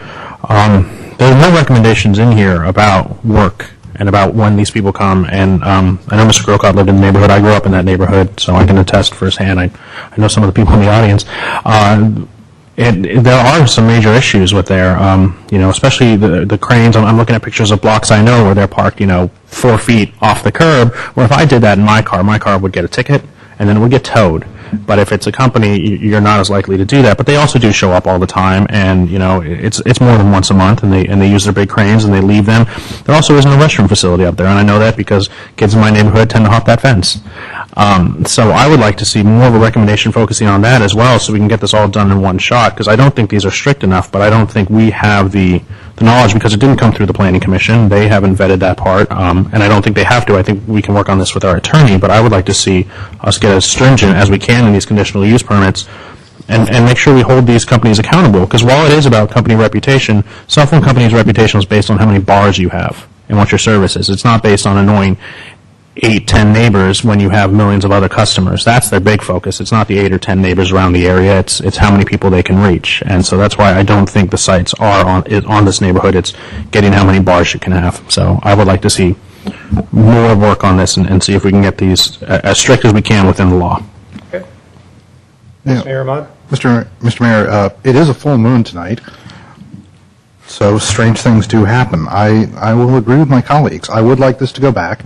There are no recommendations in here about work and about when these people come. And I know Mr. Grocott lived in the neighborhood. I grew up in that neighborhood, so I can attest firsthand. I know some of the people in the audience. There are some major issues with there, especially the cranes. I'm looking at pictures of blocks I know where they're parked, 4 feet off the curb, where if I did that in my car would get a ticket, and then it would get towed. But if it's a company, you're not as likely to do that. But they also do show up all the time, and it's more than once a month, and they use their big cranes and they leave them. There also isn't a restroom facility up there, and I know that because kids in my neighborhood tend to hop that fence. So I would like to see more of a recommendation focusing on that as well, so we can get this all done in one shot. Because I don't think these are strict enough, but I don't think we have the knowledge, because it didn't come through the Planning Commission. They haven't vetted that part, and I don't think they have to. I think we can work on this with our attorney, but I would like to see us get as stringent as we can in these conditional use permits and make sure we hold these companies accountable. Because while it is about company reputation, cell phone company's reputation is based on how many bars you have and what your service is. It's not based on annoying 8, 10 neighbors when you have millions of other customers. That's their big focus. It's not the 8 or 10 neighbors around the area. It's how many people they can reach. And so that's why I don't think the sites are on this neighborhood. It's getting how many bars you can have. So I would like to see more work on this and see if we can get these as strict as we can within the law. Yeah. Mayor Ahmad? Mr. Mayor, it is a full moon tonight, so strange things do happen. I will agree with my colleagues. I would like this to go back.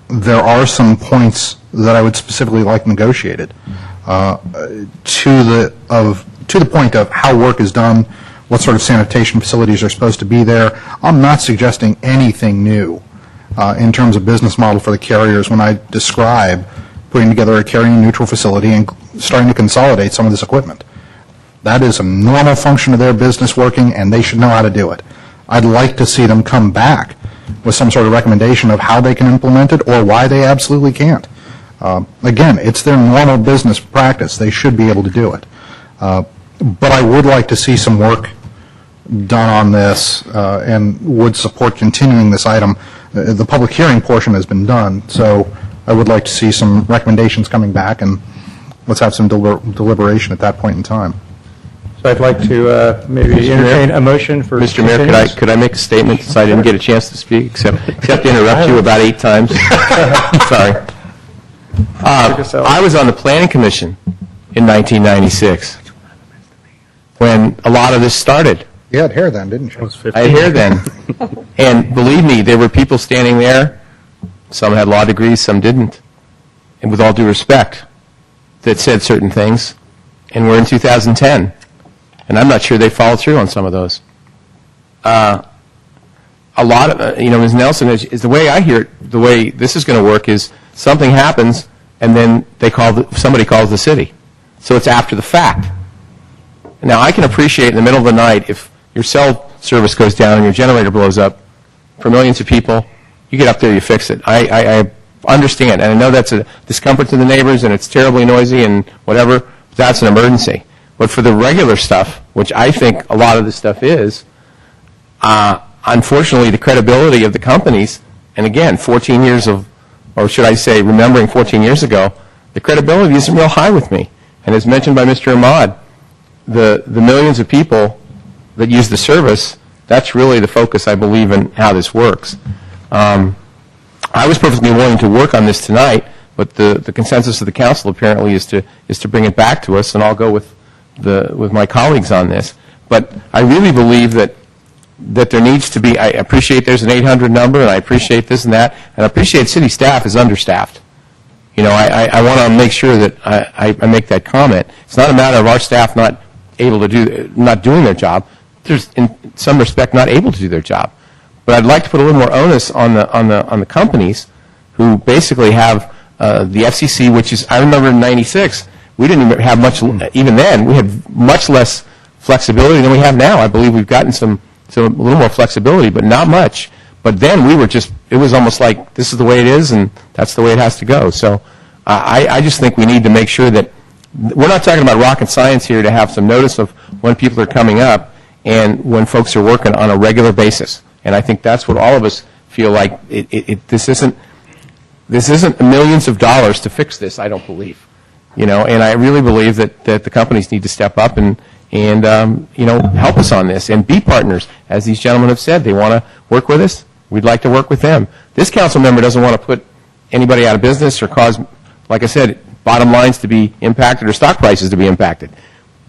There are some points that I would specifically like negotiated to the point of how work is done, what sort of sanitation facilities are supposed to be there. I'm not suggesting anything new in terms of business model for the carriers when I describe putting together a carrier-neutral facility and starting to consolidate some of this equipment. That is a normal function of their business working, and they should know how to do it. I'd like to see them come back with some sort of recommendation of how they can implement it or why they absolutely can't. Again, it's their normal business practice. They should be able to do it. But I would like to see some work done on this and would support continuing this item. The public hearing portion has been done, so I would like to see some recommendations coming back, and let's have some deliberation at that point in time. So I'd like to maybe entertain a motion for Mr. Mayor, could I make a statement since I didn't get a chance to speak, except to interrupt you about 8 times? Sorry. I was on the Planning Commission in 1996 when a lot of this started. You had hair then, didn't you? I had hair then. And believe me, there were people standing there, some had law degrees, some didn't, and with all due respect, that said certain things, and we're in 2010. And I'm not sure they followed through on some of those. A lot of, Ms. Nelson, is the way I hear it, the way this is going to work is something happens, and then somebody calls the city. So it's after the fact. Now, I can appreciate in the middle of the night if your cell service goes down and your generator blows up for millions of people, you get up there, you fix it. I understand, and I know that's a discomfort to the neighbors, and it's terribly noisy and whatever, but that's an emergency. But for the regular stuff, which I think a lot of this stuff is, unfortunately, the credibility of the companies, and again, 14 years of, or should I say, remembering 14 years ago, the credibility isn't real high with me. And as mentioned by Mr. Ahmad, the millions of people that use the service, that's really the focus, I believe, in how this works. I was perfectly willing to work on this tonight, but the consensus of the council apparently is to bring it back to us, and I'll go with my colleagues on this. But I really believe that there needs to be, I appreciate there's an 800 number, and I appreciate this and that, and I appreciate city staff is understaffed. I want to make sure that I make that comment. It's not a matter of our staff not doing their job. There's, in some respect, not able to do their job. But I'd like to put a little more onus on the companies who basically have the FCC, which is, I remember in '96, we didn't even have much, even then, we had much less flexibility than we have now. I believe we've gotten a little more flexibility, but not much. But then we were just, it was almost like this is the way it is, and that's the way it has to go. So I just think we need to make sure that, we're not talking about rocket science here to have some notice of when people are coming up and when folks are working on a regular basis. And I think that's what all of us feel like. This isn't millions of dollars to fix this, I don't believe. And I really believe that the companies need to step up and help us on this and be partners. As these gentlemen have said, they want to work with us. We'd like to work with them. This council member doesn't want to put anybody out of business or cause, like I said, bottom lines to be impacted or stock prices to be impacted.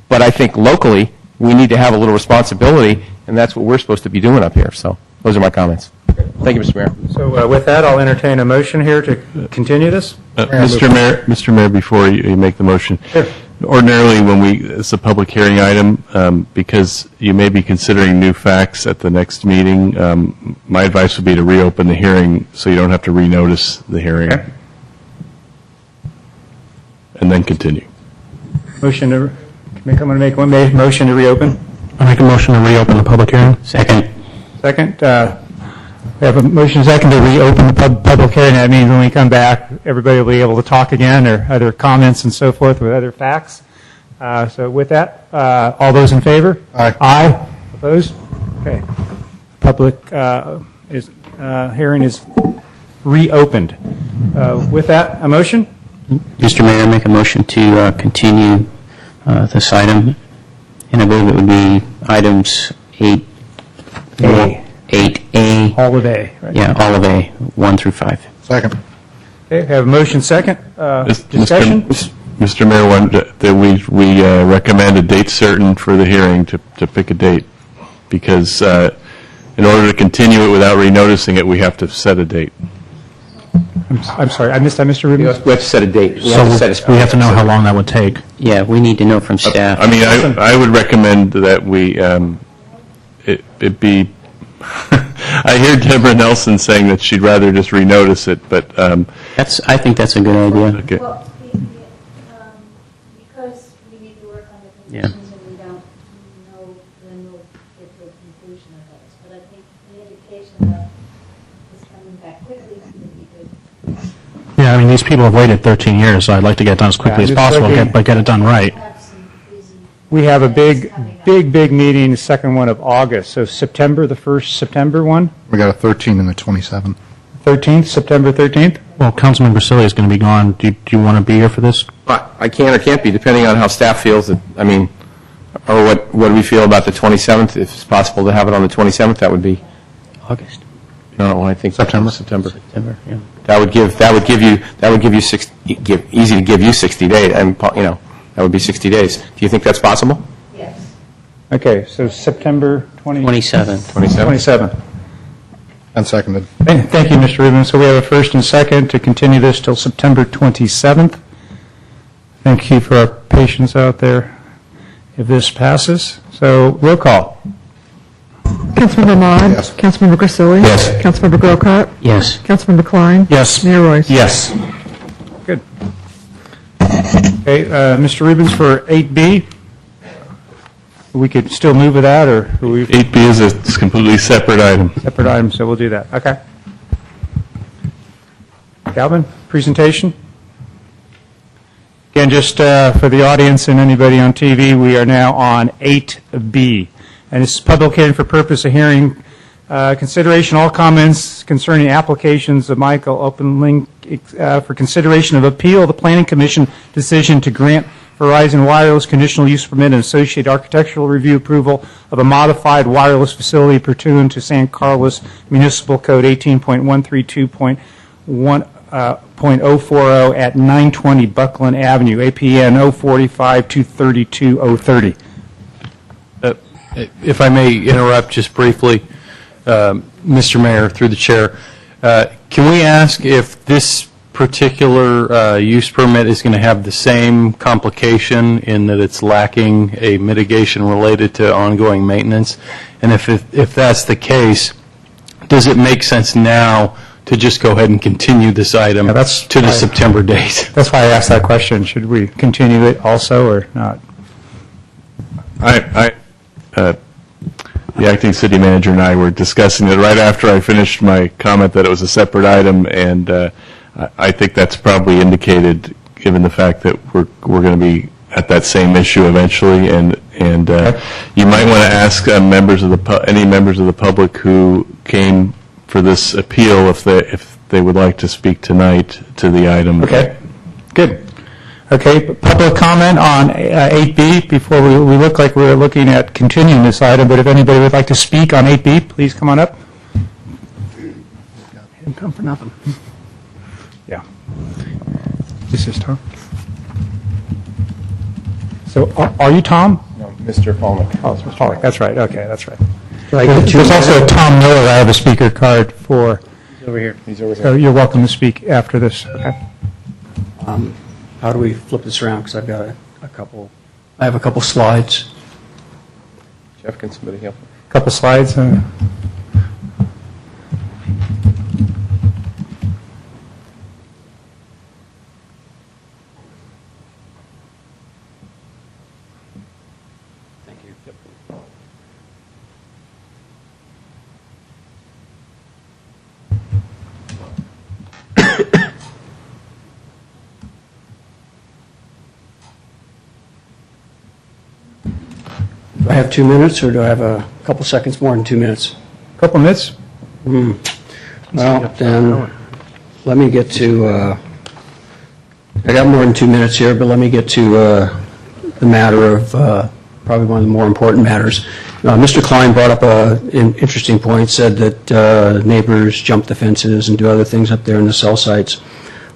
But I think locally, we need to have a little responsibility, and that's what we're supposed to be doing up here. So those are my comments. Thank you, Mr. Mayor. So with that, I'll entertain a motion here to continue this. Mr. Mayor, before you make the motion, ordinarily when it's a public hearing item, because you may be considering new facts at the next meeting, my advice would be to reopen the hearing so you don't have to renotice the hearing. Okay. And then continue. Motion to, I'm going to make one motion to reopen. I make a motion to reopen the public hearing. Second. Second. We have a motion second to reopen the public hearing. That means when we come back, everybody will be able to talk again, or other comments and so forth with other facts. So with that, all those in favor? Aye. Aye. Opposed? Okay. Public hearing is reopened. With that, a motion? Mr. Mayor, make a motion to continue this item, and I believe it would be items 8A. All of A, right? Yeah, all of A, 1 through 5. Second. Okay, have a motion second. Discussion? Mr. Mayor, that we recommend a date certain for the hearing to pick a date, because in order to continue it without renoticing it, we have to set a date. I'm sorry, I missed that, Mr. Rubin? We have to set a date. We have to know how long that would take. Yeah, we need to know from staff. I mean, I would recommend that we, it be, I hear Deborah Nelson saying that she'd rather just renotice it, but. I think that's a good idea. Okay. Well, because we need to work on the conditions and we don't know when we'll get to a conclusion of those. But I think the indication of this coming back quickly would be good. Yeah, I mean, these people have waited 13 years, so I'd like to get it done as quickly as just possible, looking- but get it done right. We have a big meeting, the second one of August, so September, the first September one? We got a 13 and a 27. 13th, September 13th? Well, Councilman Grisilli is going to be gone. Do you want to be here for this? I can or can't be, depending on how staff feels. I mean, or what do we feel about the 27th? If it's possible to have it on the 27th, that would be August. No, I think September. September, yeah. That would give you easy to give you 60 days, and that would be 60 days. Do you think that's possible? Yes. Okay, so September 27th. 27th. And seconded. Thank you, Mr. Rubin. So we have a first and second to continue this till September 27th. Thank you for our patience out there if this passes. So roll call. Councilmember Mod? Yes. Councilmember Grisilli? Yes. Councilmember Grocott? Yes. Councilmember Klein? Yes. Mayor Royce? Yes. Good. Okay, Mr. Rubens, for 8B, we could still move with that, or are we 8B is a completely separate item. separate items, so we'll do that. Okay. Calvin, presentation? Again, just for the audience and anybody on TV, we are now on 8B. And this is public hearing for purpose of hearing consideration, all comments concerning applications of Michael Open Link for consideration of appeal of the Planning Commission decision to grant Verizon Wireless conditional use permit and associated architectural review approval of a modified wireless facility pursuant to San Carlos Municipal Code 18.132.040 at 920 Buckland Avenue, APN 045-232-030. If I may interrupt just briefly, Mr. Mayor, through the chair, can we ask if this particular use permit is going to have the same complication in that it's lacking a mitigation related to ongoing maintenance? And if that's the case, does it make sense now to just go ahead and continue this item to the September date? That's why I asked that question. Should we continue it also or not? The acting city manager and I were discussing it right after I finished my comment that it was a separate item, and I think that's probably indicated, given the fact that we're going to be at that same issue eventually, and you might want to ask any members of the public who came for this appeal if they would like to speak tonight to the item. Okay, good. Okay, public comment on 8B before we look like we're looking at continuing this item, but if anybody would like to speak on 8B, please come on up. Didn't come for nothing. Yeah. This is Tom. So are you Tom? No, Mr. Falnick. Oh, it's Mr. Falnick. That's right. Okay, that's right. There's There's also a Tom Miller. I have a speaker card for. He's over here. He's over here. So you're welcome to speak after this. Okay. How do we flip this around? Because I've got a couple, I have a couple slides. Jeff, can somebody help? Couple slides. Thank you. Do I have 2 minutes, or do I have a couple seconds more than 2 minutes? Couple minutes. Well, then, let me get to, I got more than 2 minutes here, but let me get to the matter of probably one of the more important matters. Mr. Klein brought up an interesting point, said that neighbors jump the fences and do other things up there in the cell sites.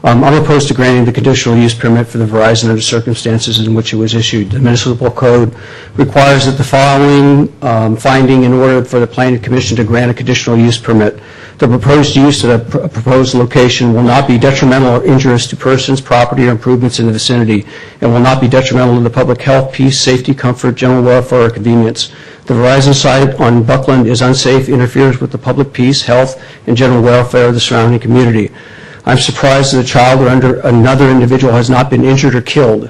I'm opposed to granting the conditional use permit for the Verizon under circumstances in which it was issued. The municipal code requires that the following finding in order for the planning commission to grant a conditional use permit. The proposed use at a proposed location will not be detrimental or injurious to persons, property, or improvements in the vicinity, and will not be detrimental to the public health, peace, safety, comfort, general welfare, or convenience. The Verizon site on Buckland is unsafe, interferes with the public peace, health, and general welfare of the surrounding community. I'm surprised that a child or another individual has not been injured or killed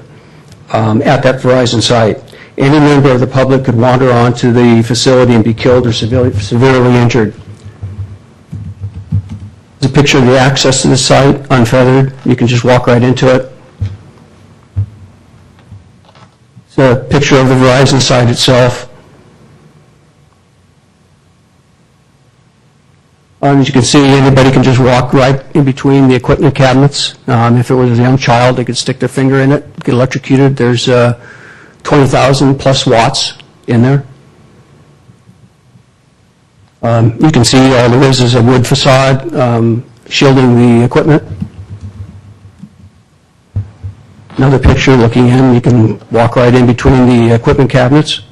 at that Verizon site. Any member of the public could wander onto the facility and be killed or severely injured. There's a picture of the access to the site, unfeathered. You can just walk right into it. It's a picture of the Verizon site itself. As you can see, anybody can just walk right in between the equipment cabinets. If it was a young child, they could stick their finger in it, get electrocuted. There's 20,000 plus watts in there. You can see all there is a wood facade shielding the equipment. Another picture looking in, you can walk right in between the equipment cabinets.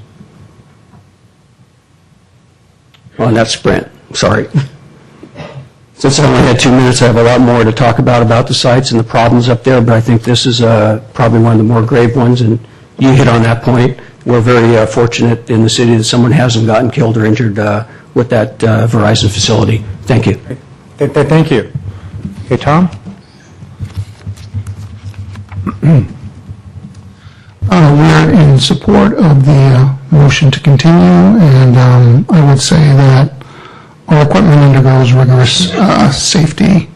Oh, and that's Sprint, sorry. Since I only had 2 minutes, I have a lot more to talk about the sites and the problems up there, but I think this is probably one of the more grave ones, and you hit on that point. We're very fortunate in the city that someone hasn't gotten killed or injured with that Verizon facility. Thank you. Thank you. Okay, Tom? We're in support of the motion to continue, and I would say that our equipment undergoes rigorous safety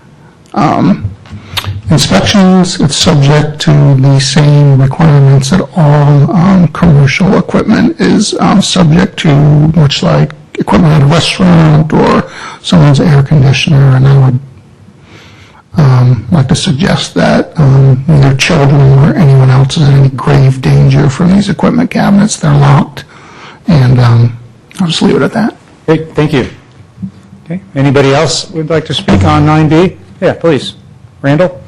inspections. It's subject to the same requirements that all commercial equipment is subject to, much like equipment at a restaurant or someone's air conditioner. And I would like to suggest that neither children or anyone else is in any grave danger from these equipment cabinets. They're locked, and I'll just leave it at that. Great, thank you. Okay, anybody else would like to speak on 9B? Yeah, please. Randall?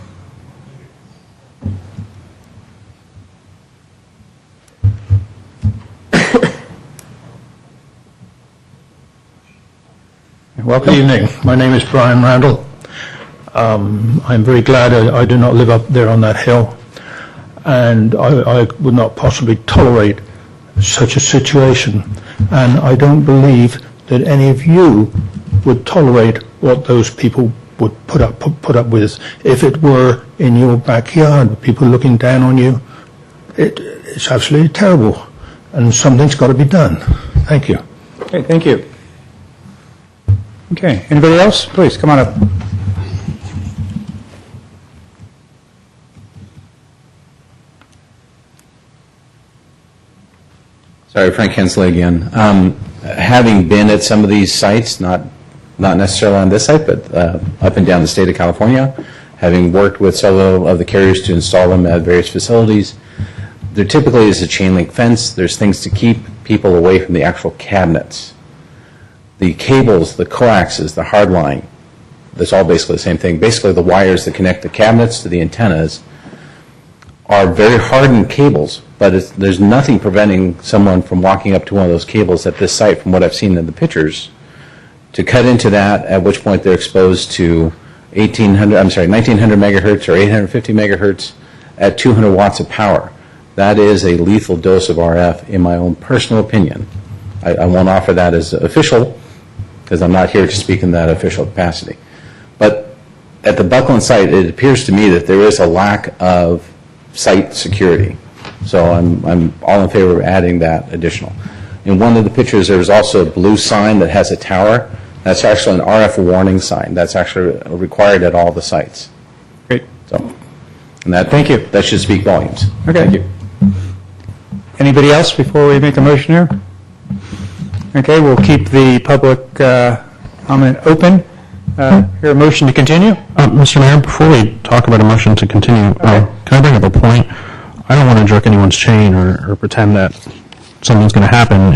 Welcome. Good evening. My name is Brian Randall. I'm very glad I do not live up there on that hill, and I would not possibly tolerate such a situation, and I don't believe that any of you would tolerate what those people would put up with if it were in your backyard, with people looking down on you. It's absolutely terrible, and something's got to be done. Thank you. Okay, thank you. Okay, anybody else? Please, come on up. Sorry, Frank Hensley again. Having been at some of these sites, not necessarily on this site, but up and down the state of California, having worked with several of the carriers to install them at various facilities, there typically is a chain link fence. There's things to keep people away from the actual cabinets. The cables, the coaxes, the hard line, that's all basically the same thing. Basically, the wires that connect the cabinets to the antennas are very hardened cables, but there's nothing preventing someone from walking up to one of those cables at this site, from what I've seen in the pictures, to cut into that, at which point they're exposed to 1900 megahertz or 850 megahertz at 200 watts of power. That is a lethal dose of RF, in my own personal opinion. I won't offer that as official, because I'm not here to speak in that official capacity. But at the Buckland site, it appears to me that there is a lack of site security. So I'm all in favor of adding that additional. In one of the pictures, there's also a blue sign that has a tower. That's actually an RF warning sign. That's actually required at all the sites. Great. So, and that, thank you. That should speak volumes. Okay. Thank you. Anybody else before we make a motion here? Okay, we'll keep the public comment open. Hear a motion to continue? Mr. Mayor, before we talk about a motion to continue, can I bring up a point? I don't want to jerk anyone's chain or pretend that something's going to happen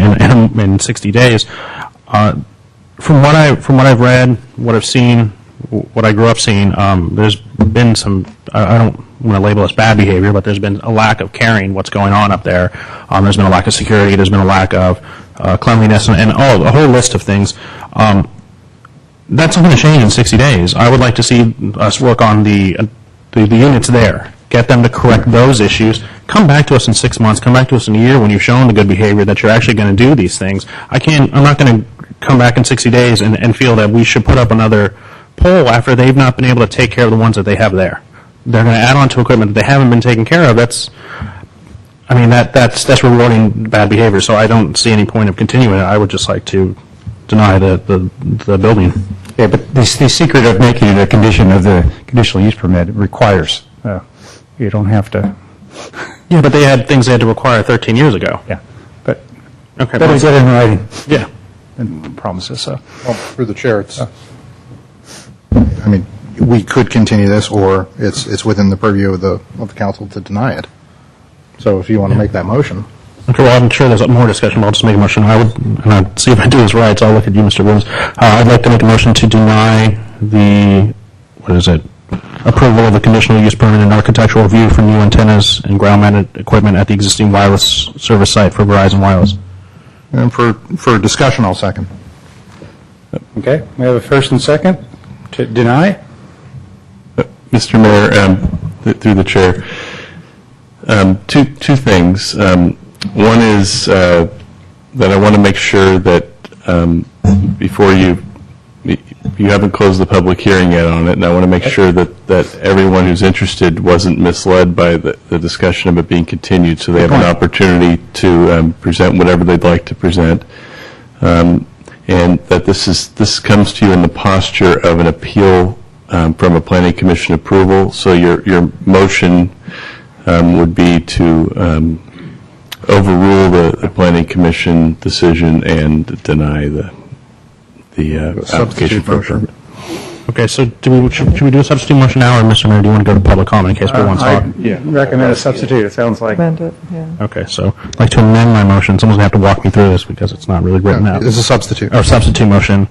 in 60 days. From what I've read, what I've seen, what I grew up seeing, there's been some, I don't want to label this bad behavior, but there's been a lack of caring what's going on up there. There's been a lack of security. There's been a lack of cleanliness and a whole list of things. That's not going to change in 60 days. I would like to see us work on the units there, get them to correct those issues, come back to us in 6 months, come back to us in a year when you've shown the good behavior that you're actually going to do these things. I'm not going to come back in 60 days and feel that we should put up another pole after they've not been able to take care of the ones that they have there. They're going to add on to equipment that they haven't been taking care of. That's rewarding bad behavior, so I don't see any point of continuing it. I would just like to deny the building. Yeah, but the secret of making it a condition of the conditional use permit requires, you don't have to. Yeah, but they had things they had to require 13 years ago. Yeah, but okay, better get it in writing. Yeah. And promises, so. Well, through the chair, we could continue this, or it's within the purview of the council to deny it. So if you want to make that motion. Okay, well, I'm sure there's more discussion, but I'll just make a motion. I'd see if I do this right, so I'll look at you, Mr. Williams. I'd like to make a motion to deny the, approval of the conditional use permit and architectural review for new antennas and ground-mounted equipment at the existing wireless service site for Verizon Wireless. And for discussion, I'll second. Okay, we have a first and second to deny. Mr. Mayor, through the chair, two things. One is that I want to make sure that before you haven't closed the public hearing yet on it, and I want to make sure that everyone who's interested wasn't misled by the discussion of it being continued, so they have an opportunity to present whatever they'd like to present, and that this comes to you in the posture of an appeal from a planning commission approval. So your motion would be to overrule the planning commission decision and deny the application for a permit. Okay, so should we do a substitute motion now, or Mr. Mayor, do you want to go to public comment in case people want to talk? Yeah, recommend a substitute, it sounds like. Amend it, yeah. Okay, so I'd like to amend my motion. Someone's going to have to walk me through this because it's not really written out. It's a substitute. Or substitute motion.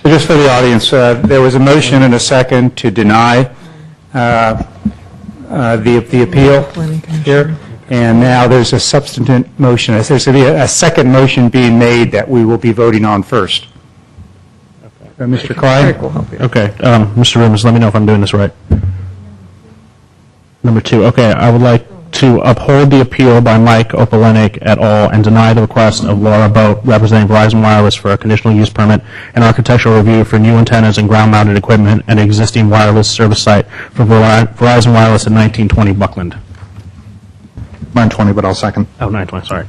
Just for the audience, there was a motion and a second to deny the appeal here, and now there's a substantive motion. There's going to be a second motion being made that we will be voting on first. Mr. Klein? Okay, Mr. Rubens, let me know if I'm doing this right. Number 2, okay, I would like to uphold the appeal by Mike Opalenik et al. And deny the request of Laura Boat, representing Verizon Wireless, for a conditional use permit and architectural review for new antennas and ground-mounted equipment at an existing wireless service site for Verizon Wireless at 1920 Buckland. 920, but I'll second. Oh, 920, sorry.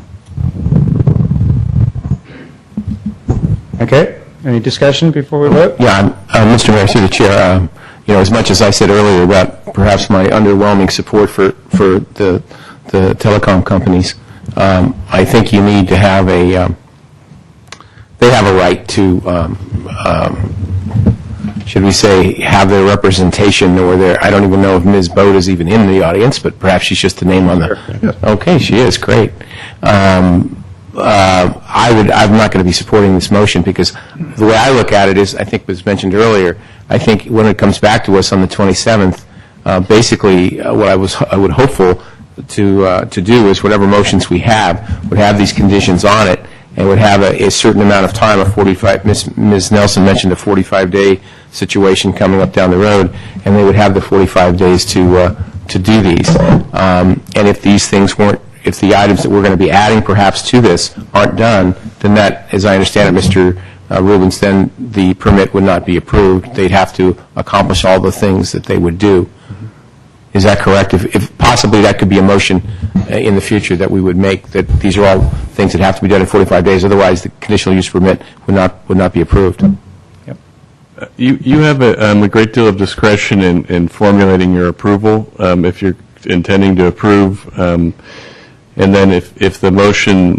Okay, any discussion before we vote? Yeah, Mr. Mayor, through the chair, as much as I said earlier about perhaps my underwhelming support for the telecom companies, I think you need to have they have a right to, should we say, have their representation or I don't even know if Ms. Boat is even in the audience, but perhaps she's just the name on the, okay, she is, great. I'm not going to be supporting this motion because the way I look at it is, I think was mentioned earlier, I think when it comes back to us on the 27th, basically what I would hopeful to do is whatever motions we have would have these conditions on it and would have a certain amount of time, a 45, Ms. Nelson mentioned a 45-day situation coming up down the road, and they would have the 45 days to do these. And if these things weren't, if the items that we're going to be adding perhaps to this aren't done, then that, as I understand it, Mr. Rubens, then the permit would not be approved. They'd have to accomplish all the things that they would do. Is that correct? If possibly that could be a motion in the future that we would make, that these are all things that have to be done in 45 days. Otherwise, the conditional use permit would not be approved. Yep. You have a great deal of discretion in formulating your approval. If you're intending to approve, And then if the motion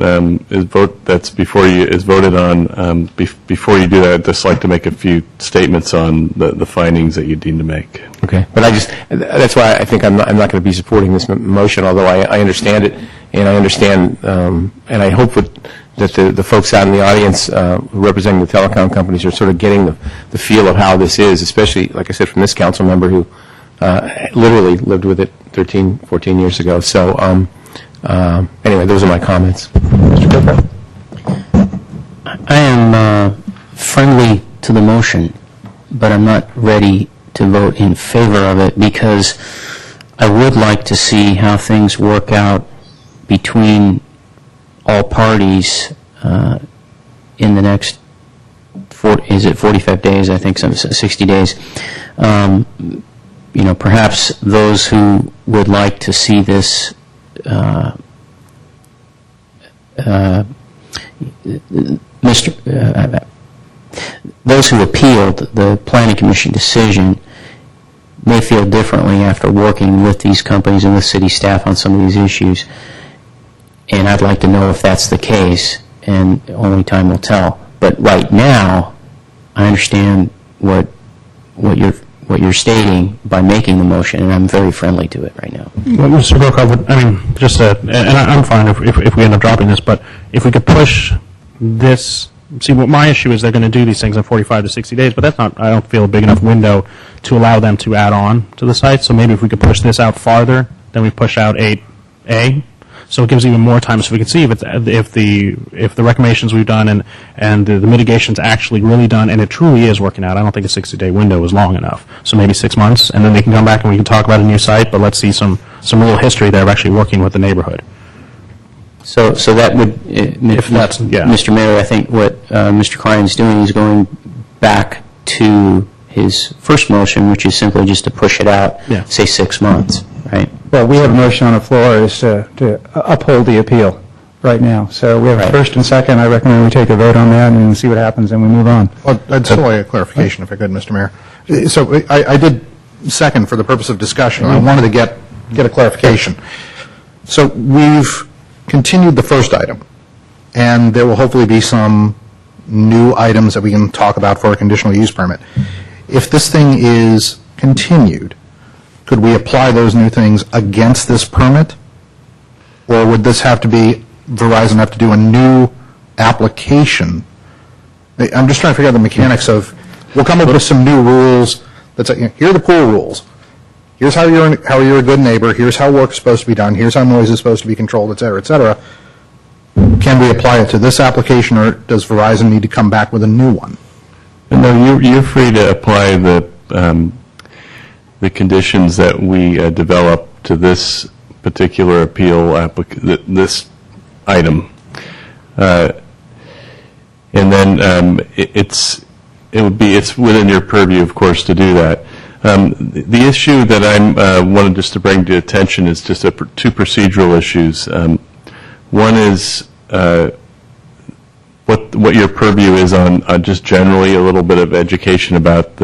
that's before you is voted on, before you do that, I'd just like to make a few statements on the findings that you deem to make. Okay, but that's why I think I'm not going to be supporting this motion, although I understand it, and I understand, and I hope that the folks out in the audience representing the telecom companies are sort of getting the feel of how this is, especially, like I said, from this council member who literally lived with it 13, 14 years ago. So anyway, those are my comments. Mr. Cooper? I am friendly to the motion, but I'm not ready to vote in favor of it because I would like to see how things work out between all parties in the next, 45 days, I think, 60 days. Perhaps those who would like to see this those who appealed the Planning Commission decision may feel differently after working with these companies and with city staff on some of these issues. And I'd like to know if that's the case, and only time will tell. But right now, I understand what you're stating by making the motion, and I'm very friendly to it right now. Well, Mr. Brokaw, and I'm fine if we end up dropping this, but if we could push this. See, what my issue is, they're going to do these things in 45 to 60 days, but that's not, I don't feel, a big enough window to allow them to add on to the site. So maybe if we could push this out farther, then we push out 8A. So it gives even more time, so we can see if the recommendations we've done and the mitigation's actually really done, and it truly is working out. I don't think a 60-day window is long enough. So maybe 6 months, and then they can come back and we can talk about a new site. But let's see some real history there of actually working with the neighborhood. So that would, Mr. Mayor, I think what Mr. Klein's doing is going back to his first motion, which is simply just to push it out, say 6 months, right? Well, we have a motion on the floor is to uphold the appeal right now. So we have a first and second. I recommend we take a vote on that and see what happens, and we move on. Well, I'd still like a clarification, if I could, Mr. Mayor. So I did second for the purpose of discussion. I wanted to get a clarification. So we've continued the first item, and there will hopefully be some new items that we can talk about for a conditional use permit. If this thing is continued, could we apply those new things against this permit? Or would this have to be, Verizon have to do a new application? I'm just trying to figure out the mechanics of, we'll come up with some new rules that say, here are the pool rules. Here's how you're a good neighbor. Here's how work's supposed to be done. Here's how noise is supposed to be controlled, et cetera, et cetera. Can we apply it to this application, or does Verizon need to come back with a new one? No, you're free to apply the conditions that we develop to this particular appeal, this item. And then it's within your purview, of course, to do that. The issue that I wanted just to bring to attention is just two procedural issues. One is what your purview is on just generally a little bit of education about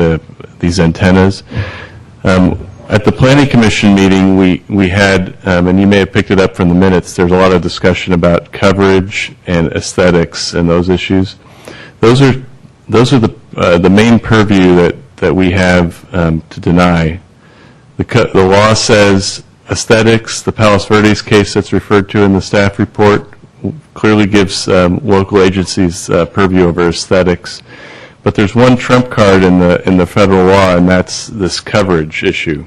these antennas. At the Planning Commission meeting, we had, and you may have picked it up from the minutes, there's a lot of discussion about coverage and aesthetics and those issues. Those are the main purview that we have to deny. The law says aesthetics. The Palos Verdes case that's referred to in the staff report clearly gives local agencies purview over aesthetics. But there's one trump card in the federal law, and that's this coverage issue.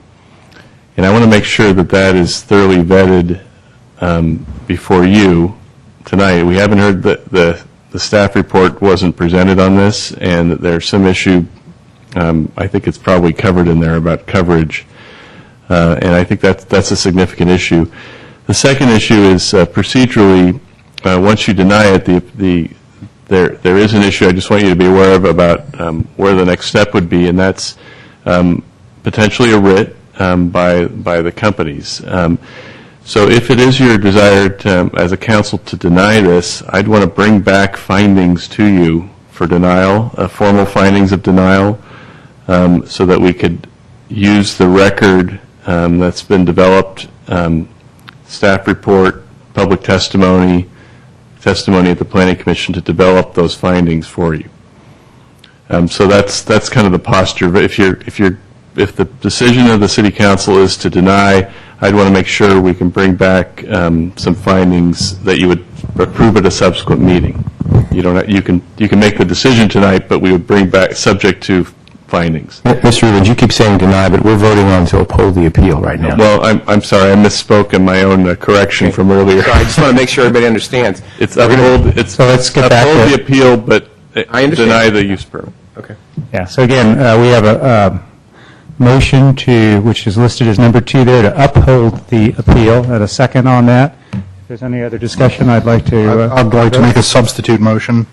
And I want to make sure that is thoroughly vetted before you tonight. We haven't heard the staff report wasn't presented on this, and there's some issue. I think it's probably covered in there about coverage, and I think that's a significant issue. The second issue is procedurally. Once you deny it, there is an issue I just want you to be aware of about where the next step would be, and that's potentially a writ by the companies. So if it is your desire as a council to deny this, I'd want to bring back findings to you for denial, formal findings of denial, so that we could use the record that's been developed, staff report, public testimony at the Planning Commission to develop those findings for you. So that's kind of the posture. But if the decision of the City Council is to deny, I'd want to make sure we can bring back some findings that you would approve at a subsequent meeting. You can make the decision tonight, but we would bring back subject to findings. Mr. Rubin, you keep saying deny, but we're voting on to uphold the appeal right now. Well, I'm sorry, I misspoke in my own correction from earlier. So I just want to make sure everybody understands. It's uphold. It's So let's get back uphold to- the appeal, but I understand. deny the use permit. Okay. Yeah, so again, we have a motion which is listed as number 2 there, to uphold the appeal, and a second on that. If there's any other discussion, I'd like to... I'd like to make a substitute motion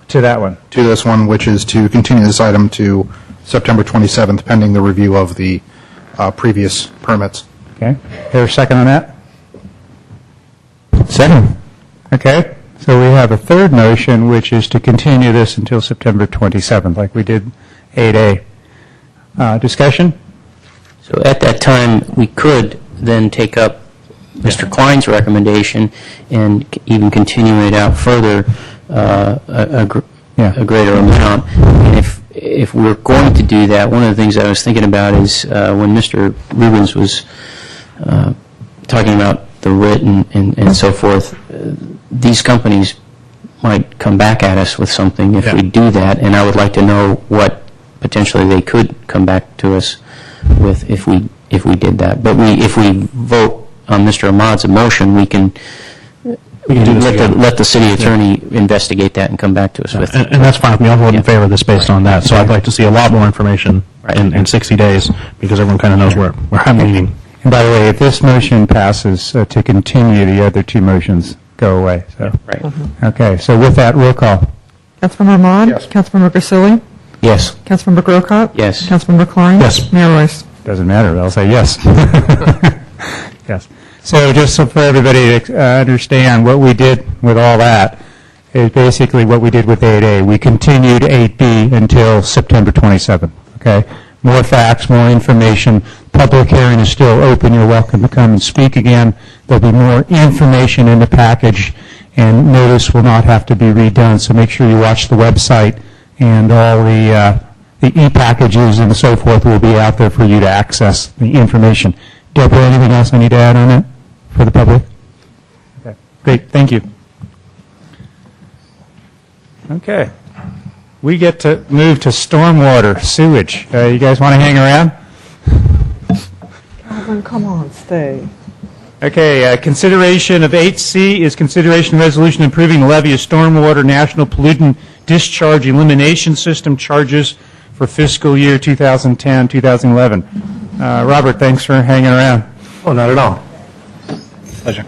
to that one. to this one, which is to continue this item to September 27th, pending the review of the previous permits. Okay. There a second on that? Second. Okay. So we have a third motion, which is to continue this until September 27th, like we did 8A. Discussion? So at that time, we could then take up Mr. Klein's recommendation and even continue it out further, a greater amount. And if we're going to do that, one of the things I was thinking about is when Mr. Rubens was talking about the writ and so forth, these companies might come back at us with something if we do that, and I would like to know what potentially they could come back to us with if we did that. But if we vote on Mr. Ahmad's motion, we can let the city attorney investigate that and come back to us with it. And that's fine with me. I'll vote in favor of this based on that. So I'd like to see a lot more information in 60 days because everyone kind of knows where I'm leaning. And by the way, if this motion passes to continue, the other two motions go away. So. Right. Okay, so with that, roll call. Councilmember Ahmad? Yes. Councilmember Grisilli? Yes. Councilmember Grocott? Yes. Councilmember Klein? Yes. Mayor Royce? Doesn't matter, I'll say yes. Yes. So just so for everybody to understand, what we did with all that is basically what we did with 8A. We continued 8B until September 27th, okay? More facts, more information. Public hearing is still open. You're welcome to come and speak again. There'll be more information in the package, and notice will not have to be redone, so make sure you watch the website, and all the e-packages and so forth will be out there for you to access the information. Deborah, anything else I need to add on that for the public? Okay, great, thank you. Okay, we get to move to stormwater sewage. You guys want to hang around? Calvin, come on, stay. Okay, consideration of 8C is consideration resolution improving the levy of stormwater national pollutant discharge elimination system charges for fiscal year 2010-2011. Robert, thanks for hanging around. Oh, not at all. Pleasure.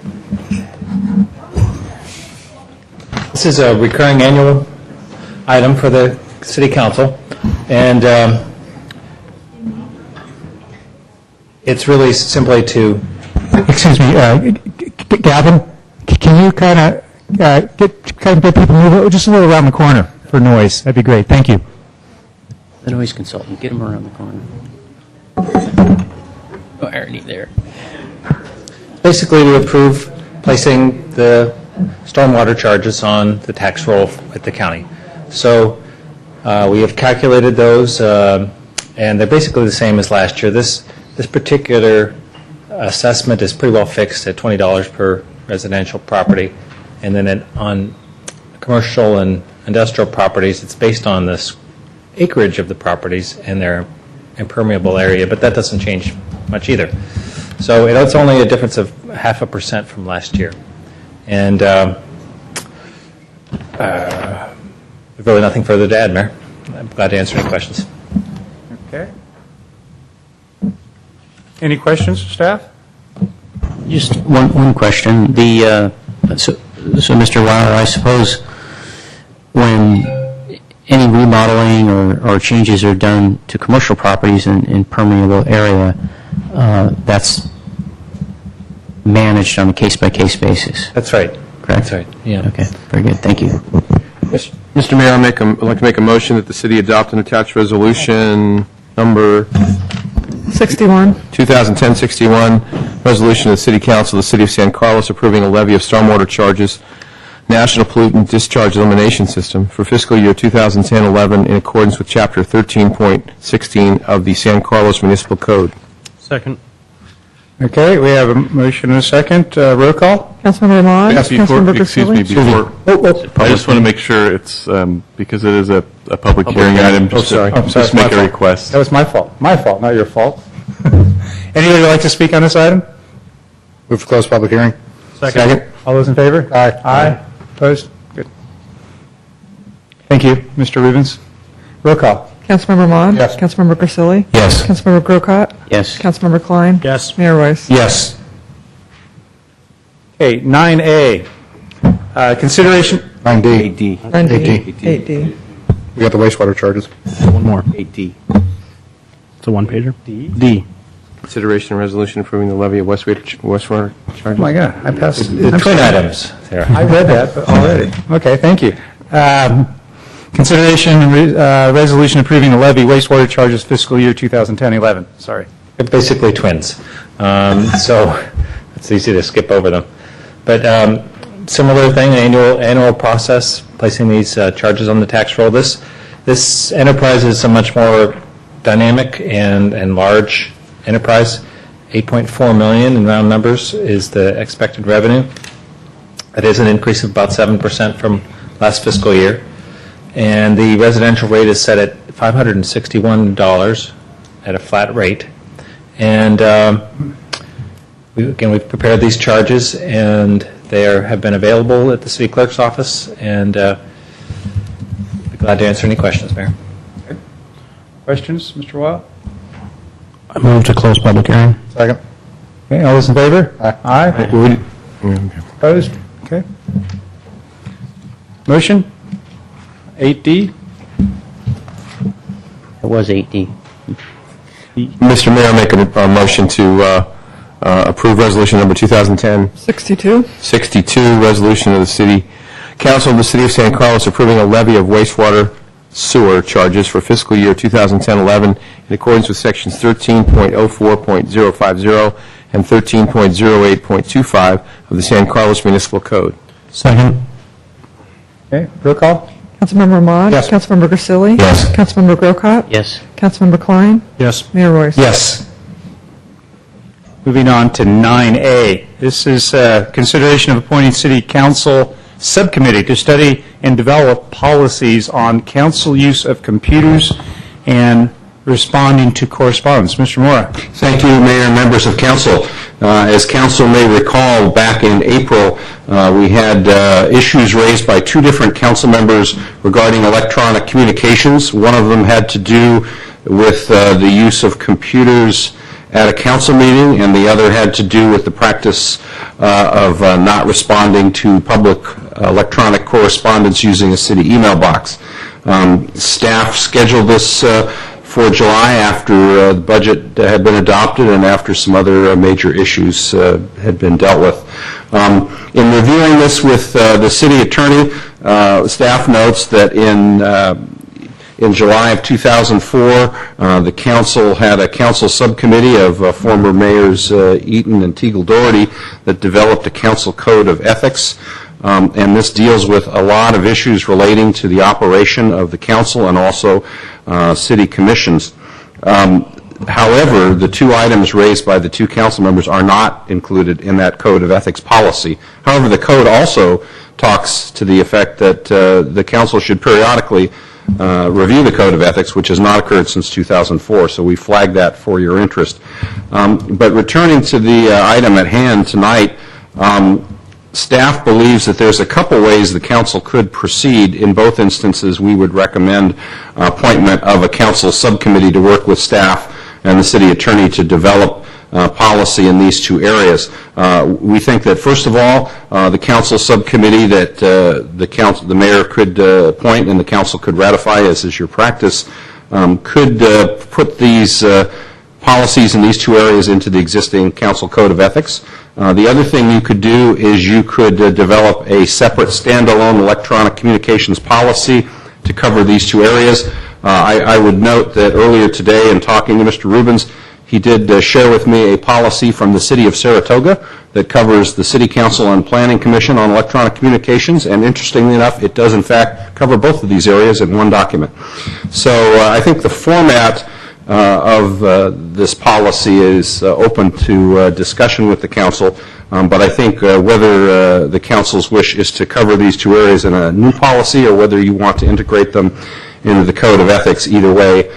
This is a recurring annual item for the City Council, and it's really simply to... Excuse me, Gavin, can you kind of get people move just a little around the corner for noise? That'd be great. Thank you. The noise consultant, get him around the corner. Oh, already there. Basically, to approve placing the stormwater charges on the tax roll at the county. So we have calculated those, and they're basically the same as last year. This particular assessment is pretty well fixed at $20 per residential property, and then on commercial and industrial properties, it's based on this acreage of the properties and their impermeable area, but that doesn't change much either. So it's only a difference of 0.5% from last year. And really nothing further to add, Mayor. I'm glad to answer any questions. Okay. Any questions, staff? Just one question. So Mr. Lauer, I suppose when any remodeling or changes are done to commercial properties in permeable area, that's managed on a case-by-case basis. That's right. Correct? That's right. Yeah. Okay. Very good. Thank you. Mr. Mayor, I'd like to make a motion that the city adopt an attached resolution number 61. 2010-61 resolution of the City Council of the City of San Carlos approving a levy of stormwater charges, National Pollutant Discharge Elimination System for fiscal year 2010-11 in accordance with Chapter 13.16 of the San Carlos Municipal Code. Second. Okay, we have a motion and a second. Roll call? Councilmember Ahmad? Councilmember Excuse me, Grisilli? before, I just want to make sure it's, because it is a public hearing item, just make a request. That was my fault. My fault, not your fault. Anybody would like to speak on this item? Move to close public hearing. Second. All those in favor? Aye. Aye. Opposed? Good. Thank you, Mr. Rubens. Roll call. Councilmember Ahmad? Yes. Councilmember Grisilli? Yes. Councilmember Grocott? Yes. Councilmember Klein? Yes. Mayor Royce? Yes. Okay, 9A, consideration. 9D. 8D. We got the wastewater charges. One more. 8D. It's a one-pager? D. Consideration and resolution approving the levy of wastewater charges. Oh, my God, I passed. Twin items there. I read that already. Okay, thank you. Consideration and resolution approving the levy wastewater charges fiscal year 2010-11. Sorry. They're basically twins. So it's easy to skip over them. But similar thing, annual process, placing these charges on the tax roll. This enterprise is a much more dynamic and large enterprise. 8.4 million in round numbers is the expected revenue. That is an increase of about 7% from last fiscal year. And the residential rate is set at $561 at a flat rate. And we've prepared these charges, and they have been available at the city clerk's office, and I'd be glad to answer any questions, Mayor. Questions, Mr. Weil? I move to close public hearing. Second. Okay, all those in favor? Aye. Opposed? Okay. Motion? 8D? It was 8D. Mr. Mayor, I make a motion to approve resolution number 2010-62, 62? resolution of the City Council of the City of San Carlos approving a levy of wastewater sewer charges for fiscal year 2010-11 in accordance with sections 13.04.050 and 13.08.25 of the San Carlos Municipal Code. Second. Okay, roll call? Councilmember Ahmad? Yes. Councilmember Grisilli? Yes. Councilmember Grocott? Yes. Councilmember Klein? Yes. Mayor Royce? Yes. Moving on to 9A. This is consideration of appointing City Council Subcommittee to study and develop policies on council use of computers and responding to correspondence. Mr. Mora. Thank you, Mayor and members of council. As council may recall, back in April, we had issues raised by two different council members regarding electronic communications. One of them had to do with the use of computers at a council meeting, and the other had to do with the practice of not responding to public electronic correspondence using a city email box. Staff scheduled this for July after the budget had been adopted and after some other major issues had been dealt with. In reviewing this with the city attorney, staff notes that in July of 2004, the council had a council subcommittee of former mayors Eaton and Teagle Doherty that developed a council code of ethics. And this deals with a lot of issues relating to the operation of the council and also city commissions. However, the two items raised by the two council members are not included in that code of ethics policy. However, the code also talks to the effect that the council should periodically review the code of ethics, which has not occurred since 2004, so we flagged that for your interest. But returning to the item at hand tonight, staff believes that there's a couple ways the council could proceed. In both instances, we would recommend appointment of a council subcommittee to work with staff and the city attorney to develop policy in these two areas. We think that, first of all, the council subcommittee that the mayor could appoint and the council could ratify, as is your practice, could put these policies in these two areas into the existing council code of ethics. The other thing you could do is you could develop a separate standalone electronic communications policy to cover these two areas. I would note that earlier today in talking to Mr. Rubens, He did share with me a policy from the city of Saratoga that covers the City Council and Planning Commission on electronic communications, and interestingly enough, it does in fact cover both of these areas in one document. So I think the format of this policy is open to discussion with the council, but I think whether the council's wish is to cover these two areas in a new policy or whether you want to integrate them into the Code of Ethics, either way,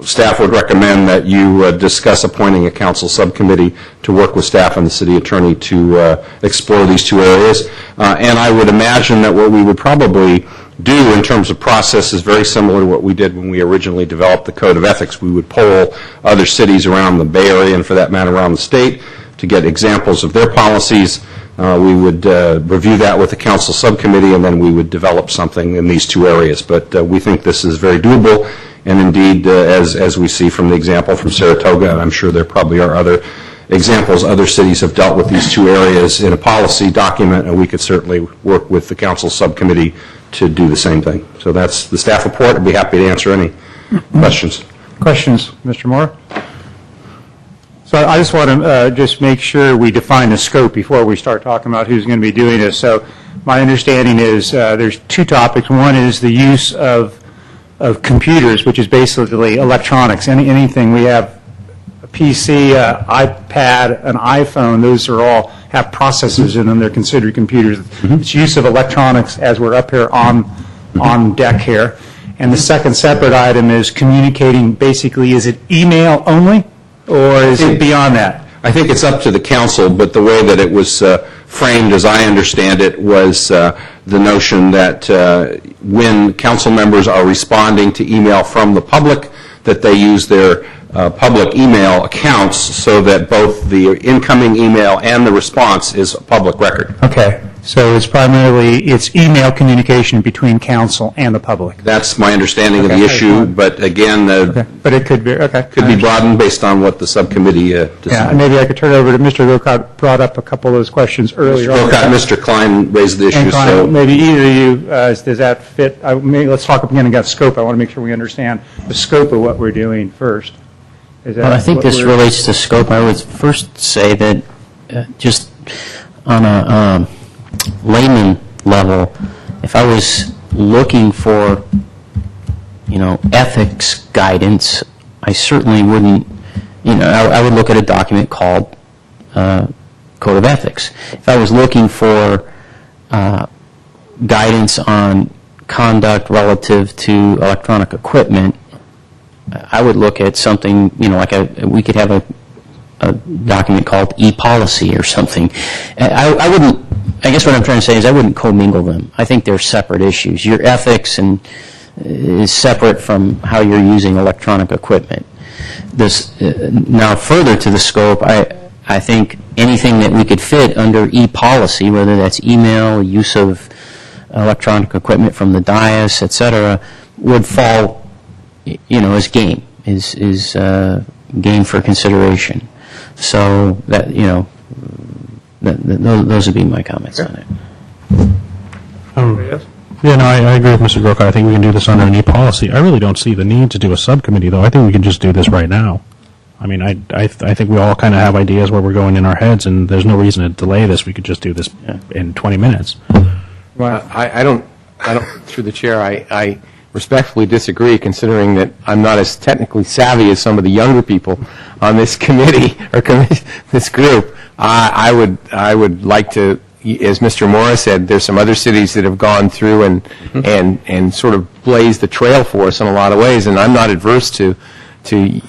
staff would recommend that you discuss appointing a council subcommittee to work with staff and the city attorney to explore these two areas. And I would imagine that what we would probably do in terms of process is very similar to what we did when we originally developed the Code of Ethics. We would poll other cities around the Bay Area and for that matter around the state to get examples of their policies. We would review that with the council subcommittee, and then we would develop something in these two areas. But we think this is very doable, and indeed, as we see from the example from Saratoga, and I'm sure there probably are other examples, other cities have dealt with these two areas in a policy document, and we could certainly work with the council subcommittee to do the same thing. So that's the staff report. I'd be happy to answer any questions. Questions, Mr. Moore? So I just want to just make sure we define the scope before we start talking about who's going to be doing this. So my understanding is there's two topics. One is the use of computers, which is basically electronics. Anything we have, a PC, iPad, an iPhone, those are all have processors in them. They're considered computers. It's use of electronics as we're up here on deck here. And the second separate item is communicating. Basically, is it email only? Or is it beyond that? I think it's up to the council, but the way that it was framed, as I understand it, was the notion that when council members are responding to email from the public, that they use their public email accounts so that both the incoming email and the response is a public record. Okay. So it's primarily, it's email communication between council and the public. That's my understanding of the issue, but again, but it could be, could be broadened based on what the subcommittee decides. Yeah, and maybe I could turn it over to Mr. Rocott, brought up a couple of those questions earlier. Mr. Rocott, Mr. Klein raised the issue. So maybe either of you, does that fit? Let's talk again about scope. I want to make sure we understand the scope of what we're doing first. Well, I think this relates to scope. I would first say that just on a layman level, if I was looking for, ethics guidance, I certainly wouldn't, I would look at a document called Code of Ethics. If I was looking for guidance on conduct relative to electronic equipment, I would look at something, we could have a document called e-policy or something. I wouldn't, I guess what I'm trying to say is I wouldn't commingle them. I think they're separate issues. Your ethics is separate from how you're using electronic equipment. Now further to the scope, I think anything that we could fit under e-policy, whether that's email, use of electronic equipment from the dais, et cetera, would fall as game, is game for consideration. So that, those would be my comments on it. I agree with Mr. Grocott. I think we can do this under an e-policy. I really don't see the need to do a subcommittee, though. I think we can just do this right now. I mean, I think we all kind of have ideas where we're going in our heads, and there's no reason to delay this. We could just do this in 20 minutes. I don't, through the chair, I respectfully disagree, considering that I'm not as technically savvy as some of the younger people on this committee or this group. I would like to, as Mr. Morris said, there's some other cities that have gone through and sort of blazed the trail for us in a lot of ways, and I'm not adverse to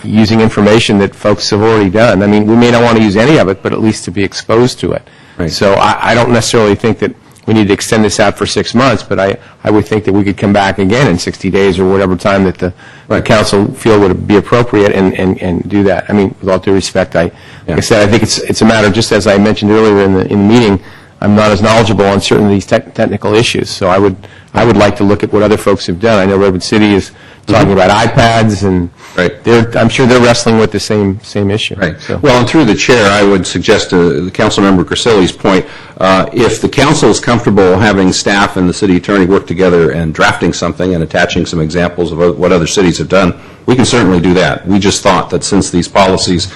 using information that folks have already done. I mean, we may not want to use any of it, but at least to be exposed to it. Right. So I don't necessarily think that we need to extend this out for 6 months, but I would think that we could come back again in 60 days or whatever time that the council feel would be appropriate and do that. I mean, with all due respect, like I said, I think it's a matter, just as I mentioned earlier in the meeting, I'm not as knowledgeable on certain of these technical issues, so I would like to look at what other folks have done. I know Redwood City is talking about iPads, and I'm sure they're wrestling with the same issue. Right. So. Well, and through the chair, I would suggest to the Councilmember Grisilli's point, if the council is comfortable having staff and the city attorney work together and drafting something and attaching some examples of what other cities have done, We can certainly do that. We just thought that since these policies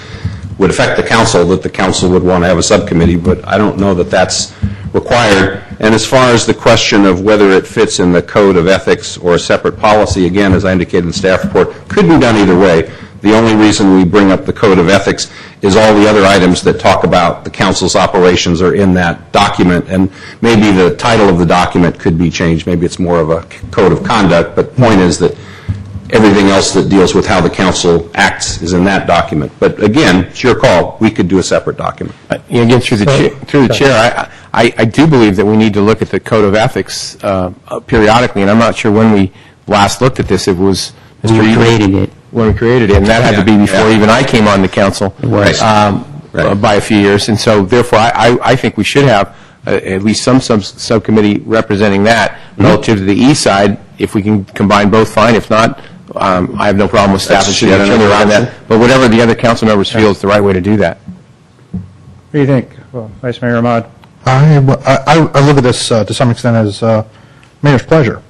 would affect the council, that the council would want to have a subcommittee, but I don't know that that's required. And as far as the question of whether it fits in the code of ethics or a separate policy, again, as I indicated in the staff report, could be done either way. The only reason we bring up the code of ethics is all the other items that talk about the council's operations are in that document, and maybe the title of the document could be changed. Maybe it's more of a code of conduct, but the point is that everything else that deals with how the council acts is in that document. But again, it's your call. We could do a separate document. Again, through the chair, I do believe that we need to look at the code of ethics periodically, and I'm not sure when we last looked at this. It was When we created it. When we created it, and that had to be before even I came on the council. It was. By a few years, and so therefore I think we should have at least some subcommittee representing that relative to the east side. If we can combine both, fine. If not, I have no problem with staff and city attorney around that. But whatever the other council members feel is the right way to do that. What do you think, Vice Mayor Ahmad? I look at this to some extent as mayor's pleasure.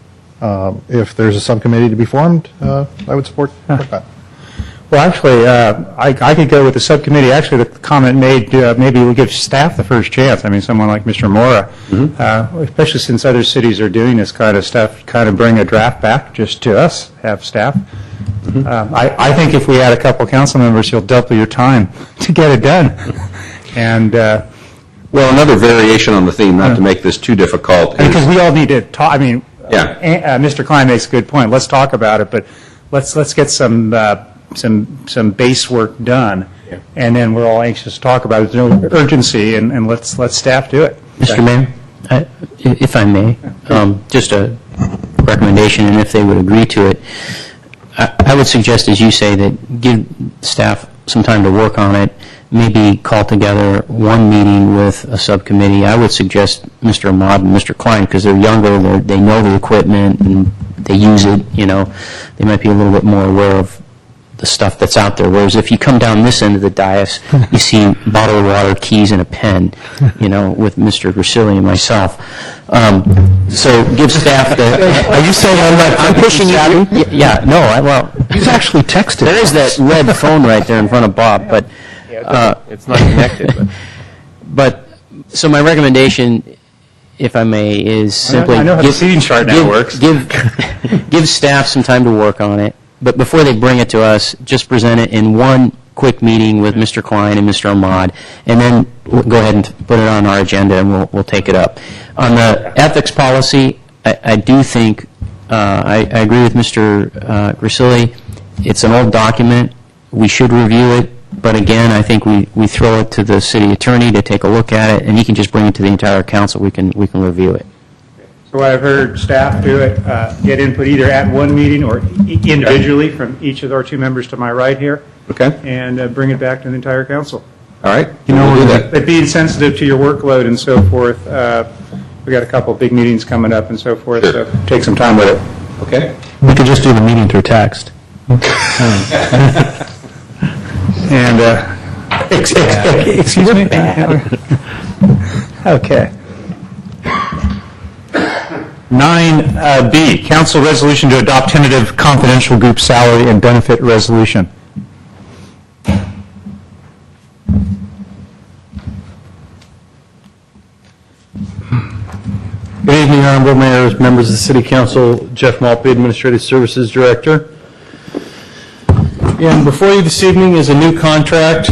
If there's a subcommittee to be formed, I would support that. Well, actually, I could go with the subcommittee. Actually, the comment made, maybe we'll give staff the first chance. I mean, someone like Mr. Mora, especially since other cities are doing this kind of stuff, kind of bring a draft back just to us, have staff. I think if we had a couple council members, you'll double your time to get it done. And well, another variation on the theme, not to make this too difficult. Because we all need to talk. I mean, yeah. Mr. Klein makes a good point. Let's talk about it, but let's get some base work done, and then we're all anxious to talk about it. There's no urgency, and let's staff do it. Mr. Mayor, if I may, just a recommendation, and if they would agree to it, I would suggest, as you say, that give staff some time to work on it, maybe call together one meeting with a subcommittee. I would suggest Mr. Ahmad and Mr. Klein, because they're younger, they know the equipment, and they use it, they might be a little bit more aware of the stuff that's out there. Whereas if you come down this end of the dais, you see a bottle of water, keys, and a pen, with Mr. Grisilli and myself. So give staff the... Are you saying I'm pushing you? Yeah, no, well... He's actually texted. There is that red phone right there in front of Bob, but... it's not connected. But, so my recommendation, if I may, is simply... I know how the seating chart now works. Give staff some time to work on it. But before they bring it to us, just present it in one quick meeting with Mr. Klein and Mr. Ahmad, and then we'll go ahead and put it on our agenda, and we'll take it up. On the ethics policy, I do think, I agree with Mr. Grisilli. It's an old document. We should review it, but again, I think we throw it to the city attorney to take a look at it, and he can just bring it to the entire council. We can review it. So I've heard staff do it, get input either at one meeting or individually from each of our two members to my right here. Okay. And bring it back to the entire council. All right. We'll do that. But being sensitive to your workload and so forth, we got a couple of big meetings coming up and so forth, so take some time with it. Okay. We could just do the meeting through text. And, excuse me? Okay. 9B, council resolution to adopt tentative confidential group salary and benefit resolution. Good evening, Honorable Mayors, members of the City Council. Jeff Maltby, Administrative Services Director. And before you this evening is a new contract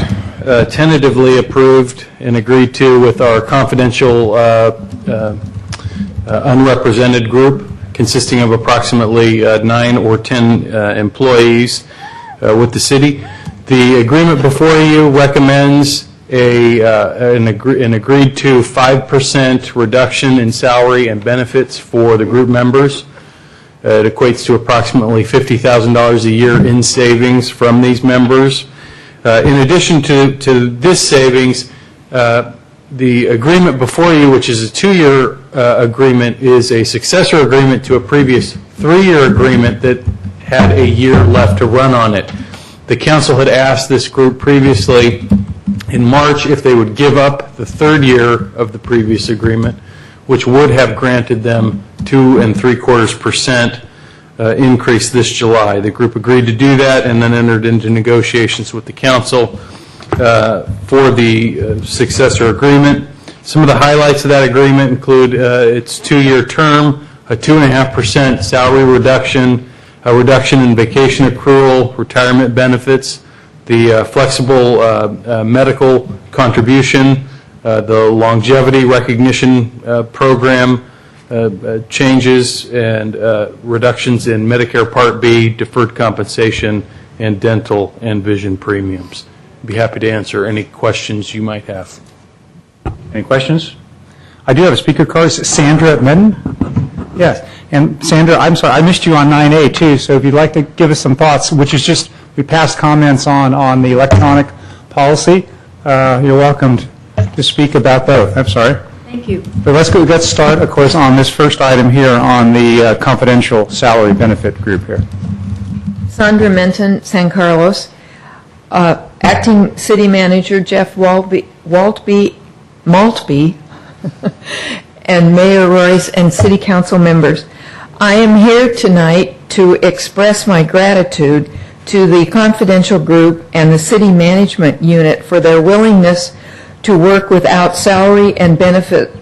tentatively approved and agreed to with our confidential unrepresented group consisting of approximately 9 or 10 employees with the city. The agreement before you recommends an agreed to 5% reduction in salary and benefits for the group members. It equates to approximately $50,000 a year in savings from these members. In addition to this savings, the agreement before you, which is a 2-year agreement, is a successor agreement to a previous 3-year agreement that had a year left to run on it. The council had asked this group previously in March if they would give up the 3rd year of the previous agreement, which would have granted them 2 3/4% increase this July. The group agreed to do that and then entered into negotiations with the council for the successor agreement. Some of the highlights of that agreement include its 2-year term, a 2.5% salary reduction, a reduction in vacation accrual, retirement benefits, the flexible medical contribution, the longevity recognition program changes, and reductions in Medicare Part B, deferred compensation, and dental and vision premiums. I'd be happy to answer any questions you might have. Any questions? I do have a speaker card. Sandra Medden? Yes. And Sandra, I'm sorry, I missed you on 9A too, so if you'd like to give us some thoughts, which is just, we passed comments on the electronic policy, you're welcome to speak about both. I'm sorry. Thank you. But let's start, of course, on this first item here on the confidential salary benefit group here. Sandra Menton, San Carlos. Acting City Manager Jeff Maltby, and Mayor Royce and City Council members. I am here tonight to express my gratitude to the confidential group and the City Management Unit for their willingness to work out salary and benefit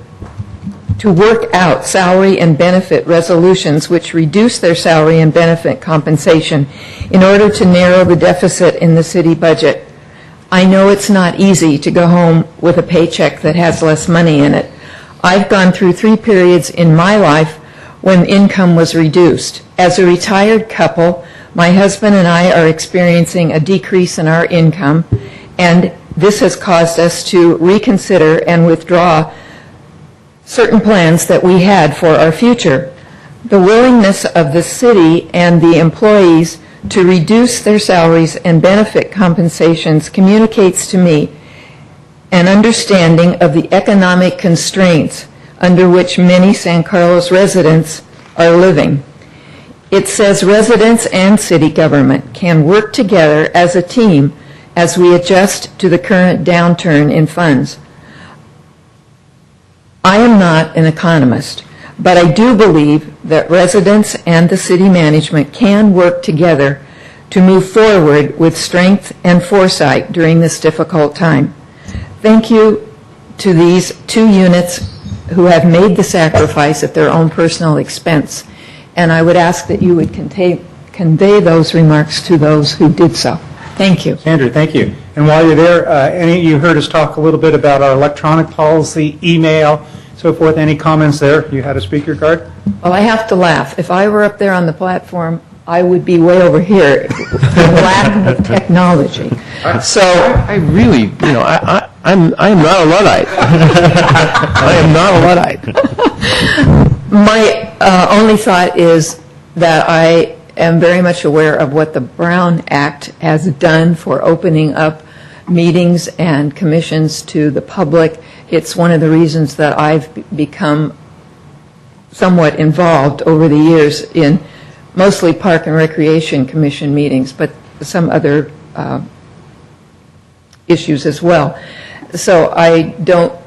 resolutions which reduce their salary and benefit compensation in order to narrow the deficit in the city budget. I know it's not easy to go home with a paycheck that has less money in it. I've gone through 3 periods in my life when income was reduced. As a retired couple, my husband and I are experiencing a decrease in our income, and this has caused us to reconsider and withdraw certain plans that we had for our future. The willingness of the city and the employees to reduce their salaries and benefit compensations communicates to me an understanding of the economic constraints under which many San Carlos residents are living. It says residents and city government can work together as a team as we adjust to the current downturn in funds. I am not an economist, but I do believe that residents and the city management can work together to move forward with strength and foresight during this difficult time. Thank you to these 2 units who have made the sacrifice at their own personal expense, and I would ask that you would convey those remarks to those who did so. Thank you. Sandra, thank you. And while you're there, you heard us talk a little bit about our electronic policy, email, so forth. Any comments there? You had a speaker card? Well, I have to laugh. If I were up there on the platform, I would be way over here from lack of technology. So I really, I'm not a Luddite. I am not a Luddite. my only thought is that I am very much aware of what the Brown Act has done for opening up meetings and commissions to the public. It's one of the reasons that I've become somewhat involved over the years in mostly Park and Recreation Commission meetings, but some other issues as well. So I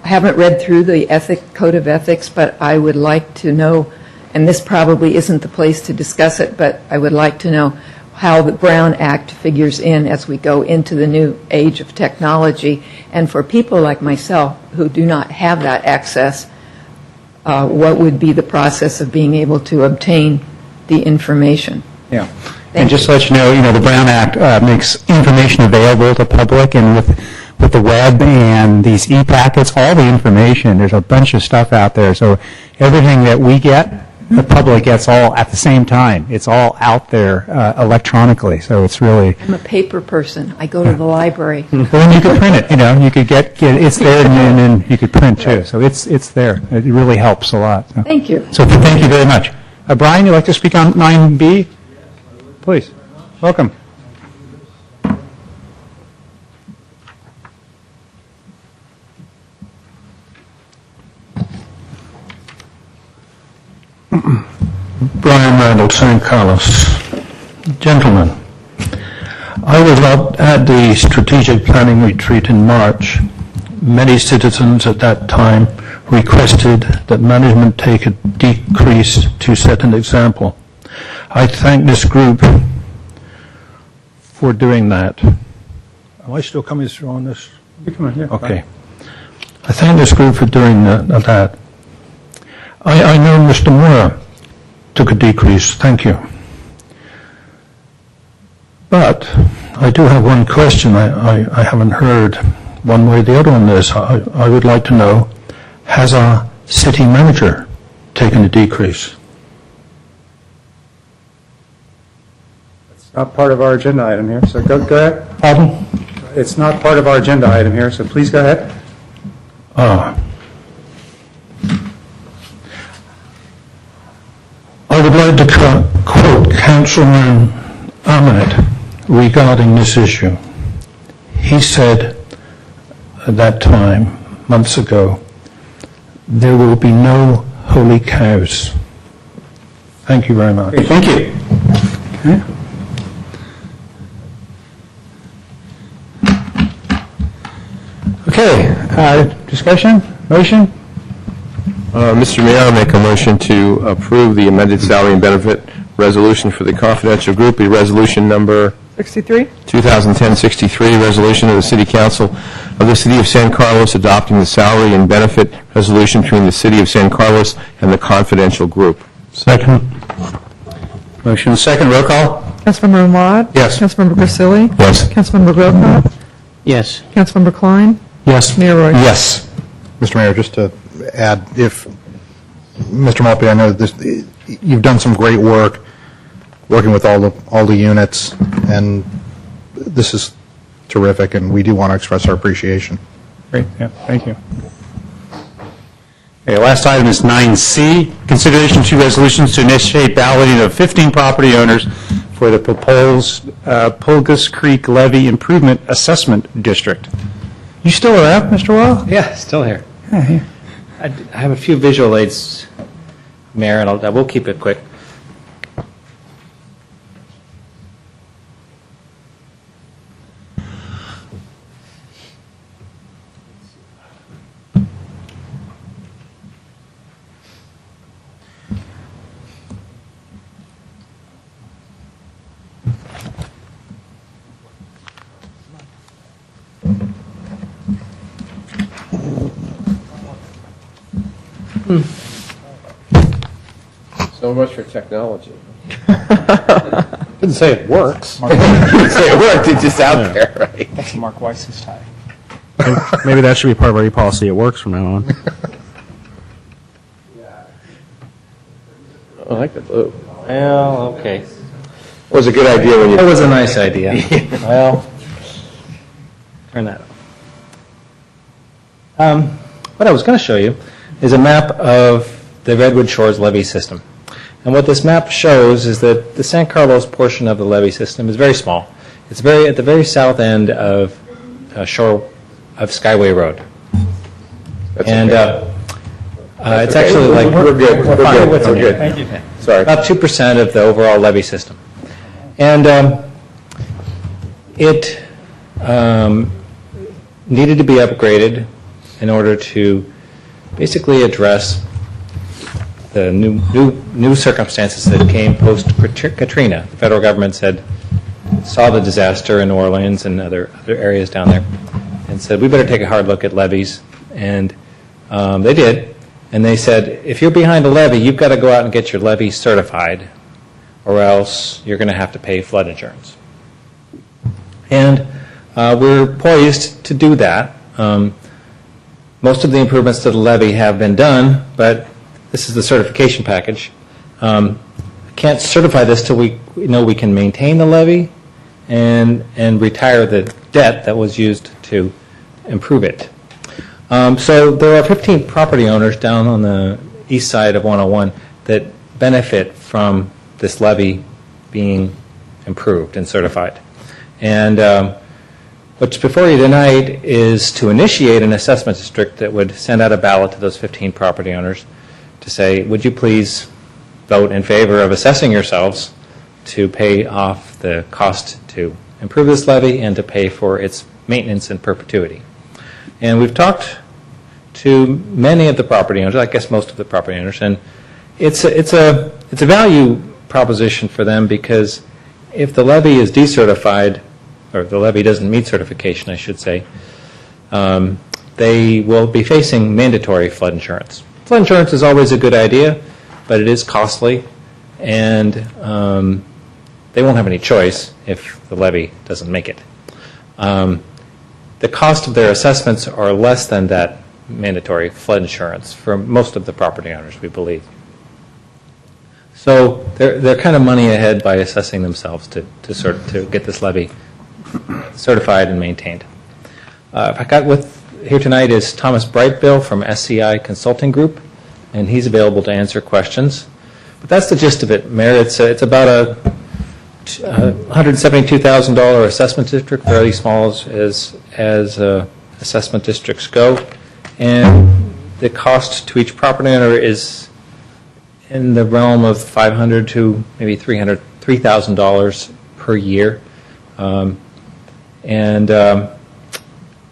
haven't read through the Code of Ethics, but I would like to know, and this probably isn't the place to discuss it, but I would like to know how the Brown Act figures in as we go into the new age of technology. And for people like myself who do not have that access, what would be the process of being able to obtain the information? Yeah. And just to let you know, the Brown Act makes information available to the public, and with the web and these e-packets, all the information, there's a bunch of stuff out there. So everything that we get, the public gets all at the same time. It's all out there electronically. So it's really... I'm a paper person. I go to the library. Well, then you could print it, you could get it's there, and then you could print too. So it's there. It really helps a lot. So. Thank you. So thank you very much. Brian, you'd like to speak on 9B? Please. Welcome. Brian Randall, San Carlos. Gentlemen, I was not at the strategic planning retreat in March. Many citizens at that time requested that management take a decrease to set an example. I thank this group for doing that. Am I still coming through on this? Okay. I thank this group for doing that. I know Mr. Moore took a decrease. Thank you. But I do have one question. I haven't heard one way or the other on this. I would like to know, has our city manager taken a decrease? It's not part of our agenda item here, so go ahead. Pardon? It's not part of our agenda item here, so please go ahead. I would like to quote Councilman Ahmed regarding this issue. He said at that time, months ago, there will be no holy cows. Thank you very much. Thank you. Okay, discussion, motion? Mr. Mayor, I'll make a motion to approve the amended salary and benefit resolution for the confidential group, a resolution number 63? 2010-63, resolution of the City Council of the City of San Carlos adopting the salary and benefit resolution between the City of San Carlos and the confidential group. Second. Motion second, roll call? Councilmember Ahmad? Yes. Councilmember Grisilli? Yes. Councilmember Grocott? Yes. Councilmember Klein? Yes. Mayor Roy? Yes. Mr. Mayor, just to add, if, Mr. Malpe, I know this, you've done some great work working with all the units, and this is terrific, and we do want to express our appreciation. Great, yeah, thank you. Okay, last item is 9C, consideration of two resolutions to initiate balloting of 15 property owners for the proposed Pulgas Creek Levee Improvement Assessment District. You still around, Mr. Wall? Yeah, still here. Yeah. I have a few visual aids, Mayor, and I will keep it quick. So much for technology. Didn't say it works. Didn't say it worked, it's just out there, right? That's Mark Weiss's tie. Maybe that should be part of our policy. It works from now on. I like the blue. Well, okay. It was a good idea when you... It was a nice idea. Well, turn that off. What I was going to show you is a map of the Redwood Shores levee system. And what this map shows is that the San Carlos portion of the levee system is very small. It's at the very south end of Skyway Road. That's and okay. It's okay. actually like... We're good. We're fine. good. It's We're okay. good. Thank you. Sorry. About 2% of the overall levee system. And it needed to be upgraded in order to basically address the new circumstances that came post-Katrina. The federal government saw the disaster in New Orleans and other areas down there and said, we better take a hard look at levees. And they did. And they said, if you're behind a levee, you've got to go out and get your levee certified, or else you're going to have to pay flood insurance. And we're poised to do that. Most of the improvements to the levee have been done, but this is the certification package. Can't certify this till we know we can maintain the levee and retire the debt that was used to improve it. So there are 15 property owners down on the east side of 101 that benefit from this levee being improved and certified. And what's before you tonight is to initiate an assessment district that would send out a ballot to those 15 property owners to say, would you please vote in favor of assessing yourselves to pay off the cost to improve this levee and to pay for its maintenance in perpetuity. And we've talked to many of the property owners, I guess most of the property owners, and it's a value proposition for them because if the levy is decertified, or the levy doesn't meet certification, I should say, they will be facing mandatory flood insurance. Flood insurance is always a good idea, but it is costly, and they won't have any choice if the levy doesn't make it. The cost of their assessments are less than that mandatory flood insurance for most of the property owners, we believe. So they're kind of money ahead by assessing themselves to get this levy certified and maintained. I got with here tonight is Thomas Brightbill from SCI Consulting Group, and he's available to answer questions. But that's the gist of it, Mayor. It's about a $172,000 assessment district, fairly small as assessment districts go, and the cost to each property owner is in the realm of $500 to maybe $3,000 per year.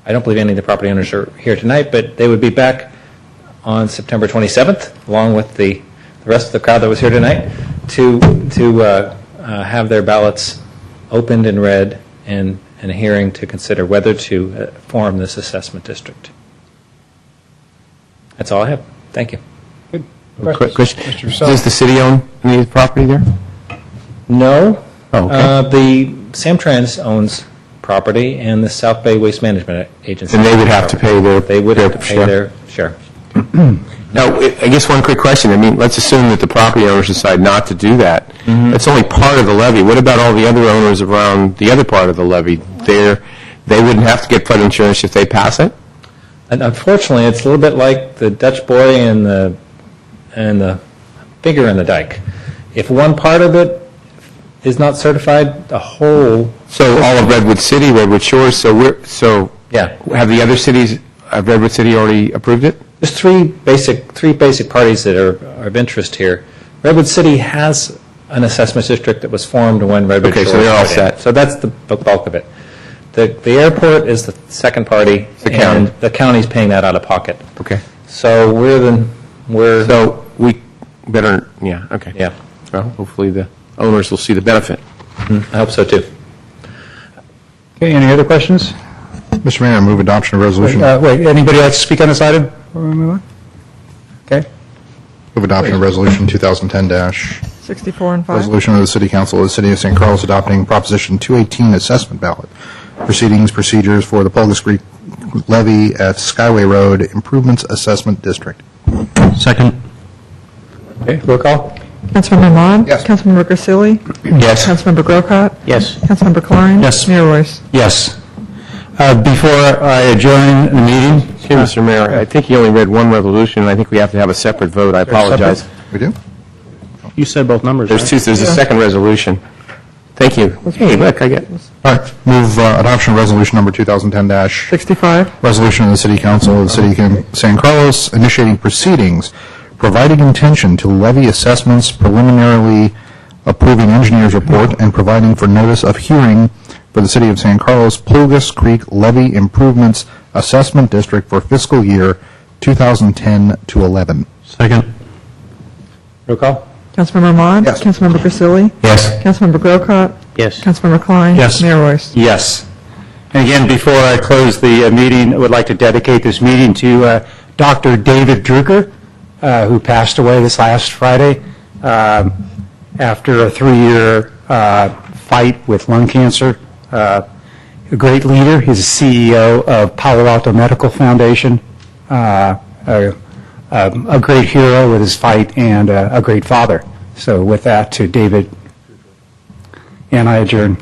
I don't believe any of the property owners are here tonight, but they would be back on September 27th, along with the rest of the crowd that was here tonight, to have their ballots opened and read and a hearing to consider whether to form this assessment district. That's all I have. Thank you. Quick question. Does the city own any of the property there? No. Oh, okay. The Samtrans owns property, and the South Bay Waste Management Agency. And they would have to pay their share. Now, I guess one quick question. I mean, let's assume that the property owners decide not to do that. Mm-hmm. It's only part of the levy. What about all the other owners around the other part of the levy? They wouldn't have to get flood insurance if they pass it? And unfortunately, it's a little bit like the Dutch boy and the finger in the dike. If one part of it is not certified, the whole. So all of Redwood City, Redwood Shores. Yeah. Have the other cities of Redwood City already approved it? There's three basic parties that are of interest here. Redwood City has an assessment district that was formed when Redwood Shores. Okay, so they're all went in. set. So that's the bulk of it. The airport is the second party, county. and the county's paying that out of pocket. Okay. So we're. So we better, yeah, okay. Yeah. Well, hopefully the owners will see the benefit. I hope so too. Okay, any other questions? Mr. Mayor, I move adoption of resolution. Wait, anybody like to speak on this item? before we move on? Okay. Move adoption of resolution 2010- 64 and 5. Resolution of the City Council of the City of St. Carlos adopting Proposition 218 assessment ballot. Proceedings, procedures for the Pulgas Creek levy at Skyway Road Improvements Assessment District. Second. Okay, roll call. Councilmember Mod? Yes. Councilmember Grisilli? Yes. Councilmember Grocott? Yes. Councilmember Klein? Yes. Mayor Royce? Yes. Before I adjourn the meeting. Excuse me, Mr. Mayor, I think you only read one resolution, and I think we have to have a separate vote. I apologize. We do? You said both numbers, There's right? there's a second resolution. Thank you. Hey, look, I get. All right. Move adoption of resolution number 2010- 65. Resolution of the City Council of the City of San Carlos initiating proceedings, providing intention to levy assessments, preliminarily approving engineer's report, and providing for notice of hearing for the City of San Carlos Pulgas Creek Levy Improvements Assessment District for fiscal year 2010 to 11. Second. Roll call. Councilmember Mod? Yes. Councilmember Grisilli? Yes. Councilmember Grocott? Yes. Councilmember Klein? Yes. Mayor Royce? Yes. And again, before I close the meeting, I would like to dedicate this meeting to Dr. David Drucker, who passed away this last Friday after a 3-year fight with lung cancer. A great leader. He's a CEO of Palo Alto Medical Foundation, a great hero with his fight, and a great father. So with that, to David, and I adjourn.